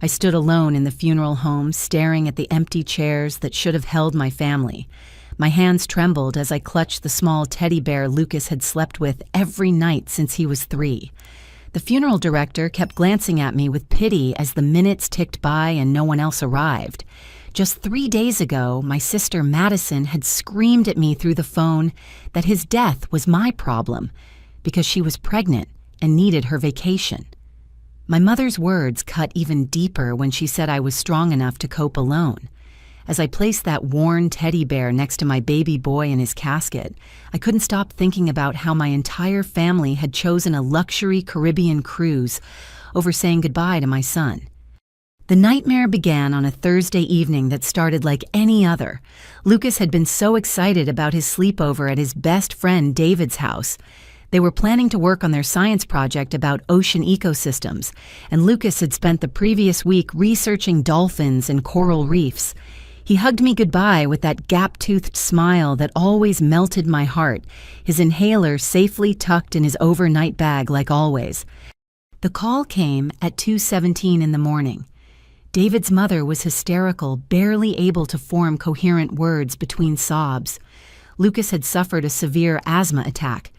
I stood alone in the funeral home, staring at the empty chairs that should have held my family. My hands trembled as I clutched the small teddy bear Lucas had slept with every night since he was 3. The funeral director kept glancing at me with pity as the minutes ticked by and no one else arrived. Just 3 days ago, my sister Madison had screamed at me through the phone that his death was my problem because she was pregnant and needed her vacation. My mother's words cut even deeper when she said I was strong enough to cope alone. As I placed that worn teddy bear next to my baby boy in his casket, I couldn't stop thinking about how my entire family had chosen a luxury Caribbean cruise over saying goodbye to my son. The nightmare began on a Thursday evening that started like any other. Lucas had been so excited about his sleepover at his best friend David's house. They were planning to work on their science project about ocean ecosystems, and Lucas had spent the previous week researching dolphins and coral reefs. He hugged me goodbye with that gap-toothed smile that always melted my heart, his inhaler safely tucked in his overnight bag like always. The call came at 2:17 in the morning. David's mother was hysterical, barely able to form coherent words between sobs. Lucas had suffered a severe asthma attack.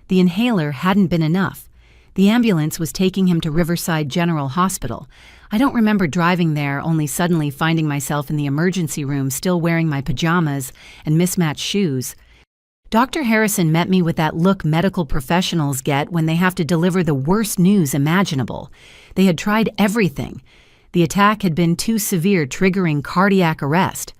The inhaler hadn't been enough. The ambulance was taking him to Riverside General Hospital. I don't remember driving there, only suddenly finding myself in the emergency room still wearing my pajamas and mismatched shoes. Dr. Harrison met me with that look medical professionals get when they have to deliver the worst news imaginable. They had tried everything. The attack had been too severe, triggering cardiac arrest.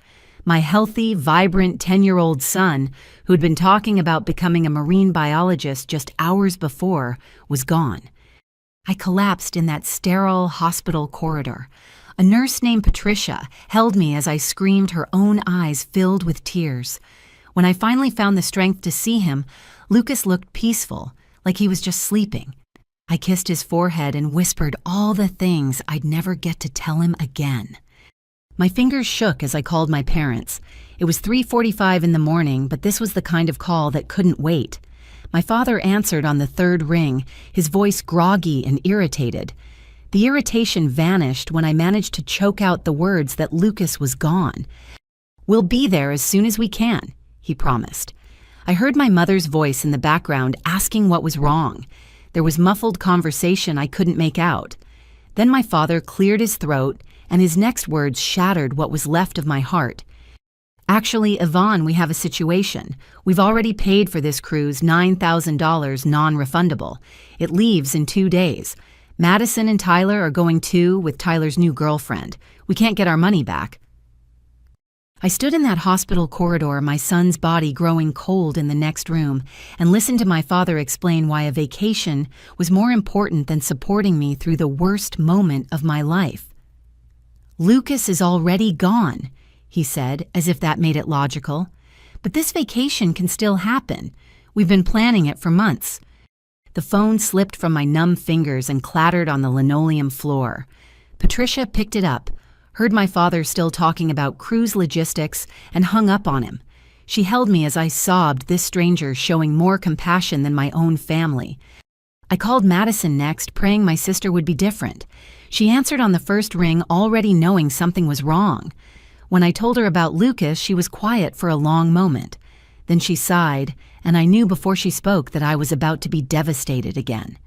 My healthy, vibrant 10-year-old son, who'd been talking about becoming a marine biologist just hours before, was gone. I collapsed in that sterile hospital corridor. A nurse named Patricia held me as I screamed, her own eyes filled with tears. When I finally found the strength to see him, Lucas looked peaceful, like he was just sleeping. I kissed his forehead and whispered all the things I'd never get to tell him again. My fingers shook as I called my parents. It was 3:45 in the morning, but this was the kind of call that couldn't wait. My father answered on the 3rd ring, his voice groggy and irritated. The irritation vanished when I managed to choke out the words that Lucas was gone. "We'll be there as soon as we can," he promised. I heard my mother's voice in the background asking what was wrong. There was muffled conversation I couldn't make out. Then my father cleared his throat, and his next words shattered what was left of my heart. "Actually, Yvonne, we have a situation. We've already paid for this cruise $9,000 non-refundable. It leaves in 2 days. Madison and Tyler are going too with Tyler's new girlfriend. We can't get our money back." I stood in that hospital corridor, my son's body growing cold in the next room, and listened to my father explain why a vacation was more important than supporting me through the worst moment of my life. "Lucas is already gone," he said, as if that made it logical. "But this vacation can still happen. We've been planning it for months." The phone slipped from my numb fingers and clattered on the linoleum floor. Patricia picked it up, heard my father still talking about cruise logistics, and hung up on him. She held me as I sobbed, this stranger showing more compassion than my own family. I called Madison next, praying my sister would be different. She answered on the 1st ring, already knowing something was wrong. When I told her about Lucas, she was quiet for a long moment. Then she sighed, and I knew before she spoke that I was about to be devastated again.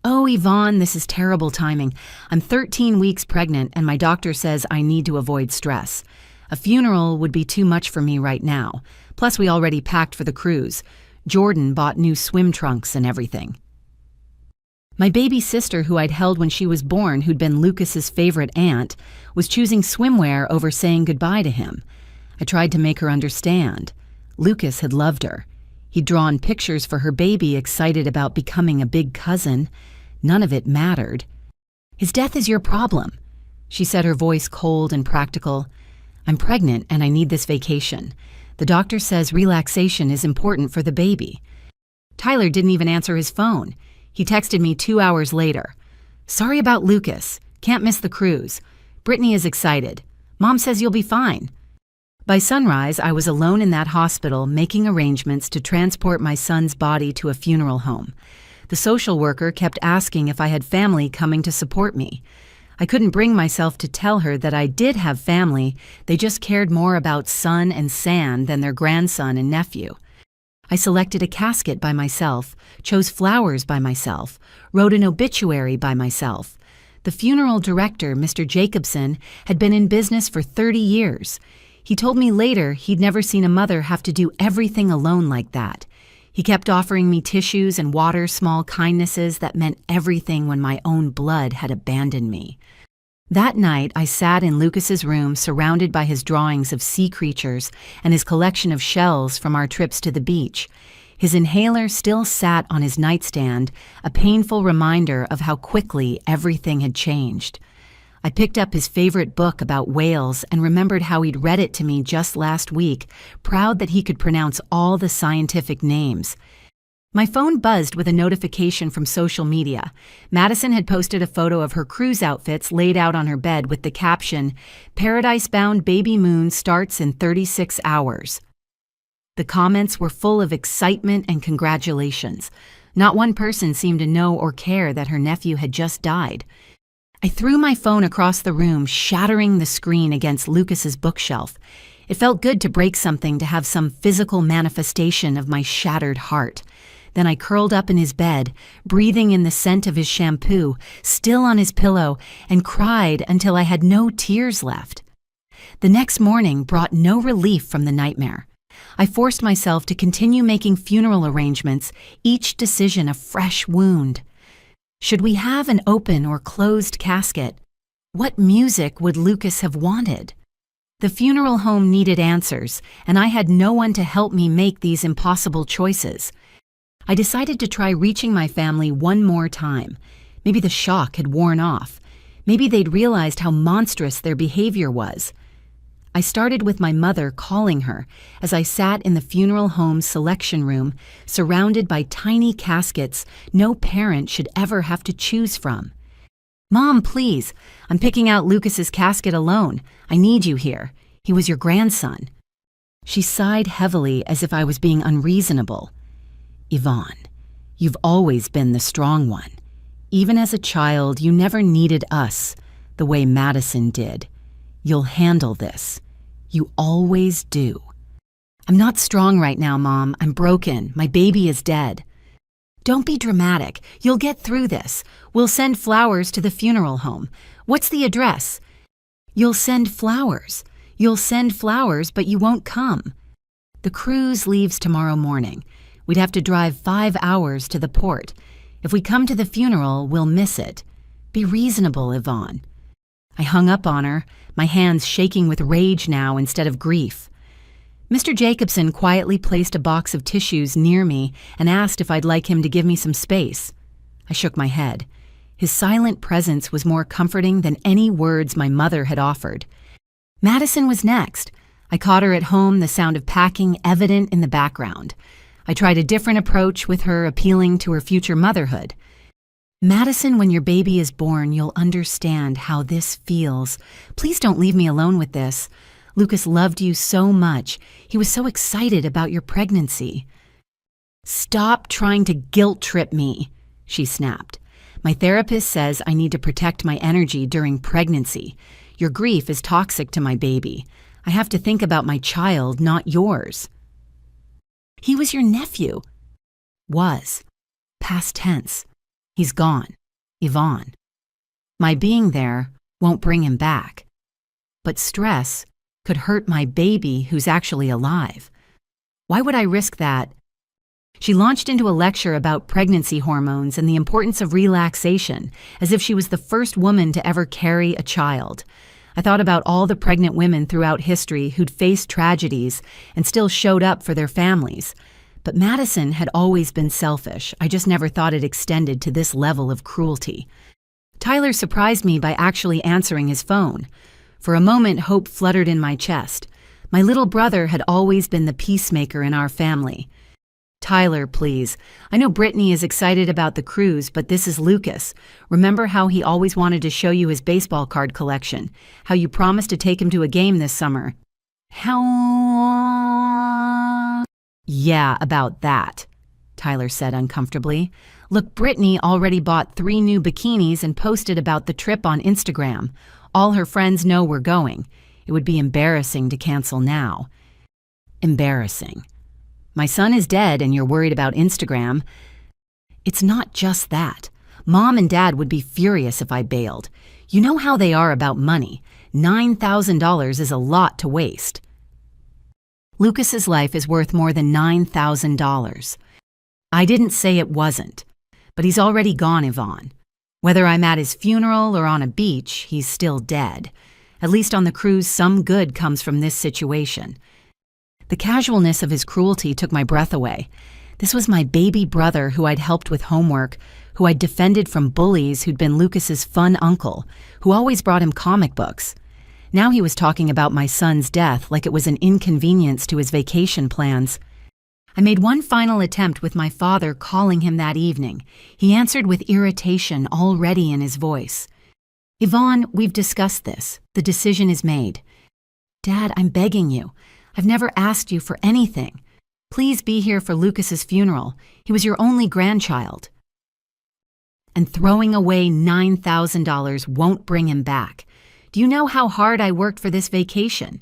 "Oh, Yvonne, this is terrible timing. I'm 13 weeks pregnant, and my doctor says I need to avoid stress. A funeral would be too much for me right now. Plus, we already packed for the cruise. Jordan bought new swim trunks and everything." My baby sister, who I'd held when she was born, who'd been Lucas's favorite aunt, was choosing swimwear over saying goodbye to him. I tried to make her understand. Lucas had loved her. He'd drawn pictures for her baby, excited about becoming a big cousin. None of it mattered. "His death is your problem," she said, her voice cold and practical. "I'm pregnant and I need this vacation. The doctor says relaxation is important for the baby." Tyler didn't even answer his phone. He texted me 2 hours later. "Sorry about Lucas. Can't miss the cruise. Brittany is excited. Mom says you'll be fine." By sunrise, I was alone in that hospital, making arrangements to transport my son's body to a funeral home. The social worker kept asking if I had family coming to support me. I couldn't bring myself to tell her that I did have family, they just cared more about sun and sand than their grandson and nephew. I selected a casket by myself, chose flowers by myself, wrote an obituary by myself. The funeral director, Mr. Jacobson, had been in business for 30 years. He told me later he'd never seen a mother have to do everything alone like that. He kept offering me tissues and water, small kindnesses that meant everything when my own blood had abandoned me. That night, I sat in Lucas's room surrounded by his drawings of sea creatures and his collection of shells from our trips to the beach. His inhaler still sat on his nightstand, a painful reminder of how quickly everything had changed. I picked up his favorite book about whales and remembered how he'd read it to me just last week, proud that he could pronounce all the scientific names. My phone buzzed with a notification from social media. Madison had posted a photo of her cruise outfits laid out on her bed with the caption, "Paradise-bound baby moon starts in 36 hours." The comments were full of excitement and congratulations. Not one person seemed to know or care that her nephew had just died. I threw my phone across the room, shattering the screen against Lucas's bookshelf. It felt good to break something, to have some physical manifestation of my shattered heart. Then I curled up in his bed, breathing in the scent of his shampoo, still on his pillow, and cried until I had no tears left. The next morning brought no relief from the nightmare. I forced myself to continue making funeral arrangements, each decision a fresh wound. Should we have an open or closed casket? What music would Lucas have wanted? The funeral home needed answers, and I had no one to help me make these impossible choices. I decided to try reaching my family one more time. Maybe the shock had worn off. Maybe they'd realized how monstrous their behavior was. I started with my mother, calling her as I sat in the funeral home's selection room, surrounded by tiny caskets no parent should ever have to choose from. "Mom, please, I'm picking out Lucas's casket alone. I need you here. He was your grandson." She sighed heavily as if I was being unreasonable. "Yvonne, you've always been the strong one. Even as a child, you never needed us the way Madison did. You'll handle this. You always do." "I'm not strong right now, Mom. I'm broken. My baby is dead." "Don't be dramatic. You'll get through this. We'll send flowers to the funeral home. What's the address?" "You'll send flowers. You'll send flowers, but you won't come. The cruise leaves tomorrow morning. We'd have to drive 5 hours to the port. If we come to the funeral, we'll miss it. Be reasonable, Yvonne." I hung up on her, my hands shaking with rage now instead of grief. Mr. Jacobson quietly placed a box of tissues near me and asked if I'd like him to give me some space. I shook my head. His silent presence was more comforting than any words my mother had offered. Madison was next. I caught her at home, the sound of packing evident in the background. I tried a different approach with her, appealing to her future motherhood. "Madison, when your baby is born, you'll understand how this feels. Please don't leave me alone with this. Lucas loved you so much. He was so excited about your pregnancy." "Stop trying to guilt trip me," she snapped. "My therapist says I need to protect my energy during pregnancy. Your grief is toxic to my baby. I have to think about my child, not yours." "He was your nephew." "Was. Past tense. He's gone. Yvonne. My being there won't bring him back. But stress could hurt my baby who's actually alive. Why would I risk that?" She launched into a lecture about pregnancy hormones and the importance of relaxation, as if she was the first woman to ever carry a child. I thought about all the pregnant women throughout history who'd faced tragedies and still showed up for their families. But Madison had always been selfish. I just never thought it extended to this level of cruelty. Tyler surprised me by actually answering his phone. For a moment, hope fluttered in my chest. My little brother had always been the peacemaker in our family. "Tyler, please. I know Brittany is excited about the cruise, but this is Lucas. Remember how he always wanted to show you his baseball card collection? How you promised to take him to a game this summer?" "How?" "Yeah, about that," Tyler said uncomfortably. Look, Brittany already bought 3 new bikinis and posted about the trip on Instagram. All her friends know we're going. It would be embarrassing to cancel now. Embarrassing. My son is dead and you're worried about Instagram. It's not just that. Mom and Dad would be furious if I bailed. You know how they are about money. $9,000 is a lot to waste. Lucas's life is worth more than $9,000. I didn't say it wasn't, but he's already gone, Yvonne. Whether I'm at his funeral or on a beach, he's still dead. At least on the cruise, some good comes from this situation. The casualness of his cruelty took my breath away. This was my baby brother who I'd helped with homework, who I'd defended from bullies who'd been Lucas's fun uncle, who always brought him comic books. Now he was talking about my son's death like it was an inconvenience to his vacation plans. I made one final attempt with my father calling him that evening. He answered with irritation already in his voice. Yvonne, we've discussed this. The decision is made. Dad, I'm begging you. I've never asked you for anything. Please be here for Lucas's funeral. He was your only grandchild. And throwing away $9,000 won't bring him back. Do you know how hard I worked for this vacation?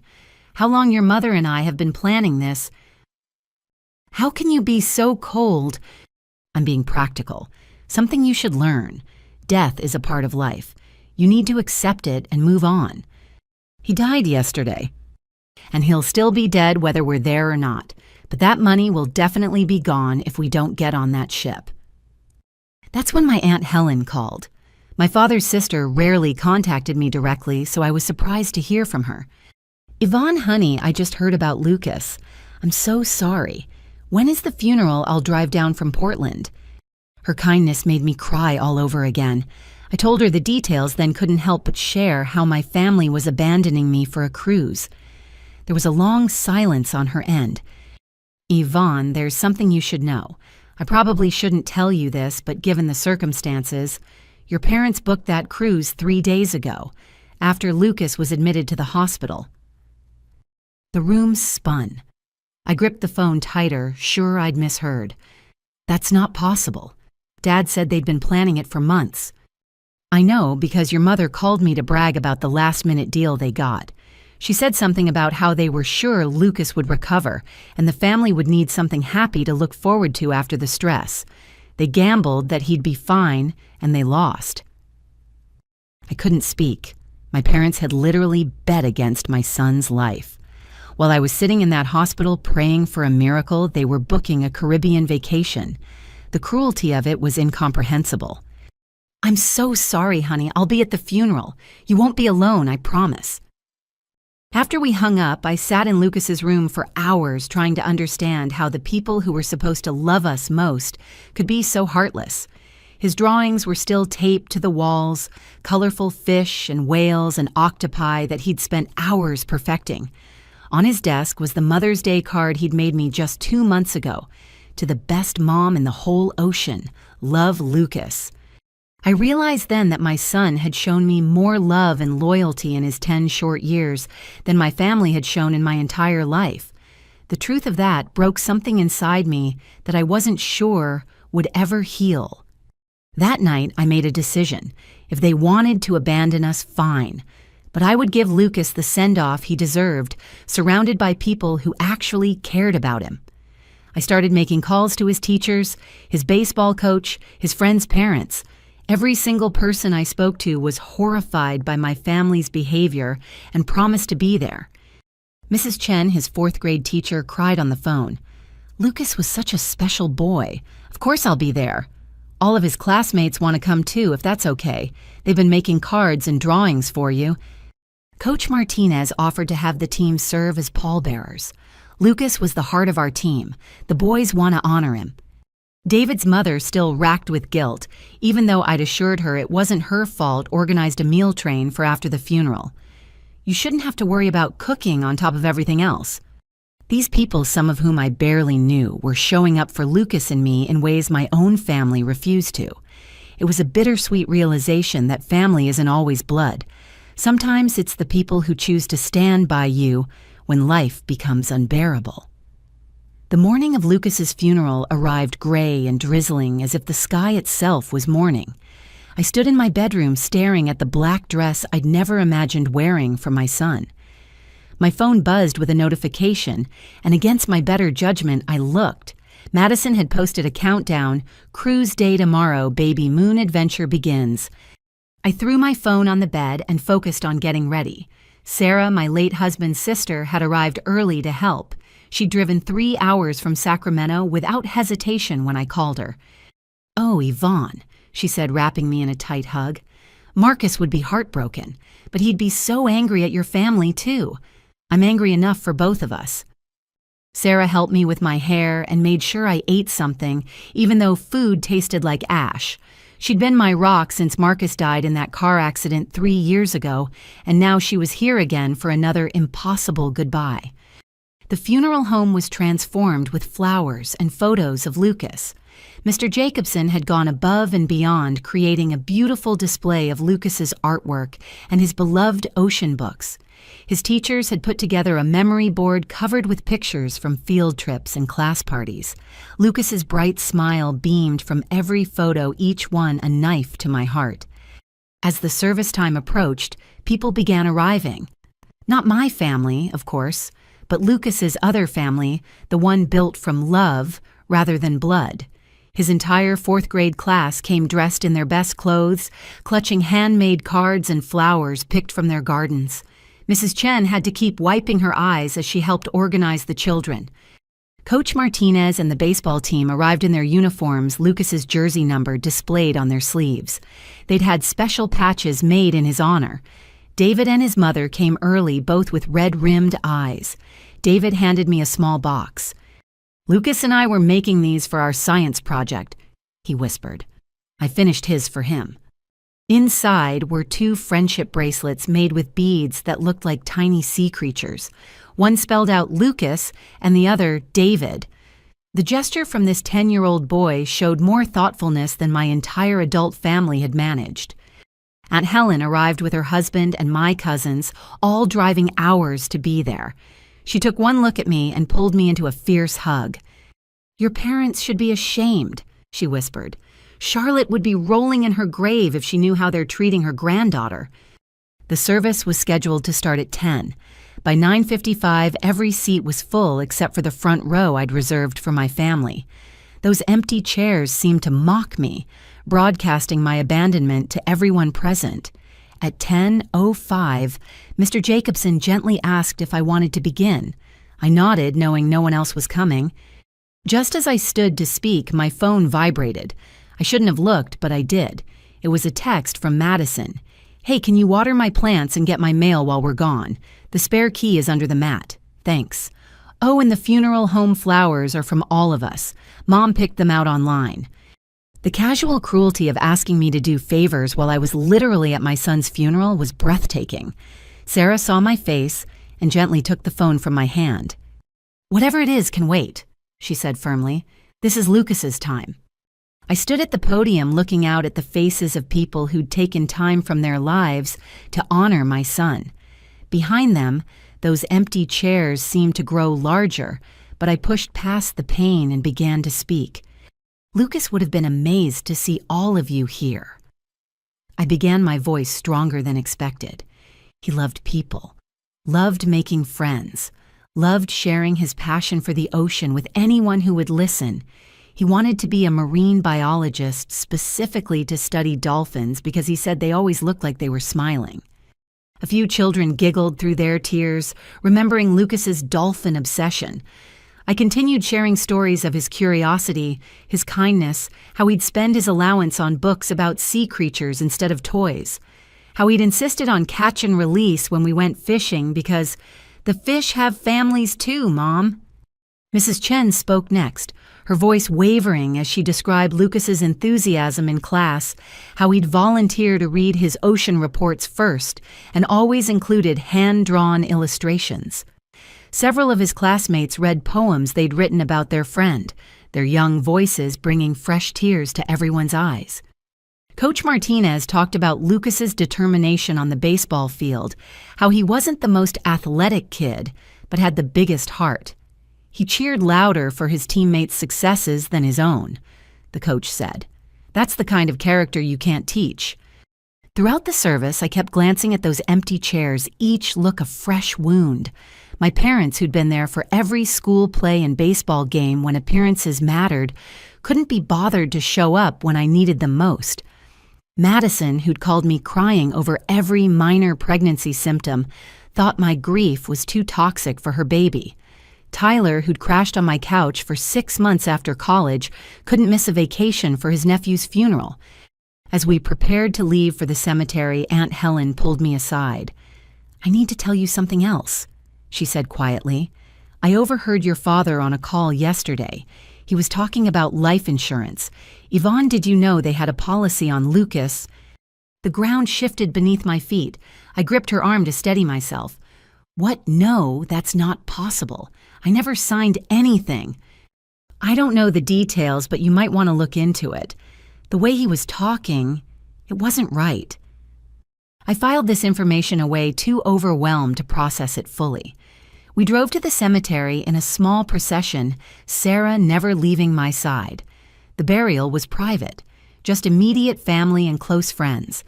How long your mother and I have been planning this? How can you be so cold? I'm being practical. Something you should learn. Death is a part of life. You need to accept it and move on. He died yesterday. And he'll still be dead whether we're there or not. But that money will definitely be gone if we don't get on that ship. That's when my Aunt Helen called. My father's sister rarely contacted me directly, so I was surprised to hear from her. Yvonne, honey, I just heard about Lucas. I'm so sorry. When is the funeral? I'll drive down from Portland. Her kindness made me cry all over again. I told her the details, then couldn't help but share how my family was abandoning me for a cruise. There was a long silence on her end. Yvonne, there's something you should know. I probably shouldn't tell you this, but given the circumstances, your parents booked that cruise 3 days ago, after Lucas was admitted to the hospital. The room spun. I gripped the phone tighter, sure I'd misheard. That's not possible. Dad said they'd been planning it for months. I know because your mother called me to brag about the last-minute deal they got. She said something about how they were sure Lucas would recover and the family would need something happy to look forward to after the stress. They gambled that he'd be fine, and they lost. I couldn't speak. My parents had literally bet against my son's life. While I was sitting in that hospital praying for a miracle, they were booking a Caribbean vacation. The cruelty of it was incomprehensible. I'm so sorry, honey. I'll be at the funeral. You won't be alone, I promise. After we hung up, I sat in Lucas's room for hours trying to understand how the people who were supposed to love us most could be so heartless. His drawings were still taped to the walls, colorful fish and whales and octopi that he'd spent hours perfecting. On his desk was the Mother's Day card he'd made me just 2 months ago. To the best mom in the whole ocean, love, Lucas. I realized then that my son had shown me more love and loyalty in his 10 short years than my family had shown in my entire life. The truth of that broke something inside me that I wasn't sure would ever heal. That night, I made a decision. If they wanted to abandon us, fine. But I would give Lucas the send-off he deserved, surrounded by people who actually cared about him. I started making calls to his teachers, his baseball coach, his friends' parents. Every single person I spoke to was horrified by my family's behavior and promised to be there. Mrs. Chen, his 4th grade teacher, cried on the phone. Lucas was such a special boy. Of course I'll be there. All of his classmates want to come too, if that's okay. They've been making cards and drawings for you. Coach Martinez offered to have the team serve as pallbearers. Lucas was the heart of our team. The boys want to honor him. David's mother still racked with guilt, even though I'd assured her it wasn't her fault organized a meal train for after the funeral. You shouldn't have to worry about cooking on top of everything else. These people, some of whom I barely knew, were showing up for Lucas and me in ways my own family refused to. It was a bittersweet realization that family isn't always blood. Sometimes it's the people who choose to stand by you when life becomes unbearable. The morning of Lucas's funeral arrived gray and drizzling as if the sky itself was mourning. I stood in my bedroom staring at the black dress I'd never imagined wearing for my son. My phone buzzed with a notification, and against my better judgment, I looked. Madison had posted a countdown, "Cruise day tomorrow, baby moon adventure begins." I threw my phone on the bed and focused on getting ready. Sarah, my late husband's sister, had arrived early to help. She'd driven 3 hours from Sacramento without hesitation when I called her. "Oh, Yvonne," she said, wrapping me in a tight hug. "Marcus would be heartbroken, but he'd be so angry at your family, too. I'm angry enough for both of us." Sarah helped me with my hair and made sure I ate something, even though food tasted like ash. She'd been my rock since Marcus died in that car accident 3 years ago, and now she was here again for another impossible goodbye. The funeral home was transformed with flowers and photos of Lucas. Mr. Jacobson had gone above and beyond, creating a beautiful display of Lucas's artwork and his beloved ocean books. His teachers had put together a memory board covered with pictures from field trips and class parties. Lucas's bright smile beamed from every photo, each one a knife to my heart. As the service time approached, people began arriving. Not my family, of course, but Lucas's other family, the one built from love rather than blood. His entire 4th grade class came dressed in their best clothes, clutching handmade cards and flowers picked from their gardens. Mrs. Chen had to keep wiping her eyes as she helped organize the children. Coach Martinez and the baseball team arrived in their uniforms, Lucas's jersey number displayed on their sleeves. They'd had special patches made in his honor. David and his mother came early, both with red-rimmed eyes. David handed me a small box. "Lucas and I were making these for our science project," he whispered. I finished his for him. Inside were 2 friendship bracelets made with beads that looked like tiny sea creatures. One spelled out Lucas and the other David. The gesture from this 10-year-old boy showed more thoughtfulness than my entire adult family had managed. Aunt Helen arrived with her husband and my cousins, all driving hours to be there. She took one look at me and pulled me into a fierce hug. "Your parents should be ashamed," she whispered. "Charlotte would be rolling in her grave if she knew how they're treating her granddaughter." The service was scheduled to start at 10. By 9:55, every seat was full except for the front row I'd reserved for my family. Those empty chairs seemed to mock me, broadcasting my abandonment to everyone present. At 10:05, Mr. Jacobson gently asked if I wanted to begin. I nodded, knowing no one else was coming. Just as I stood to speak, my phone vibrated. I shouldn't have looked, but I did. It was a text from Madison. "Hey, can you water my plants and get my mail while we're gone? The spare key is under the mat. Thanks. Oh, and the funeral home flowers are from all of us. Mom picked them out online." The casual cruelty of asking me to do favors while I was literally at my son's funeral was breathtaking. Sarah saw my face and gently took the phone from my hand. "Whatever it is can wait," she said firmly. "This is Lucas's time." I stood at the podium looking out at the faces of people who'd taken time from their lives to honor my son. Behind them, those empty chairs seemed to grow larger, but I pushed past the pain and began to speak. "Lucas would have been amazed to see all of you here." I began my voice stronger than expected. He loved people, loved making friends, loved sharing his passion for the ocean with anyone who would listen. He wanted to be a marine biologist, specifically to study dolphins because he said they always looked like they were smiling. A few children giggled through their tears, remembering Lucas's dolphin obsession. I continued sharing stories of his curiosity, his kindness, how he'd spend his allowance on books about sea creatures instead of toys, how he'd insisted on catch and release when we went fishing because the fish have families too, Mom. Mrs. Chen spoke next, her voice wavering as she described Lucas's enthusiasm in class, how he'd volunteer to read his ocean reports first and always included hand-drawn illustrations. Several of his classmates read poems they'd written about their friend, their young voices bringing fresh tears to everyone's eyes. Coach Martinez talked about Lucas's determination on the baseball field, how he wasn't the most athletic kid, but had the biggest heart. He cheered louder for his teammates' successes than his own, the coach said. That's the kind of character you can't teach. Throughout the service, I kept glancing at those empty chairs, each look a fresh wound. My parents, who'd been there for every school play and baseball game when appearances mattered, couldn't be bothered to show up when I needed them most. Madison, who'd called me crying over every minor pregnancy symptom, thought my grief was too toxic for her baby. Tyler, who'd crashed on my couch for 6 months after college, couldn't miss a vacation for his nephew's funeral. As we prepared to leave for the cemetery, Aunt Helen pulled me aside. "I need to tell you something else," she said quietly. "I overheard your father on a call yesterday. He was talking about life insurance. Yvonne, did you know they had a policy on Lucas?" The ground shifted beneath my feet. I gripped her arm to steady myself. "What? No, that's not possible. I never signed anything." "I don't know the details, but you might want to look into it. The way he was talking, it wasn't right." I filed this information away, too overwhelmed to process it fully. We drove to the cemetery in a small procession, Sarah never leaving my side. The burial was private, just immediate family and close friends.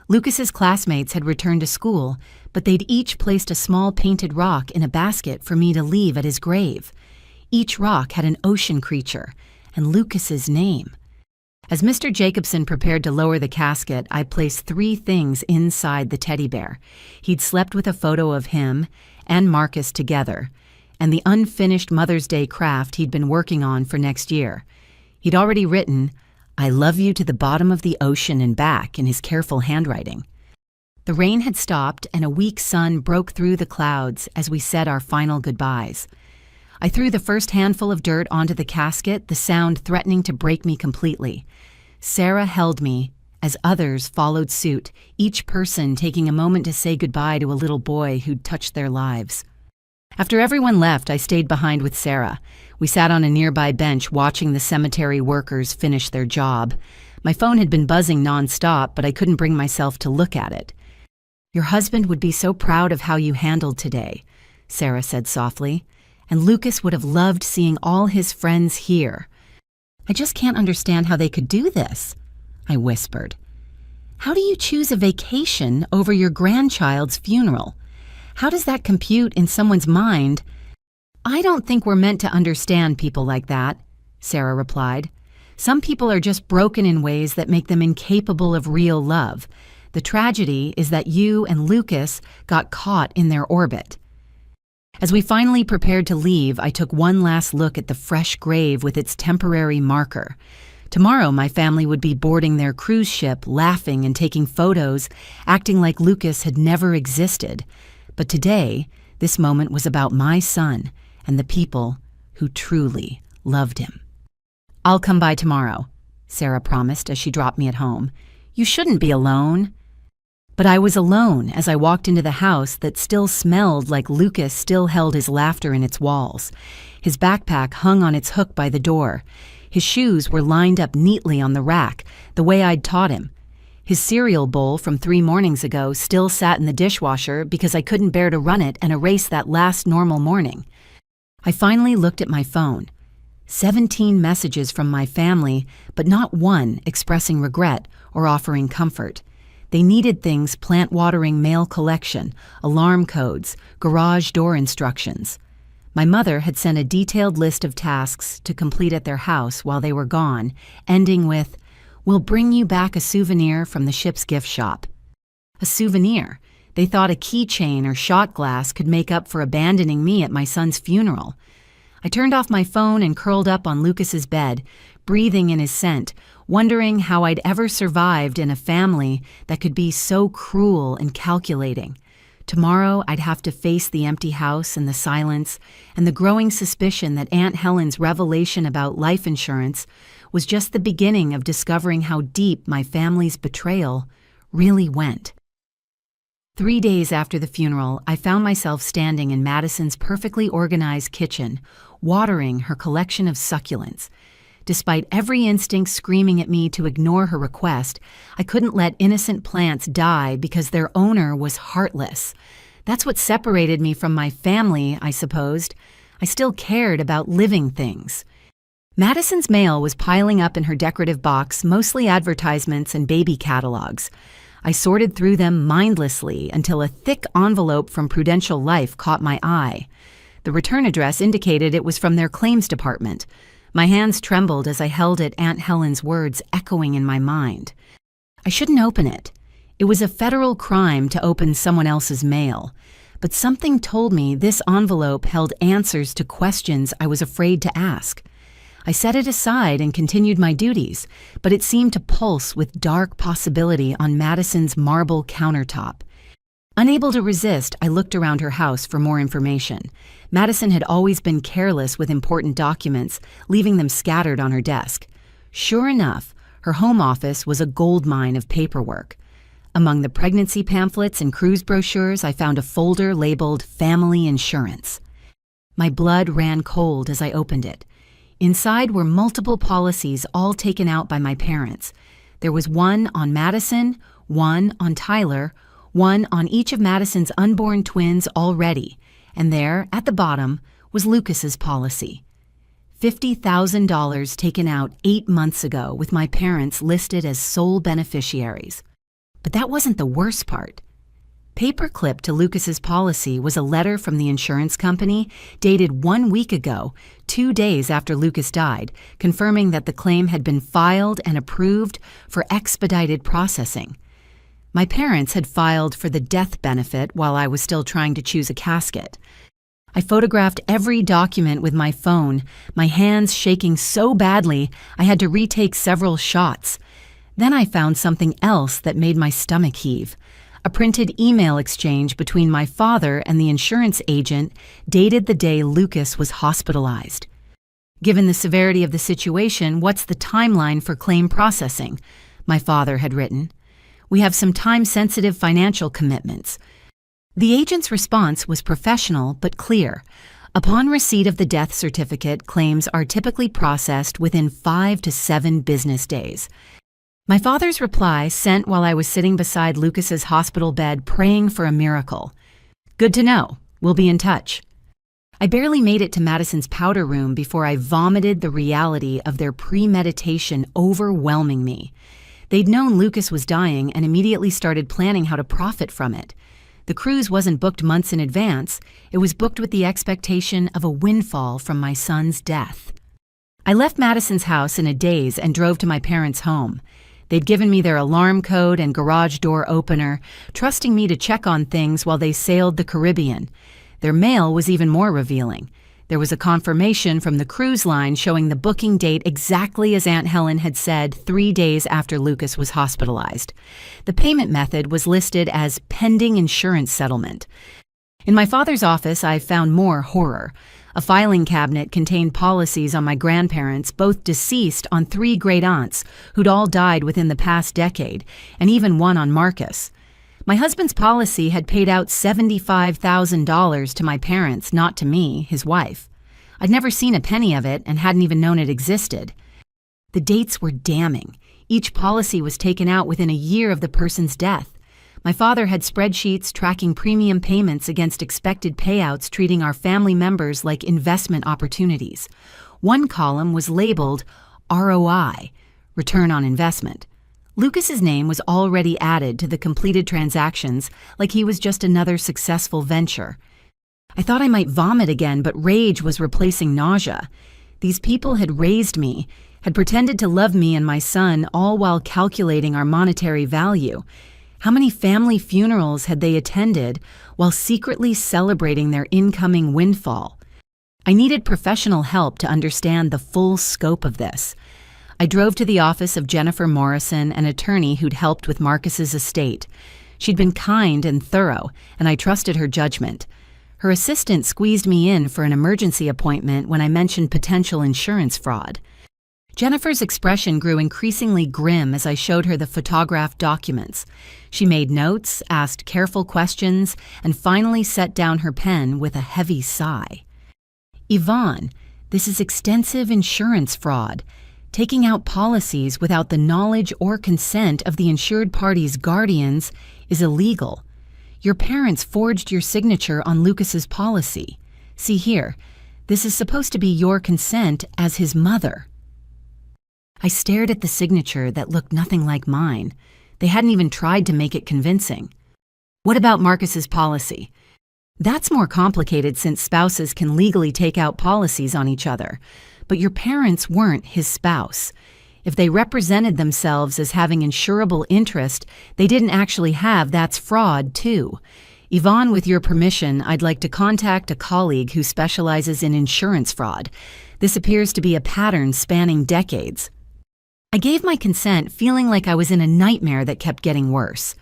Lucas's classmates had returned to school, but they'd each placed a small painted rock in a basket for me to leave at his grave. Each rock had an ocean creature and Lucas's name. As Mr. Jacobson prepared to lower the casket, I placed 3 things inside the teddy bear. He'd slept with a photo of him and Marcus together, and the unfinished Mother's Day craft he'd been working on for next year. He'd already written, "I love you to the bottom of the ocean and back," in his careful handwriting. The rain had stopped, and a weak sun broke through the clouds as we said our final goodbyes. I threw the first handful of dirt onto the casket, the sound threatening to break me completely. Sarah held me as others followed suit, each person taking a moment to say goodbye to a little boy who'd touched their lives. After everyone left, I stayed behind with Sarah. We sat on a nearby bench watching the cemetery workers finish their job. My phone had been buzzing nonstop, but I couldn't bring myself to look at it. "Your husband would be so proud of how you handled today," Sarah said softly. "And Lucas would have loved seeing all his friends here." "I just can't understand how they could do this," I whispered. "How do you choose a vacation over your grandchild's funeral? How does that compute in someone's mind?" "I don't think we're meant to understand people like that," Sarah replied. "Some people are just broken in ways that make them incapable of real love. The tragedy is that you and Lucas got caught in their orbit." As we finally prepared to leave, I took one last look at the fresh grave with its temporary marker. Tomorrow, my family would be boarding their cruise ship, laughing and taking photos, acting like Lucas had never existed. But today, this moment was about my son and the people who truly loved him. "I'll come by tomorrow," Sarah promised as she dropped me at home. "You shouldn't be alone." But I was alone as I walked into the house that still smelled like Lucas still held his laughter in its walls. His backpack hung on its hook by the door. His shoes were lined up neatly on the rack, the way I'd taught him. His cereal bowl from 3 mornings ago still sat in the dishwasher because I couldn't bear to run it and erase that last normal morning. I finally looked at my phone. 17 messages from my family, but not one expressing regret or offering comfort. They needed things: plant watering mail collection, alarm codes, garage door instructions. My mother had sent a detailed list of tasks to complete at their house while they were gone, ending with, "We'll bring you back a souvenir from the ship's gift shop." A souvenir. They thought a keychain or shot glass could make up for abandoning me at my son's funeral. I turned off my phone and curled up on Lucas's bed, breathing in his scent, wondering how I'd ever survived in a family that could be so cruel and calculating. Tomorrow, I'd have to face the empty house and the silence and the growing suspicion that Aunt Helen's revelation about life insurance was just the beginning of discovering how deep my family's betrayal really went. 3 days after the funeral, I found myself standing in Madison's perfectly organized kitchen, watering her collection of succulents. Despite every instinct screaming at me to ignore her request, I couldn't let innocent plants die because their owner was heartless. That's what separated me from my family, I supposed. I still cared about living things. Madison's mail was piling up in her decorative box, mostly advertisements and baby catalogs. I sorted through them mindlessly until a thick envelope from Prudential Life caught my eye. The return address indicated it was from their claims department. My hands trembled as I held it, Aunt Helen's words echoing in my mind. I shouldn't open it. It was a federal crime to open someone else's mail. But something told me this envelope held answers to questions I was afraid to ask. I set it aside and continued my duties, but it seemed to pulse with dark possibility on Madison's marble countertop. Unable to resist, I looked around her house for more information. Madison had always been careless with important documents, leaving them scattered on her desk. Sure enough, her home office was a goldmine of paperwork. Among the pregnancy pamphlets and cruise brochures, I found a folder labeled Family Insurance. My blood ran cold as I opened it. Inside were multiple policies, all taken out by my parents. There was one on Madison, one on Tyler, one on each of Madison's unborn twins already, and there, at the bottom, was Lucas's policy. $50,000 taken out 8 months ago with my parents listed as sole beneficiaries. But that wasn't the worst part. Paperclipped to Lucas's policy was a letter from the insurance company dated 1 week ago, 2 days after Lucas died, confirming that the claim had been filed and approved for expedited processing. My parents had filed for the death benefit while I was still trying to choose a casket. I photographed every document with my phone, my hands shaking so badly I had to retake several shots. Then I found something else that made my stomach heave. A printed email exchange between my father and the insurance agent dated the day Lucas was hospitalized. Given the severity of the situation, what's the timeline for claim processing? My father had written. We have some time-sensitive financial commitments. The agent's response was professional but clear. Upon receipt of the death certificate, claims are typically processed within 5 to 7 business days. My father's reply, sent while I was sitting beside Lucas's hospital bed praying for a miracle. Good to know. We'll be in touch. I barely made it to Madison's powder room before I vomited the reality of their premeditation overwhelming me. They'd known Lucas was dying and immediately started planning how to profit from it. The cruise wasn't booked months in advance. It was booked with the expectation of a windfall from my son's death. I left Madison's house in a daze and drove to my parents' home. They'd given me their alarm code and garage door opener, trusting me to check on things while they sailed the Caribbean. Their mail was even more revealing. There was a confirmation from the cruise line showing the booking date exactly as Aunt Helen had said 3 days after Lucas was hospitalized. The payment method was listed as pending insurance settlement. In my father's office, I found more horror. A filing cabinet contained policies on my grandparents, both deceased, on 3 great-aunts who'd all died within the past decade, and even one on Marcus. My husband's policy had paid out $75,000 to my parents, not to me, his wife. I'd never seen a penny of it and hadn't even known it existed. The dates were damning. Each policy was taken out within a year of the person's death. My father had spreadsheets tracking premium payments against expected payouts, treating our family members like investment opportunities. One column was labeled ROI, return on investment. Lucas's name was already added to the completed transactions like he was just another successful venture. I thought I might vomit again, but rage was replacing nausea. These people had raised me, had pretended to love me and my son, all while calculating our monetary value. How many family funerals had they attended while secretly celebrating their incoming windfall? I needed professional help to understand the full scope of this. I drove to the office of Jennifer Morrison, an attorney who'd helped with Marcus's estate. She'd been kind and thorough, and I trusted her judgment. Her assistant squeezed me in for an emergency appointment when I mentioned potential insurance fraud. Jennifer's expression grew increasingly grim as I showed her the photographed documents. She made notes, asked careful questions, and finally set down her pen with a heavy sigh. Yvonne, this is extensive insurance fraud. Taking out policies without the knowledge or consent of the insured party's guardians is illegal. Your parents forged your signature on Lucas's policy. See here, This is supposed to be your consent as his mother." I stared at the signature that looked nothing like mine. They hadn't even tried to make it convincing. "What about Marcus's policy?" "That's more complicated since spouses can legally take out policies on each other. But your parents weren't his spouse. If they represented themselves as having insurable interest they didn't actually have, that's fraud, too. Yvonne, with your permission, I'd like to contact a colleague who specializes in insurance fraud. This appears to be a pattern spanning decades." I gave my consent, feeling like I was in a nightmare that kept getting worse.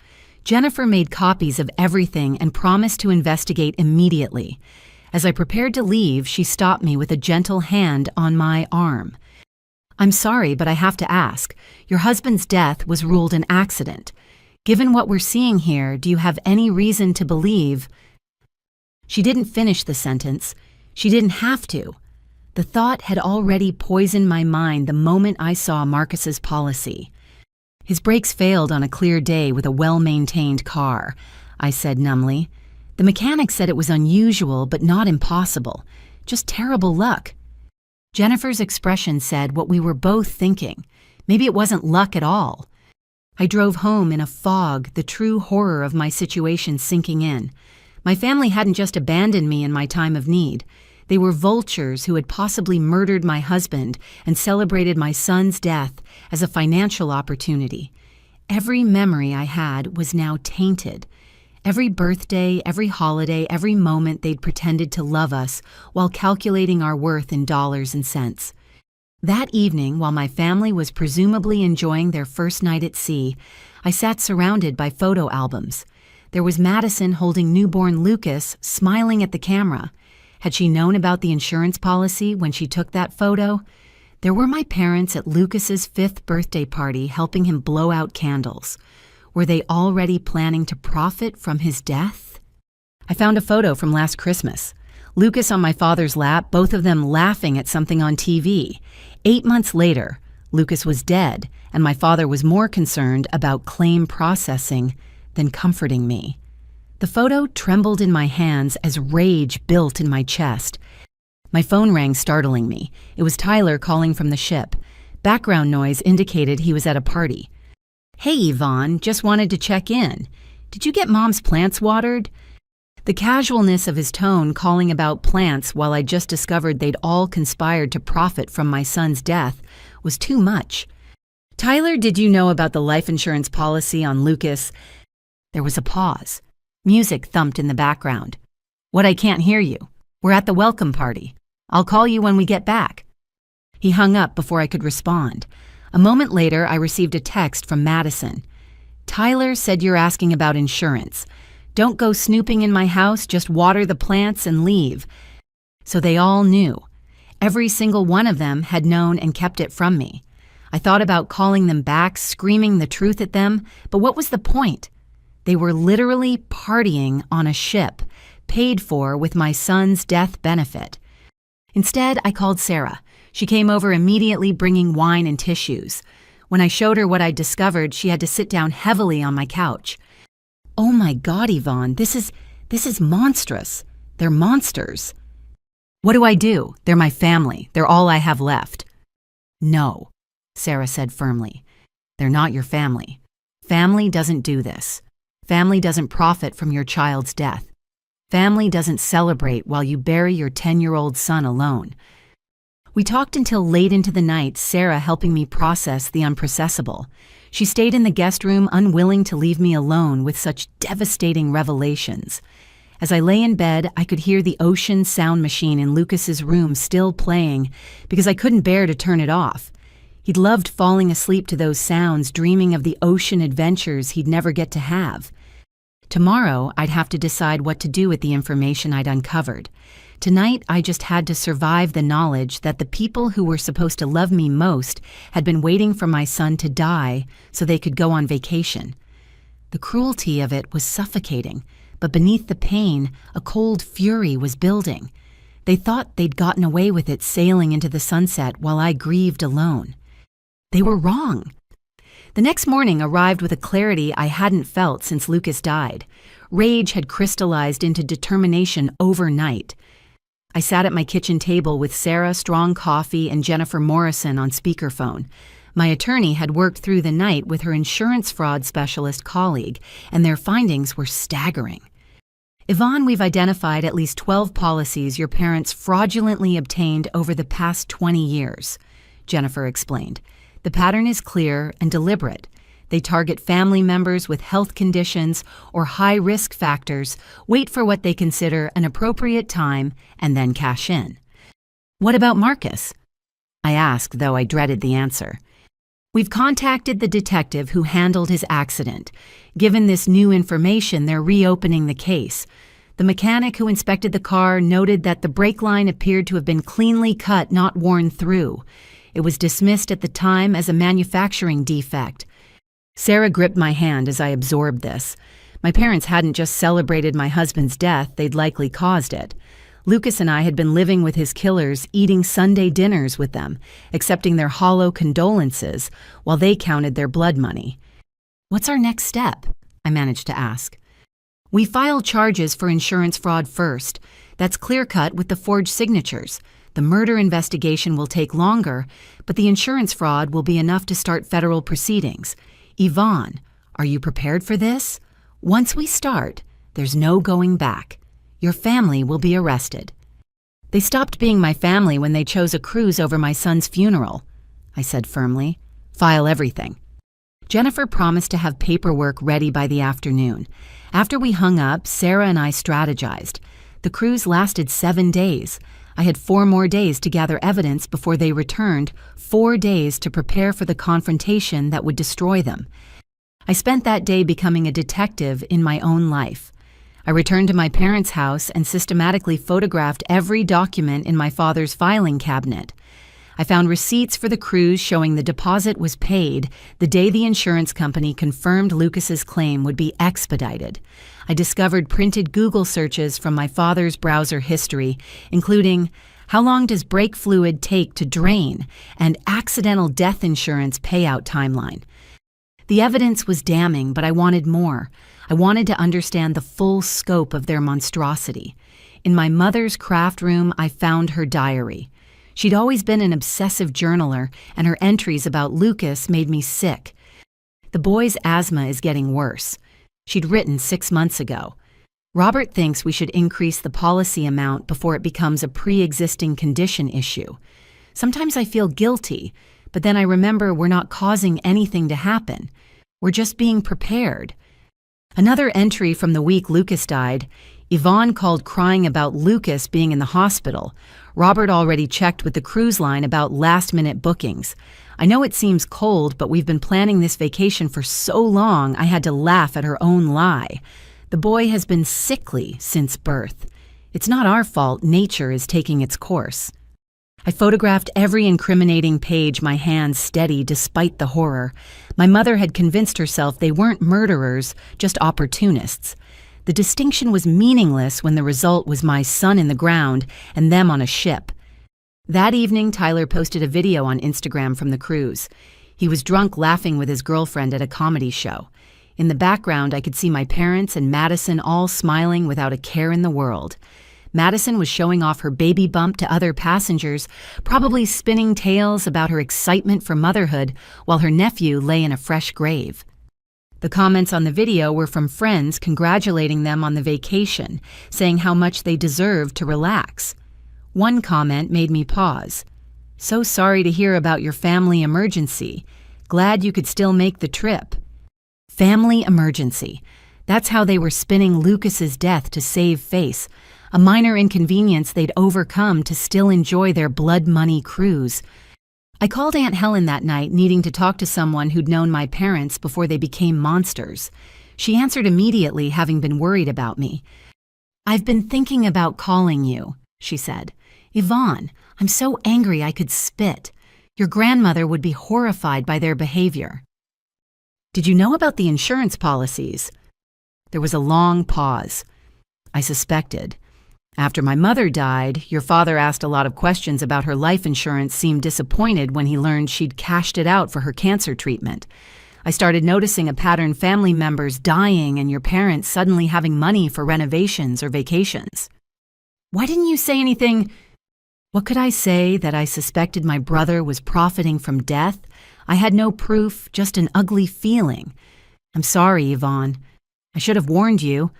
Jennifer made copies of everything and promised to investigate immediately. As I prepared to leave, she stopped me with a gentle hand on my arm. "I'm sorry, but I have to ask. Your husband's death was ruled an accident. Given what we're seeing here, do you have any reason to believe—" She didn't finish the sentence. She didn't have to. The thought had already poisoned my mind the moment I saw Marcus's policy. "His brakes failed on a clear day with a well-maintained car," I said numbly. "The mechanic said it was unusual but not impossible. Just terrible luck." Jennifer's expression said what we were both thinking. Maybe it wasn't luck at all. I drove home in a fog, the true horror of my situation sinking in. My family hadn't just abandoned me in my time of need. They were vultures who had possibly murdered my husband and celebrated my son's death as a financial opportunity. Every memory I had was now tainted. Every birthday, every holiday, every moment they'd pretended to love us while calculating our worth in dollars and cents. That evening, while my family was presumably enjoying their first night at sea, I sat surrounded by photo albums. There was Madison holding newborn Lucas, smiling at the camera. Had she known about the insurance policy when she took that photo? There were my parents at Lucas's 5th birthday party helping him blow out candles. Were they already planning to profit from his death? I found a photo from last Christmas. Lucas on my father's lap, both of them laughing at something on TV. 8 months later, Lucas was dead, and my father was more concerned about claim processing than comforting me. The photo trembled in my hands as rage built in my chest. My phone rang, startling me. It was Tyler calling from the ship. Background noise indicated he was at a party. "Hey, Yvonne, just wanted to check in. Did you get Mom's plants watered?" The casualness of his tone calling about plants while I just discovered they'd all conspired to profit from my son's death was too much. "Tyler, did you know about the life insurance policy on Lucas?" There was a pause. Music thumped in the background. "What, I can't hear you. We're at the welcome party. I'll call you when we get back." He hung up before I could respond. A moment later, I received a text from Madison. "Tyler said you're asking about insurance. Don't go snooping in my house, just water the plants and leave." So they all knew. Every single one of them had known and kept it from me. I thought about calling them back, screaming the truth at them, but what was the point? They were literally partying on a ship, paid for with my son's death benefit. Instead, I called Sarah. She came over immediately, bringing wine and tissues. When I showed her what I'd discovered, she had to sit down heavily on my couch. "Oh my God, Yvonne, this is monstrous. They're monsters." "What do I do? They're my family. They're all I have left." "No," Sarah said firmly. "They're not your family. Family doesn't do this. Family doesn't profit from your child's death. Family doesn't celebrate while you bury your 10-year-old son alone." We talked until late into the night, Sarah helping me process the unprocessable. She stayed in the guest room, unwilling to leave me alone with such devastating revelations. As I lay in bed, I could hear the ocean sound machine in Lucas's room still playing because I couldn't bear to turn it off. He'd loved falling asleep to those sounds, dreaming of the ocean adventures he'd never get to have. Tomorrow, I'd have to decide what to do with the information I'd uncovered. Tonight, I just had to survive the knowledge that the people who were supposed to love me most had been waiting for my son to die so they could go on vacation. The cruelty of it was suffocating, but beneath the pain, a cold fury was building. They thought they'd gotten away with it sailing into the sunset while I grieved alone. They were wrong. The next morning arrived with a clarity I hadn't felt since Lucas died. Rage had crystallized into determination overnight. I sat at my kitchen table with Sarah, strong coffee, and Jennifer Morrison on speakerphone. My attorney had worked through the night with her insurance fraud specialist colleague, and their findings were staggering. Yvonne, we've identified at least 12 policies your parents fraudulently obtained over the past 20 years, Jennifer explained. The pattern is clear and deliberate. They target family members with health conditions or high-risk factors, wait for what they consider an appropriate time, and then cash in. What about Marcus? I asked, though I dreaded the answer. We've contacted the detective who handled his accident. Given this new information, they're reopening the case. The mechanic who inspected the car noted that the brake line appeared to have been cleanly cut, not worn through. It was dismissed at the time as a manufacturing defect. Sarah gripped my hand as I absorbed this. My parents hadn't just celebrated my husband's death, they'd likely caused it. Lucas and I had been living with his killers, eating Sunday dinners with them, accepting their hollow condolences while they counted their blood money. What's our next step? I managed to ask. We filed charges for insurance fraud first. That's clear-cut with the forged signatures. The murder investigation will take longer, but the insurance fraud will be enough to start federal proceedings. Yvonne, are you prepared for this? Once we start, there's no going back. Your family will be arrested. They stopped being my family when they chose a cruise over my son's funeral, I said firmly. File everything. Jennifer promised to have paperwork ready by the afternoon. After we hung up, Sarah and I strategized. The cruise lasted 7 days. I had 4 more days to gather evidence before they returned, 4 days to prepare for the confrontation that would destroy them. I spent that day becoming a detective in my own life. I returned to my parents' house and systematically photographed every document in my father's filing cabinet. I found receipts for the cruise showing the deposit was paid the day the insurance company confirmed Lucas's claim would be expedited. I discovered printed Google searches from my father's browser history, including how long does brake fluid take to drain and accidental death insurance payout timeline. The evidence was damning, but I wanted more. I wanted to understand the full scope of their monstrosity. In my mother's craft room, I found her diary. She'd always been an obsessive journaler, and her entries about Lucas made me sick. The boy's asthma is getting worse. She'd written 6 months ago. Robert thinks we should increase the policy amount before it becomes a pre-existing condition issue. Sometimes I feel guilty, but then I remember we're not causing anything to happen. We're just being prepared. Another entry from the week Lucas died. Yvonne called crying about Lucas being in the hospital. Robert already checked with the cruise line about last-minute bookings. I know it seems cold, but we've been planning this vacation for so long I had to laugh at her own lie. The boy has been sickly since birth. It's not our fault nature is taking its course. I photographed every incriminating page, my hands steady despite the horror. My mother had convinced herself they weren't murderers, just opportunists. The distinction was meaningless when the result was my son in the ground and them on a ship. That evening, Tyler posted a video on Instagram from the cruise. He was drunk laughing with his girlfriend at a comedy show. In the background, I could see my parents and Madison all smiling without a care in the world. Madison was showing off her baby bump to other passengers, probably spinning tales about her excitement for motherhood while her nephew lay in a fresh grave. The comments on the video were from friends congratulating them on the vacation, saying how much they deserved to relax. One comment made me pause. "So sorry to hear about your family emergency. Glad you could still make the trip." Family emergency. That's how they were spinning Lucas's death to save face, a minor inconvenience they'd overcome to still enjoy their blood money cruise. I called Aunt Helen that night, needing to talk to someone who'd known my parents before they became monsters. She answered immediately, having been worried about me. "I've been thinking about calling you," she said. "Yvonne, I'm so angry I could spit. Your grandmother would be horrified by their behavior." "Did you know about the insurance policies?" There was a long pause. I suspected. After my mother died, your father asked a lot of questions about her life insurance, seemed disappointed when he learned she'd cashed it out for her cancer treatment. I started noticing a pattern: family members dying and your parents suddenly having money for renovations or vacations. Why didn't you say anything? What could I say? That I suspected my brother was profiting from death? I had no proof, just an ugly feeling. I'm sorry, Yvonne. I should have warned you.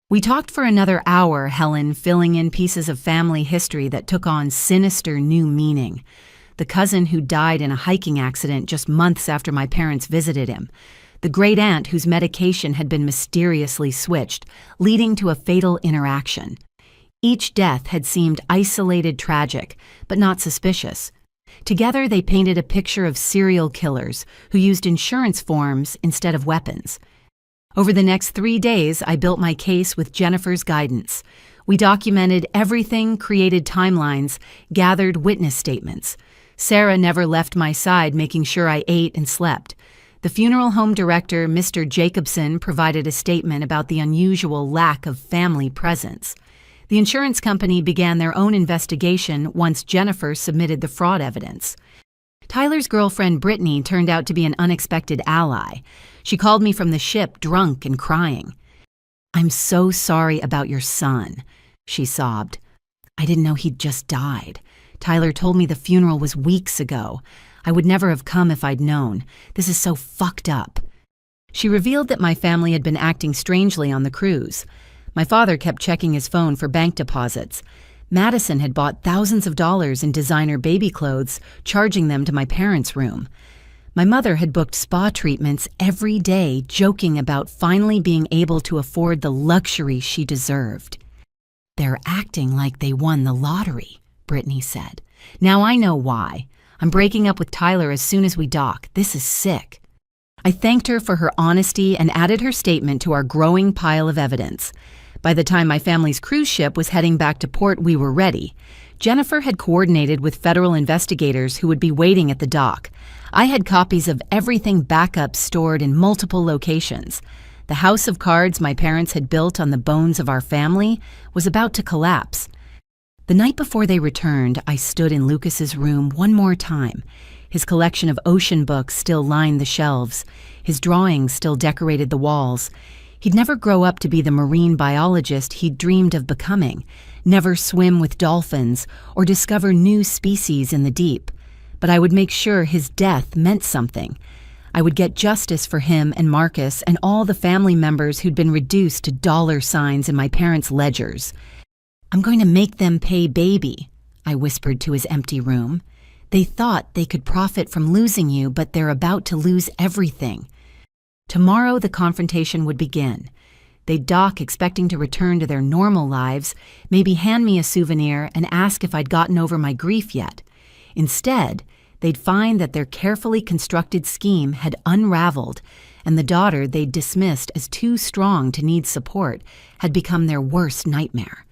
We talked for another hour, Helen, filling in pieces of family history that took on sinister new meaning. The cousin who died in a hiking accident just months after my parents visited him. The great-aunt whose medication had been mysteriously switched, leading to a fatal interaction. Each death had seemed isolated tragic, but not suspicious. Together they painted a picture of serial killers who used insurance forms instead of weapons. Over the next 3 days, I built my case with Jennifer's guidance. We documented everything, created timelines, gathered witness statements. Sarah never left my side, making sure I ate and slept. The funeral home director, Mr. Jacobson, provided a statement about the unusual lack of family presence. The insurance company began their own investigation once Jennifer submitted the fraud evidence. Tyler's girlfriend, Brittany, turned out to be an unexpected ally. She called me from the ship, drunk and crying. "I'm so sorry about your son," she sobbed. "I didn't know he'd just died. Tyler told me the funeral was weeks ago. I would never have come if I'd known. This is so fucked up." She revealed that my family had been acting strangely on the cruise. My father kept checking his phone for bank deposits. Madison had bought thousands of dollars in designer baby clothes, charging them to my parents' room. My mother had booked spa treatments every day, joking about finally being able to afford the luxury she deserved. "They're acting like they won the lottery," Brittany said. "Now I know why. I'm breaking up with Tyler as soon as we dock. This is sick." I thanked her for her honesty and added her statement to our growing pile of evidence. By the time my family's cruise ship was heading back to port, we were ready. Jennifer had coordinated with federal investigators who would be waiting at the dock. I had copies of everything backup stored in multiple locations. The house of cards my parents had built on the bones of our family was about to collapse. The night before they returned, I stood in Lucas's room one more time. His collection of ocean books still lined the shelves. His drawings still decorated the walls. He'd never grow up to be the marine biologist he'd dreamed of becoming, never swim with dolphins or discover new species in the deep. But I would make sure his death meant something. I would get justice for him and Marcus and all the family members who'd been reduced to dollar signs in my parents' ledgers. "I'm going to make them pay, baby," I whispered to his empty room. "They thought they could profit from losing you, but they're about to lose everything." Tomorrow the confrontation would begin. They'd dock expecting to return to their normal lives, maybe hand me a souvenir and ask if I'd gotten over my grief yet. Instead, they'd find that their carefully constructed scheme had unraveled, and the daughter they'd dismissed as too strong to need support had become their worst nightmare.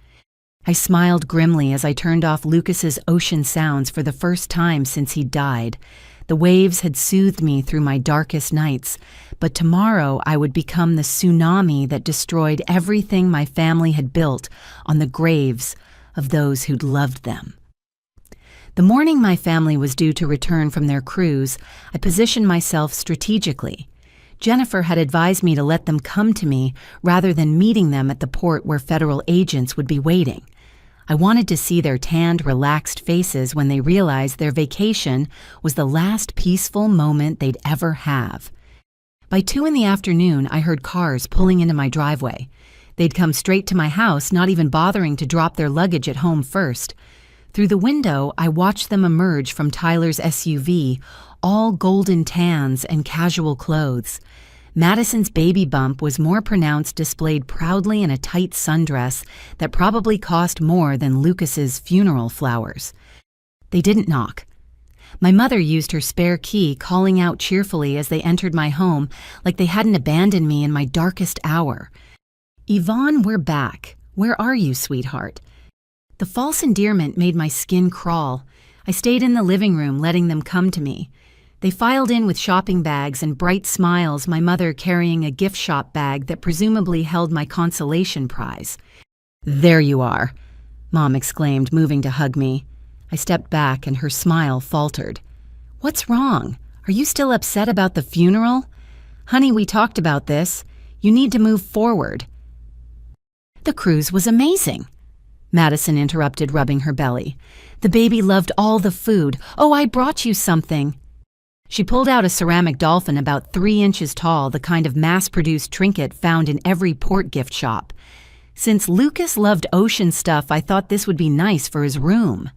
I smiled grimly as I turned off Lucas's ocean sounds for the first time since he'd died. The waves had soothed me through my darkest nights, but tomorrow I would become the tsunami that destroyed everything my family had built on the graves of those who'd loved them. The morning my family was due to return from their cruise, I positioned myself strategically. Jennifer had advised me to let them come to me rather than meeting them at the port where federal agents would be waiting. I wanted to see their tanned, relaxed faces when they realized their vacation was the last peaceful moment they'd ever have. By 2 p.m, I heard cars pulling into my driveway. They'd come straight to my house, not even bothering to drop their luggage at home first. Through the window, I watched them emerge from Tyler's SUV, all golden tans and casual clothes. Madison's baby bump was more pronounced, displayed proudly in a tight sundress that probably cost more than Lucas's funeral flowers. They didn't knock. My mother used her spare key, calling out cheerfully as they entered my home, like they hadn't abandoned me in my darkest hour. "Yvonne, we're back. Where are you, sweetheart?" The false endearment made my skin crawl. I stayed in the living room, letting them come to me. They filed in with shopping bags and bright smiles, my mother carrying a gift shop bag that presumably held my consolation prize. "There you are," Mom exclaimed, moving to hug me. I stepped back and her smile faltered. "What's wrong? Are you still upset about the funeral?" "Honey, we talked about this. You need to move forward." "The cruise was amazing." Madison interrupted, rubbing her belly. "The baby loved all the food. Oh, I brought you something." She pulled out a ceramic dolphin about 3 inches tall, the kind of mass-produced trinket found in every port gift shop. Since Lucas loved ocean stuff, I thought this would be nice for his room.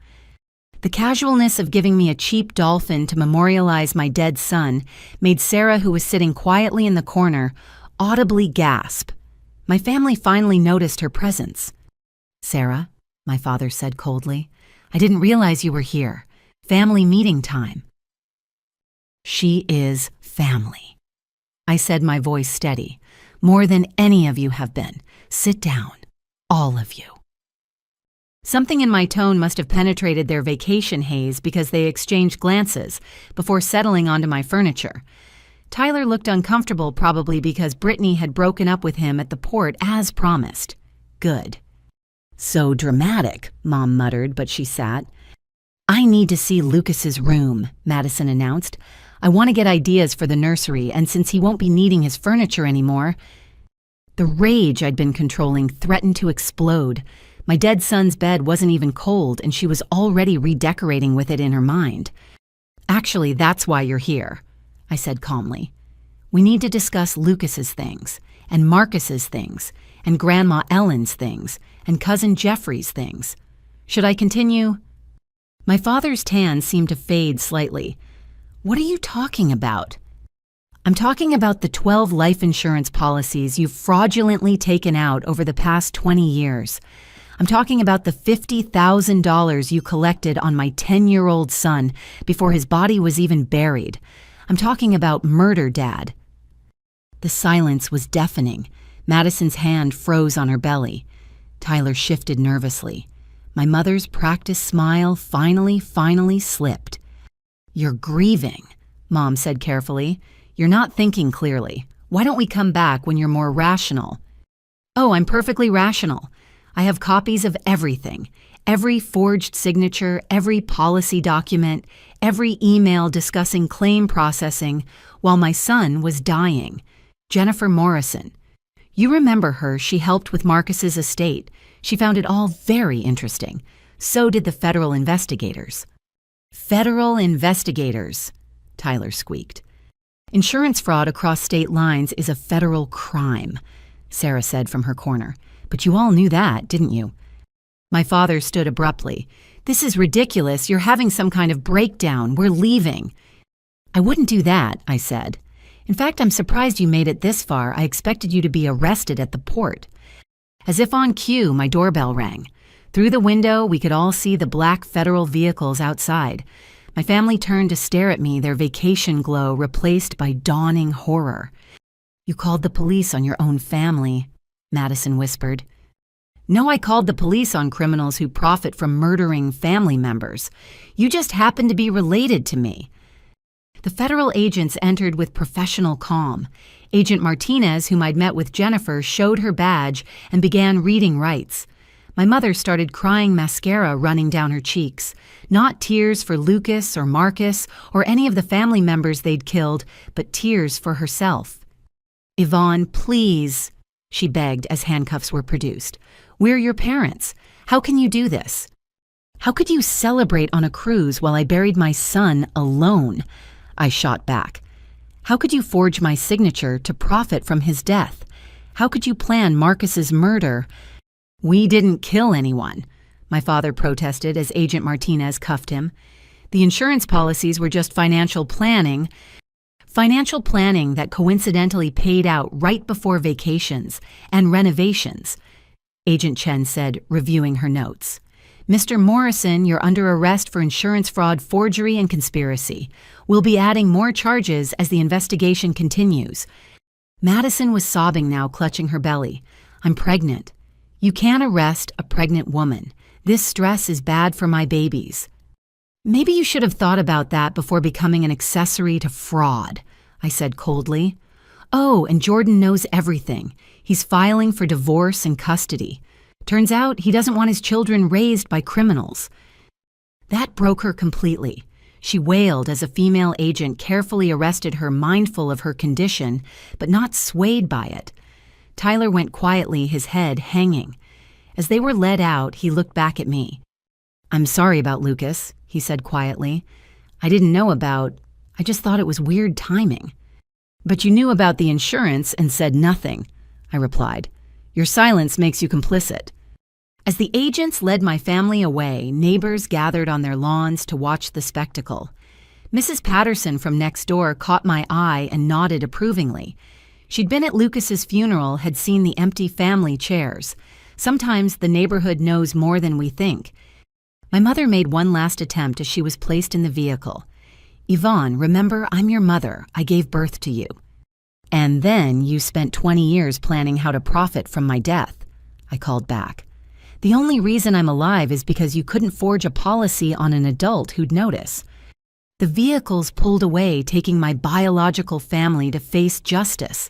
The casualness of giving me a cheap dolphin to memorialize my dead son made Sarah, who was sitting quietly in the corner, audibly gasp. My family finally noticed her presence. "Sarah," my father said coldly, "I didn't realize you were here. Family meeting time." "She is family," I said, my voice steady. "More than any of you have been. Sit down, all of you." Something in my tone must have penetrated their vacation haze because they exchanged glances before settling onto my furniture. Tyler looked uncomfortable, probably because Brittany had broken up with him at the port as promised. Good. "So dramatic," Mom muttered, but she sat. "I need to see Lucas's room," Madison announced. "I want to get ideas for the nursery, and since he won't be needing his furniture anymore..." The rage I'd been controlling threatened to explode. My dead son's bed wasn't even cold, and she was already redecorating with it in her mind. "Actually, that's why you're here," I said calmly. "We need to discuss Lucas's things, and Marcus's things, and Grandma Ellen's things, and Cousin Jeffrey's things. Should I continue?" My father's tan seemed to fade slightly. "What are you talking about?" "I'm talking about the 12 life insurance policies you've fraudulently taken out over the past 20 years. I'm talking about the $50,000 you collected on my 10-year-old son before his body was even buried. I'm talking about murder, Dad." The silence was deafening. Madison's hand froze on her belly. Tyler shifted nervously. My mother's practiced smile finally slipped. "You're grieving," Mom said carefully. "You're not thinking clearly. Why don't we come back when you're more rational?" "Oh, I'm perfectly rational. I have copies of everything. Every forged signature, every policy document, every email discussing claim processing while my son was dying. Jennifer Morrison. You remember her. She helped with Marcus's estate. She found it all very interesting. So did the federal investigators." "Federal investigators," Tyler squeaked. "Insurance fraud across state lines is a federal crime," Sarah said from her corner. "But you all knew that, didn't you?" My father stood abruptly. "This is ridiculous. You're having some kind of breakdown. We're leaving." "I wouldn't do that," I said. "In fact, I'm surprised you made it this far. I expected you to be arrested at the port." As if on cue, my doorbell rang. Through the window, we could all see the black federal vehicles outside. My family turned to stare at me, their vacation glow replaced by dawning horror. "You called the police on your own family," Madison whispered. "No, I called the police on criminals who profit from murdering family members. You just happen to be related to me." The federal agents entered with professional calm. Agent Martinez, whom I'd met with Jennifer, showed her badge and began reading rights. My mother started crying, mascara running down her cheeks. Not tears for Lucas or Marcus or any of the family members they'd killed, but tears for herself. "Yvonne, please," she begged as handcuffs were produced. "We're your parents. How can you do this? How could you celebrate on a cruise while I buried my son alone?" I shot back. "How could you forge my signature to profit from his death? How could you plan Marcus's murder?" "We didn't kill anyone," my father protested as Agent Martinez cuffed him. "The insurance policies were just financial planning that coincidentally paid out right before vacations and renovations," Agent Chen said, reviewing her notes. "Mr. Morrison, you're under arrest for insurance fraud, forgery, and conspiracy. We'll be adding more charges as the investigation continues." Madison was sobbing now, clutching her belly. "I'm pregnant. You can't arrest a pregnant woman. This stress is bad for my babies." "Maybe you should have thought about that before becoming an accessory to fraud," I said coldly. "Oh, and Jordan knows everything. He's filing for divorce and custody. Turns out he doesn't want his children raised by criminals." That broke her completely. She wailed as a female agent carefully arrested her, mindful of her condition, but not swayed by it. Tyler went quietly, his head hanging. As they were led out, he looked back at me. "I'm sorry about Lucas," he said quietly. "I didn't know I just thought it was weird timing." "But you knew about the insurance and said nothing," I replied. "Your silence makes you complicit." As the agents led my family away, neighbors gathered on their lawns to watch the spectacle. Mrs. Patterson from next door caught my eye and nodded approvingly. She'd been at Lucas's funeral, had seen the empty family chairs. Sometimes the neighborhood knows more than we think. My mother made one last attempt as she was placed in the vehicle. "Yvonne, remember, I'm your mother. I gave birth to you. And then you spent 20 years planning how to profit from my death," I called back. "The only reason I'm alive is because you couldn't forge a policy on an adult who'd notice." The vehicles pulled away, taking my biological family to face justice.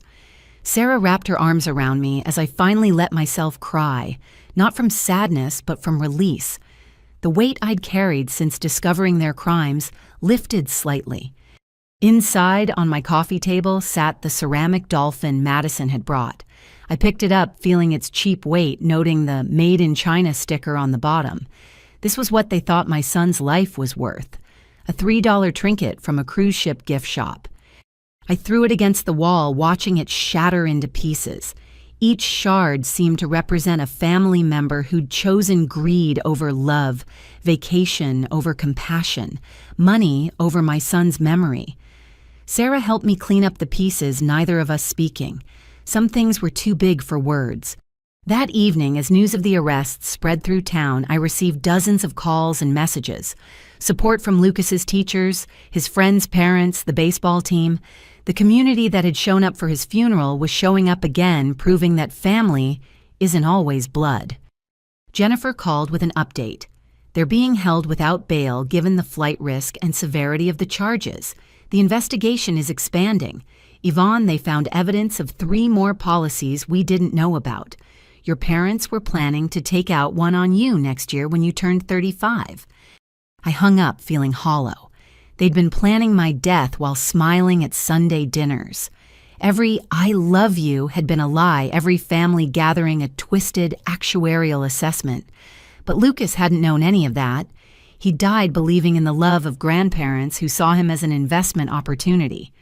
Sarah wrapped her arms around me as I finally let myself cry, not from sadness, but from release. The weight I'd carried since discovering their crimes lifted slightly. Inside, on my coffee table, sat the ceramic dolphin Madison had brought. I picked it up, feeling its cheap weight, noting the Made in China sticker on the bottom. This was what they thought my son's life was worth. A $3 trinket from a cruise ship gift shop. I threw it against the wall, watching it shatter into pieces. Each shard seemed to represent a family member who'd chosen greed over love, vacation over compassion, money over my son's memory. Sarah helped me clean up the pieces, neither of us speaking. Some things were too big for words. That evening, as news of the arrests spread through town, I received dozens of calls and messages. Support from Lucas's teachers, his friends' parents, the baseball team. The community that had shown up for his funeral was showing up again, proving that family isn't always blood. Jennifer called with an update. They're being held without bail given the flight risk and severity of the charges. The investigation is expanding. Yvonne, they found evidence of 3 more policies we didn't know about. Your parents were planning to take out one on you next year when you turned 35. I hung up, feeling hollow. They'd been planning my death while smiling at Sunday dinners. Every "I love you" had been a lie, every family gathering a twisted actuarial assessment. But Lucas hadn't known any of that. He died believing in the love of grandparents who saw him as an investment opportunity.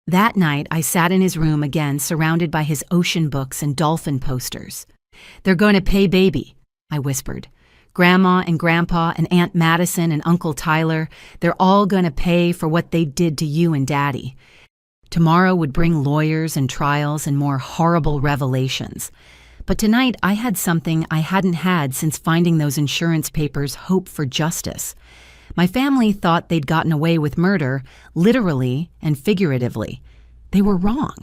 That night, I sat in his room again, surrounded by his ocean books and dolphin posters. "They're going to pay baby," I whispered. "Grandma and Grandpa and Aunt Madison and Uncle Tyler, they're all going to pay for what they did to you and Daddy." Tomorrow would bring lawyers and trials and more horrible revelations. But tonight I had something I hadn't had since finding those insurance papers, hope for justice. My family thought they'd gotten away with murder, literally and figuratively. They were wrong.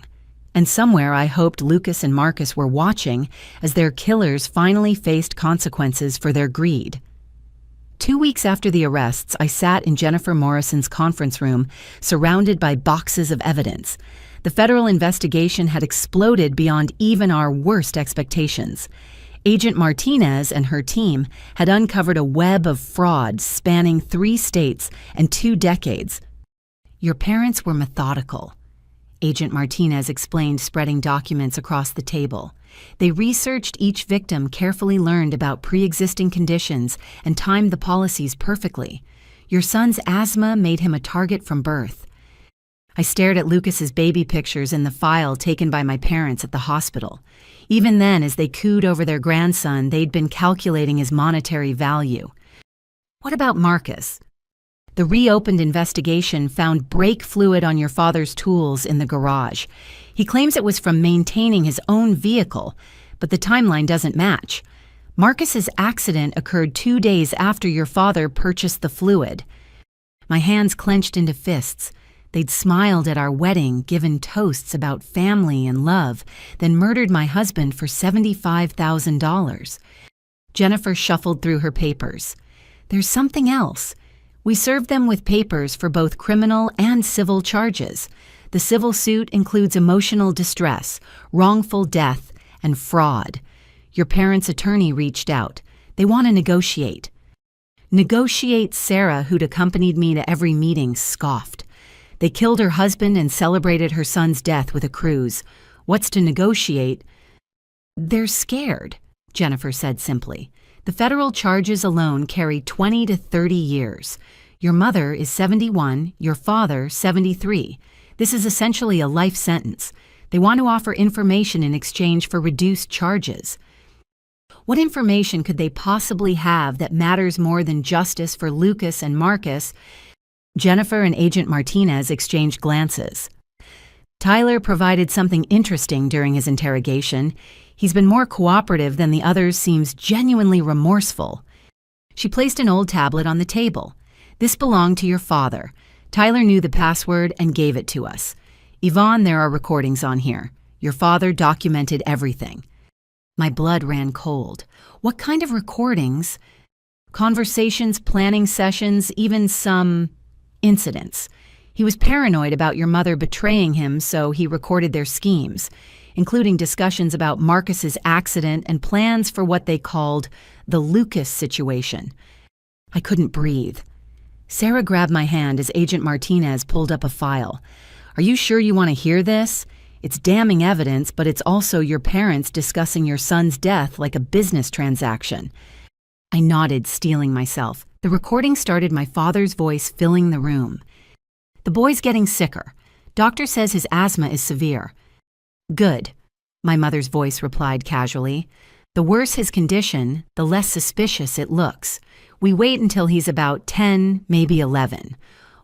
And somewhere I hoped Lucas and Marcus were watching as their killers finally faced consequences for their greed. 2 weeks after the arrests, I sat in Jennifer Morrison's conference room, surrounded by boxes of evidence. The federal investigation had exploded beyond even our worst expectations. Agent Martinez and her team had uncovered a web of fraud spanning 3 states and 2 decades. Your parents were methodical, Agent Martinez explained, spreading documents across the table. They researched each victim, carefully learned about pre-existing conditions, and timed the policies perfectly. Your son's asthma made him a target from birth. I stared at Lucas's baby pictures in the file taken by my parents at the hospital. Even then, as they cooed over their grandson, they'd been calculating his monetary value. What about Marcus? The reopened investigation found brake fluid on your father's tools in the garage. He claims it was from maintaining his own vehicle, but the timeline doesn't match. Marcus's accident occurred 2 days after your father purchased the fluid. My hands clenched into fists. They'd smiled at our wedding, given toasts about family and love, then murdered my husband for $75,000. Jennifer shuffled through her papers. There's something else. We served them with papers for both criminal and civil charges. The civil suit includes emotional distress, wrongful death, and fraud. Your parents' attorney reached out. They want to negotiate. Negotiate, Sarah, who'd accompanied me to every meeting, scoffed. They killed her husband and celebrated her son's death with a cruise. What's to negotiate? They're scared, Jennifer said simply. "The federal charges alone carry 20 to 30 years. Your mother is 71, your father 73. This is essentially a life sentence. They want to offer information in exchange for reduced charges." What information could they possibly have that matters more than justice for Lucas and Marcus? Jennifer and Agent Martinez exchanged glances. Tyler provided something interesting during his interrogation. He's been more cooperative than the others, seems genuinely remorseful. She placed an old tablet on the table. "This belonged to your father. Tyler knew the password and gave it to us. Yvonne, there are recordings on here. Your father documented everything." My blood ran cold. What kind of recordings? Conversations, planning sessions, even some incidents. He was paranoid about your mother betraying him, so he recorded their schemes, including discussions about Marcus's accident and plans for what they called the Lucas situation. I couldn't breathe. Sarah grabbed my hand as Agent Martinez pulled up a file. "Are you sure you want to hear this? It's damning evidence, but it's also your parents discussing your son's death like a business transaction." I nodded, steeling myself. The recording started my father's voice filling the room. "The boy's getting sicker. Doctor says his asthma is severe." "Good," my mother's voice replied casually. "The worse his condition, the less suspicious it looks. We wait until he's about 10, maybe 11.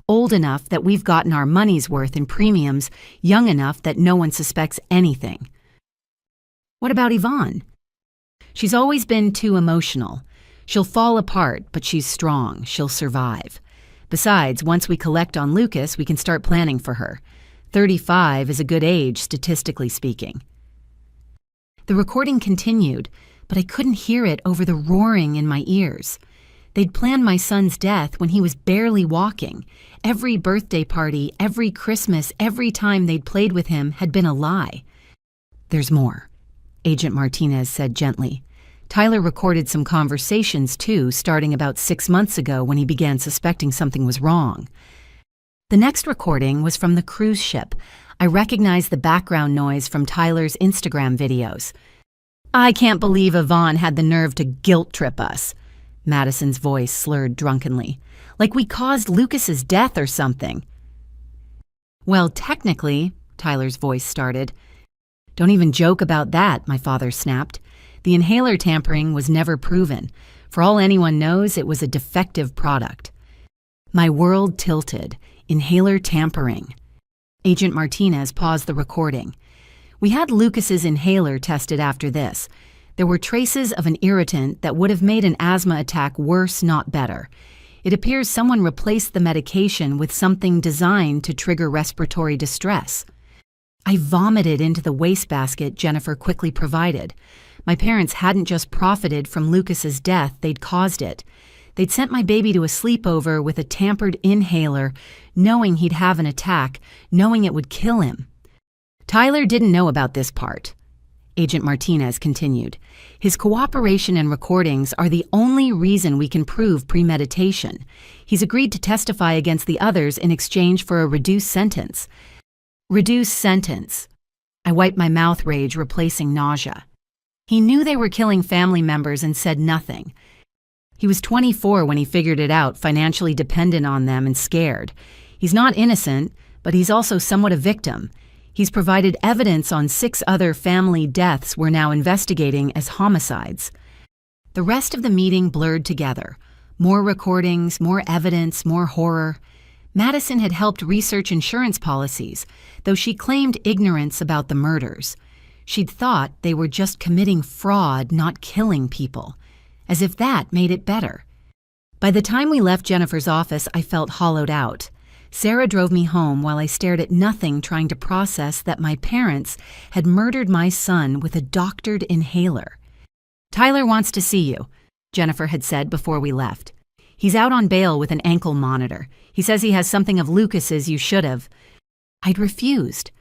Old enough that we've gotten our money's worth in premiums, young enough that no one suspects anything." "What about Yvonne?" "She's always been too emotional. She'll fall apart, but she's strong. She'll survive. Besides, once we collect on Lucas, we can start planning for her. 35 is a good age, statistically speaking." The recording continued, but I couldn't hear it over the roaring in my ears. They'd planned my son's death when he was barely walking. Every birthday party, every Christmas, every time they'd played with him had been a lie. "There's more," Agent Martinez said gently. "Tyler recorded some conversations too, starting about 6 months ago when he began suspecting something was wrong." The next recording was from the cruise ship. I recognized the background noise from Tyler's Instagram videos. "I can't believe Yvonne had the nerve to guilt trip us." Madison's voice slurred drunkenly. "Like we caused Lucas's death or something." "Well, technically," Tyler's voice started. "Don't even joke about that," my father snapped. "The inhaler tampering was never proven. For all anyone knows, it was a defective product." My world tilted. Inhaler tampering. Agent Martinez paused the recording. "We had Lucas's inhaler tested after this. There were traces of an irritant that would have made an asthma attack worse, not better. It appears someone replaced the medication with something designed to trigger respiratory distress." I vomited into the wastebasket Jennifer quickly provided. My parents hadn't just profited from Lucas's death, they'd caused it. They'd sent my baby to a sleepover with a tampered inhaler, knowing he'd have an attack, knowing it would kill him. "Tyler didn't know about this part," Agent Martinez continued. "His cooperation and recordings are the only reason we can prove premeditation. He's agreed to testify against the others in exchange for a reduced sentence." Reduced sentence. I wiped my mouth, rage replacing nausea. He knew they were killing family members and said nothing. He was 24 when he figured it out, financially dependent on them and scared. He's not innocent, but he's also somewhat a victim. He's provided evidence on 6 other family deaths we're now investigating as homicides. The rest of the meeting blurred together. More recordings, more evidence, more horror. Madison had helped research insurance policies, though she claimed ignorance about the murders. She'd thought they were just committing fraud, not killing people. As if that made it better. By the time we left Jennifer's office, I felt hollowed out. Sarah drove me home while I stared at nothing, trying to process that my parents had murdered my son with a doctored inhaler. "Tyler wants to see you," Jennifer had said before we left. "He's out on bail with an ankle monitor. He says he has something of Lucas's you should have." I'd refused.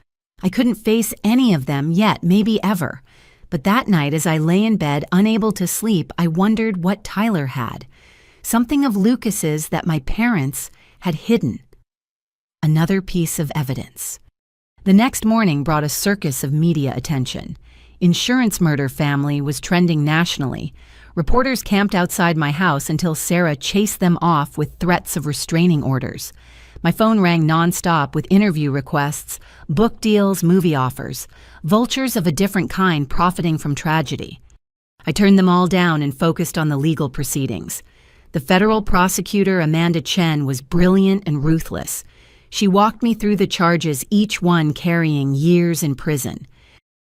I couldn't face any of them yet, maybe ever. But that night, as I lay in bed, unable to sleep, I wondered what Tyler had. Something of Lucas's that my parents had hidden. Another piece of evidence. The next morning brought a circus of media attention. Insurance murder family was trending nationally. Reporters camped outside my house until Sarah chased them off with threats of restraining orders. My phone rang nonstop with interview requests, book deals, movie offers, vultures of a different kind profiting from tragedy. I turned them all down and focused on the legal proceedings. The federal prosecutor, Amanda Chen, was brilliant and ruthless. She walked me through the charges, each one carrying years in prison.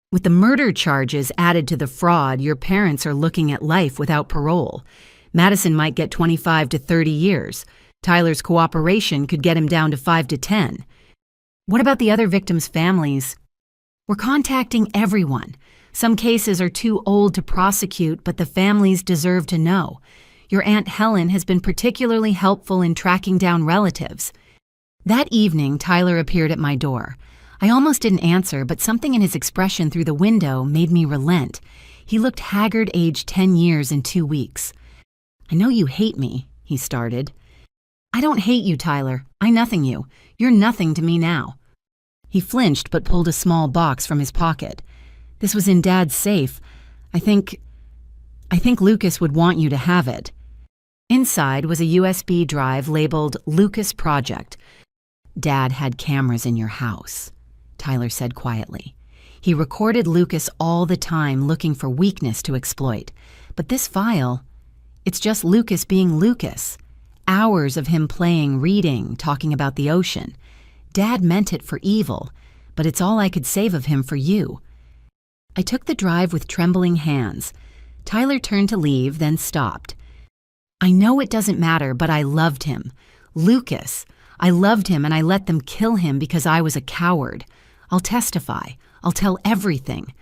With the murder charges added to the fraud, your parents are looking at life without parole. Madison might get 25 to 30 years. Tyler's cooperation could get him down to 5 to 10. What about the other victims' families? We're contacting everyone. Some cases are too old to prosecute, but the families deserve to know. Your Aunt Helen has been particularly helpful in tracking down relatives. That evening, Tyler appeared at my door. I almost didn't answer, but something in his expression through the window made me relent. He looked haggard, aged 10 years in 2 weeks. "I know you hate me," he started. "I don't hate you, Tyler. I nothing you. You're nothing to me now." He flinched but pulled a small box from his pocket. "This was in Dad's safe. I think Lucas would want you to have it." Inside was a USB drive labeled Lucas Project. "Dad had cameras in your house," Tyler said quietly. He recorded Lucas all the time looking for weakness to exploit. But this file, it's just Lucas being Lucas. Hours of him playing, reading, talking about the ocean. Dad meant it for evil, but it's all I could save of him for you. I took the drive with trembling hands. Tyler turned to leave, then stopped. "I know it doesn't matter, but I loved him. Lucas. I loved him and I let them kill him because I was a coward. I'll testify. I'll tell everything.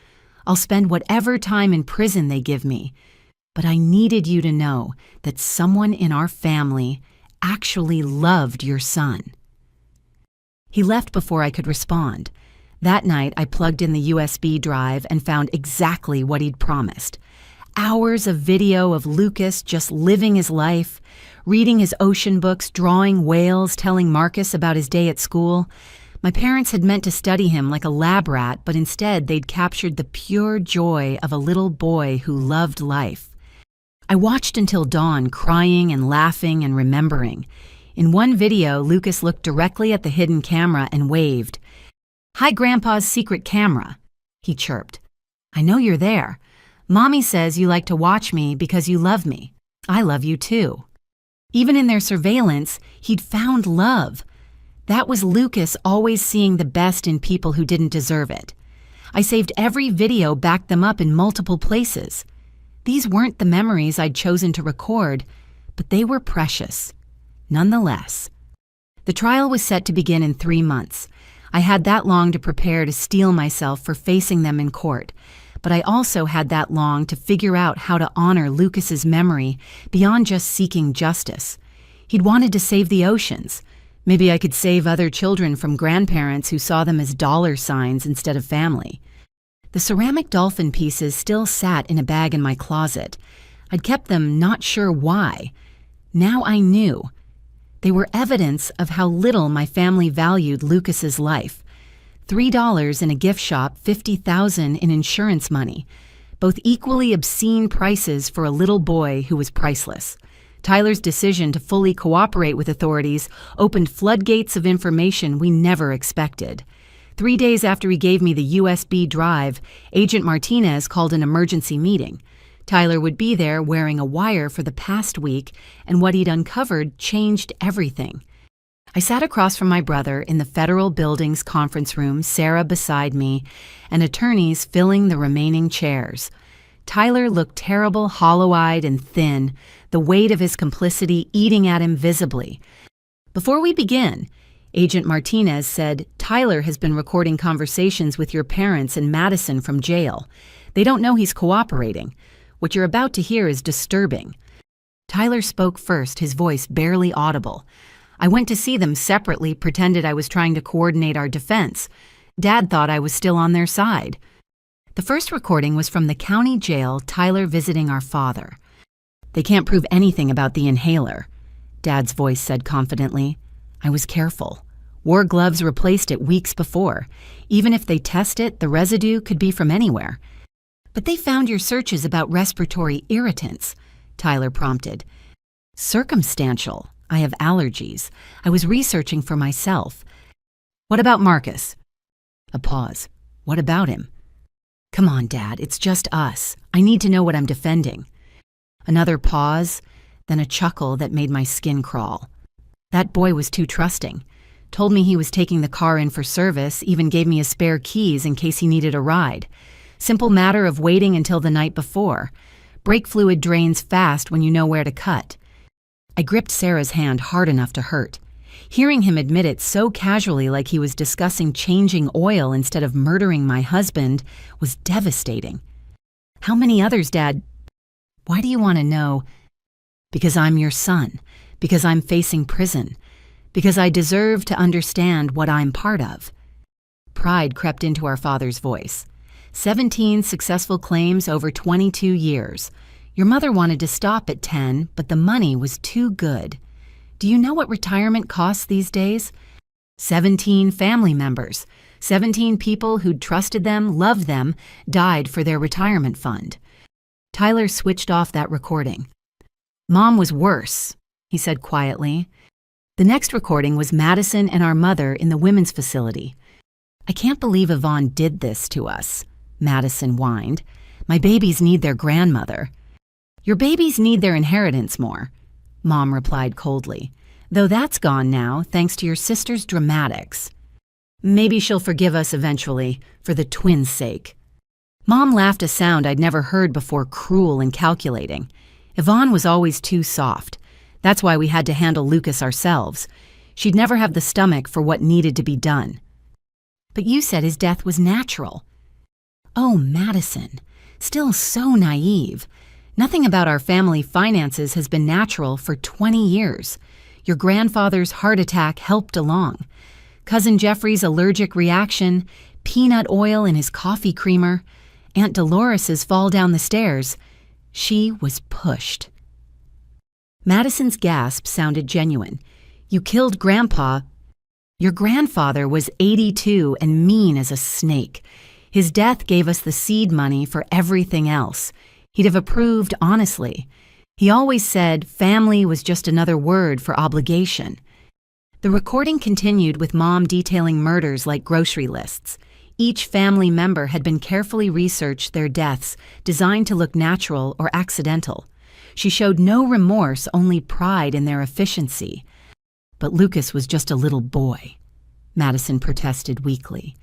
I'll spend whatever time in prison they give me. But I needed you to know that someone in our family actually loved your son." He left before I could respond. That night, I plugged in the USB drive and found exactly what he'd promised. Hours of video of Lucas just living his life, reading his ocean books, drawing whales, telling Marcus about his day at school. My parents had meant to study him like a lab rat, but instead they'd captured the pure joy of a little boy who loved life. I watched until dawn, crying and laughing and remembering. In one video, Lucas looked directly at the hidden camera and waved. "Hi, Grandpa's secret camera," he chirped. "I know you're there. Mommy says you like to watch me because you love me. I love you too." Even in their surveillance, he'd found love. That was Lucas always seeing the best in people who didn't deserve it. I saved every video, backed them up in multiple places. These weren't the memories I'd chosen to record, but they were precious. Nonetheless, the trial was set to begin in 3 months. I had that long to prepare to steel myself for facing them in court, but I also had that long to figure out how to honor Lucas's memory beyond just seeking justice. He'd wanted to save the oceans. Maybe I could save other children from grandparents who saw them as dollar signs instead of family. The ceramic dolphin pieces still sat in a bag in my closet. I'd kept them, not sure why. Now I knew. They were evidence of how little my family valued Lucas's life. $3 in a gift shop, $50,000 in insurance money. Both equally obscene prices for a little boy who was priceless. Tyler's decision to fully cooperate with authorities opened floodgates of information we never expected. 3 days after he gave me the USB drive, Agent Martinez called an emergency meeting. Tyler would be there wearing a wire for the past week, and what he'd uncovered changed everything. I sat across from my brother in the federal building's conference room, Sarah beside me, and attorneys filling the remaining chairs. Tyler looked terrible, hollow-eyed and thin, the weight of his complicity eating at him visibly. "Before we begin," Agent Martinez said, "Tyler has been recording conversations with your parents in Madison from jail. They don't know he's cooperating. What you're about to hear is disturbing." Tyler spoke first, his voice barely audible. "I went to see them separately, pretended I was trying to coordinate our defense. Dad thought I was still on their side." The first recording was from the county jail, Tyler visiting our father. "They can't prove anything about the inhaler," Dad's voice said confidently. I was careful. Wore gloves replaced it weeks before. Even if they test it, the residue could be from anywhere. But they found your searches about respiratory irritants, Tyler prompted. Circumstantial. I have allergies. I was researching for myself. What about Marcus? A pause. What about him? Come on, Dad, it's just us. I need to know what I'm defending. Another pause, then a chuckle that made my skin crawl. That boy was too trusting. Told me he was taking the car in for service, even gave me a spare keys in case he needed a ride. Simple matter of waiting until the night before. Brake fluid drains fast when you know where to cut. I gripped Sarah's hand hard enough to hurt. Hearing him admit it so casually, like he was discussing changing oil instead of murdering my husband, was devastating. How many others, Dad? Why do you want to know? Because I'm your son. Because I'm facing prison. Because I deserve to understand what I'm part of. Pride crept into our father's voice. 17 successful claims over 22 years. Your mother wanted to stop at 10, but the money was too good. Do you know what retirement costs these days? 17 family members. 17 people who'd trusted them, loved them, died for their retirement fund. Tyler switched off that recording. Mom was worse, he said quietly. The next recording was Madison and our mother in the women's facility. I can't believe Yvonne did this to us, Madison whined. My babies need their grandmother. Your babies need their inheritance more, Mom replied coldly. Though that's gone now, thanks to your sister's dramatics. Maybe she'll forgive us eventually, for the twins' sake. Mom laughed a sound I'd never heard before, cruel and calculating. Yvonne was always too soft. That's why we had to handle Lucas ourselves. She'd never have the stomach for what needed to be done. But you said his death was natural. Oh, Madison. Still so naive. Nothing about our family finances has been natural for 20 years. Your grandfather's heart attack helped along. Cousin Jeffrey's allergic reaction, peanut oil in his coffee creamer, Aunt Dolores's fall down the stairs. She was pushed. Madison's gasp sounded genuine. You killed Grandpa. Your grandfather was 82 and mean as a snake. His death gave us the seed money for everything else. He'd have approved honestly. He always said family was just another word for obligation. The recording continued with Mom detailing murders like grocery lists. Each family member had been carefully researched their deaths, designed to look natural or accidental. She showed no remorse, only pride in their efficiency. But Lucas was just a little boy, Madison protested weakly.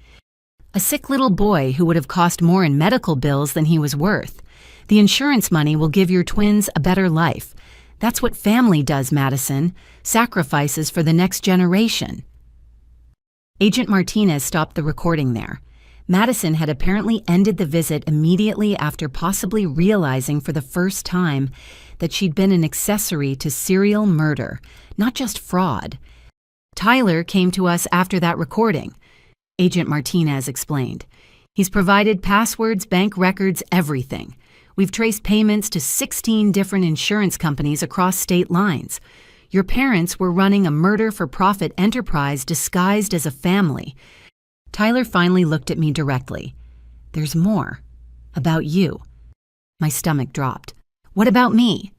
A sick little boy who would have cost more in medical bills than he was worth. The insurance money will give your twins a better life. That's what family does, Madison. Sacrifices for the next generation. Agent Martinez stopped the recording there. Madison had apparently ended the visit immediately after possibly realizing for the first time that she'd been an accessory to serial murder, not just fraud. Tyler came to us after that recording, Agent Martinez explained. He's provided passwords, bank records, everything. We've traced payments to 16 different insurance companies across state lines. Your parents were running a murder-for-profit enterprise disguised as a family. Tyler finally looked at me directly. There's more. About you. My stomach dropped. What about me?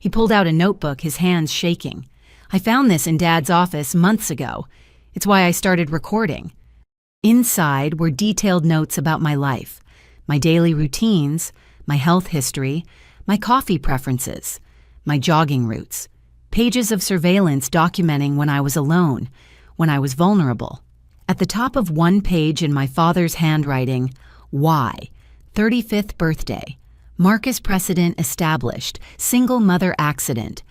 He pulled out a notebook, his hands shaking. I found this in Dad's office months ago. It's why I started recording. Inside were detailed notes about my life, my daily routines, my health history, my coffee preferences, my jogging routes, pages of surveillance documenting when I was alone, when I was vulnerable. At the top of one page in my father's handwriting, why? 35th birthday. Marcus precedent established. Single mother accident.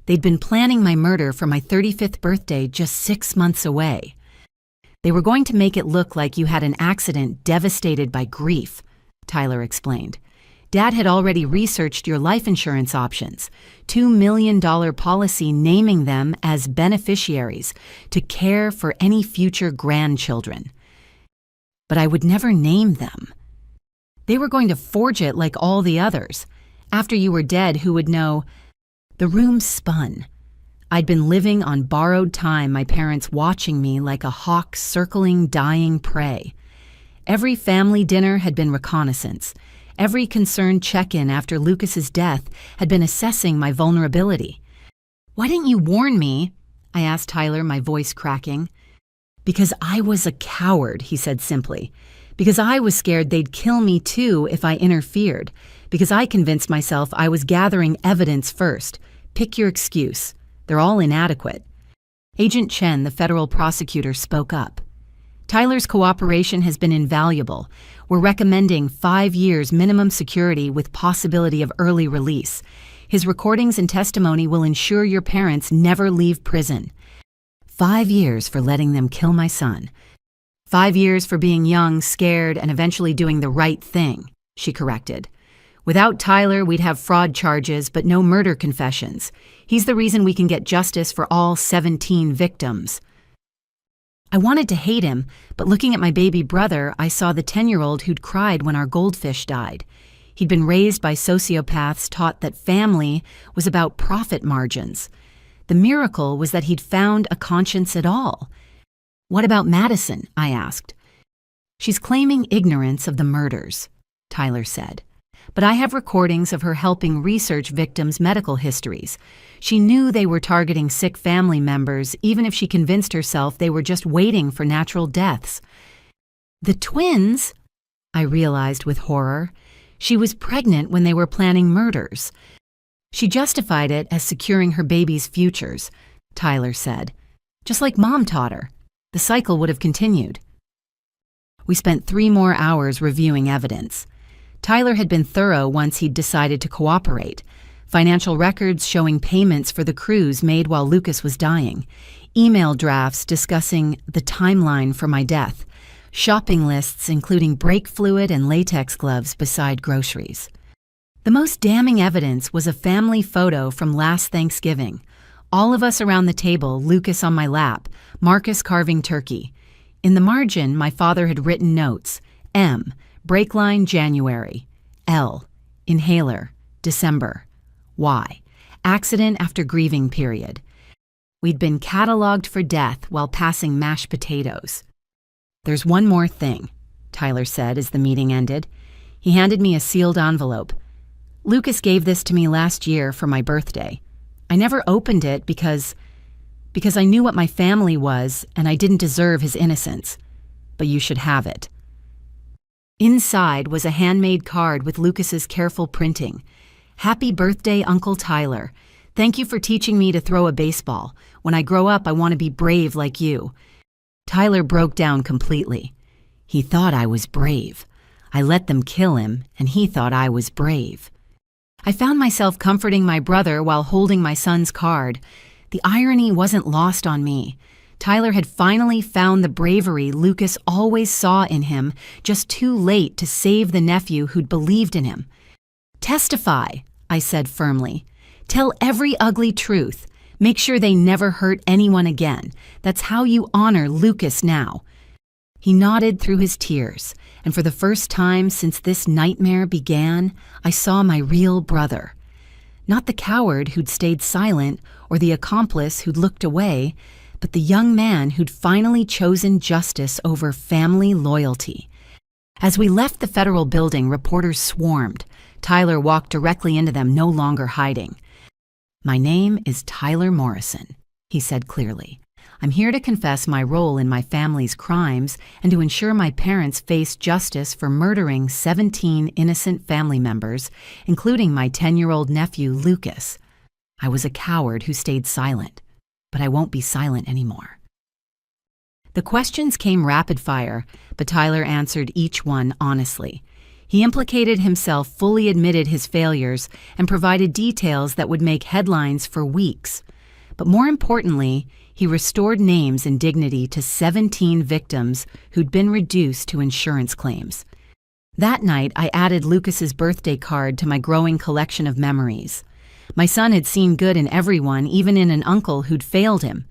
They'd been planning my murder for my 35th birthday just 6 months away. They were going to make it look like you had an accident devastated by grief, Tyler explained. Dad had already researched your life insurance options, $2 million policy naming them as beneficiaries to care for any future grandchildren. But I would never name them. They were going to forge it like all the others. After you were dead, who would know? The room spun. I'd been living on borrowed time, my parents watching me like a hawk circling dying prey. Every family dinner had been reconnaissance. Every concerned check-in after Lucas's death had been assessing my vulnerability. "Why didn't you warn me?" I asked Tyler, my voice cracking. "Because I was a coward," he said simply. "Because I was scared they'd kill me too if I interfered. Because I convinced myself I was gathering evidence first. Pick your excuse. They're all inadequate." Agent Chen, the federal prosecutor, spoke up. "Tyler's cooperation has been invaluable. We're recommending 5 years minimum security with possibility of early release. His recordings and testimony will ensure your parents never leave prison. 5 years for letting them kill my son. 5 years for being young, scared, and eventually doing the right thing," she corrected. "Without Tyler, we'd have fraud charges, but no murder confessions. He's the reason we can get justice for all 17 victims." I wanted to hate him, but looking at my baby brother, I saw the 10-year-old who'd cried when our goldfish died. He'd been raised by sociopaths taught that family was about profit margins. The miracle was that he'd found a conscience at all. "What about Madison?" I asked. "She's claiming ignorance of the murders," Tyler said. "But I have recordings of her helping research victims' medical histories. She knew they were targeting sick family members, even if she convinced herself they were just waiting for natural deaths." "The twins?" I realized with horror. "She was pregnant when they were planning murders." "She justified it as securing her baby's futures," Tyler said. "Just like Mom taught her. The cycle would have continued." We spent 3 more hours reviewing evidence. Tyler had been thorough once he'd decided to cooperate. Financial records showing payments for the cruise made while Lucas was dying. Email drafts discussing the timeline for my death. Shopping lists including brake fluid and latex gloves beside groceries. The most damning evidence was a family photo from last Thanksgiving. All of us around the table, Lucas on my lap, Marcus carving turkey. In the margin, my father had written notes. M. Brake line January. L. Inhaler December. Y. Accident after grieving period. We'd been cataloged for death while passing mashed potatoes. "There's one more thing," Tyler said as the meeting ended. He handed me a sealed envelope. "Lucas gave this to me last year for my birthday. I never opened it because I knew what my family was and I didn't deserve his innocence. But you should have it." Inside was a handmade card with Lucas's careful printing. "Happy birthday, Uncle Tyler. Thank you for teaching me to throw a baseball. When I grow up, I want to be brave like you." Tyler broke down completely. He thought I was brave. I let them kill him, and he thought I was brave. I found myself comforting my brother while holding my son's card. The irony wasn't lost on me. Tyler had finally found the bravery Lucas always saw in him, just too late to save the nephew who'd believed in him. "Testify," I said firmly. "Tell every ugly truth. Make sure they never hurt anyone again. That's how you honor Lucas now." He nodded through his tears, and for the first time since this nightmare began, I saw my real brother. Not the coward who'd stayed silent or the accomplice who'd looked away, but the young man who'd finally chosen justice over family loyalty. As we left the federal building, reporters swarmed. Tyler walked directly into them, no longer hiding. "My name is Tyler Morrison," he said clearly. "I'm here to confess my role in my family's crimes and to ensure my parents face justice for murdering 17 innocent family members, including my 10-year-old nephew, Lucas. I was a coward who stayed silent, but I won't be silent anymore." The questions came rapid fire, but Tyler answered each one honestly. He implicated himself, fully admitted his failures, and provided details that would make headlines for weeks. But more importantly, he restored names and dignity to 17 victims who'd been reduced to insurance claims. That night, I added Lucas's birthday card to my growing collection of memories. My son had seen good in everyone, even in an uncle who'd failed him.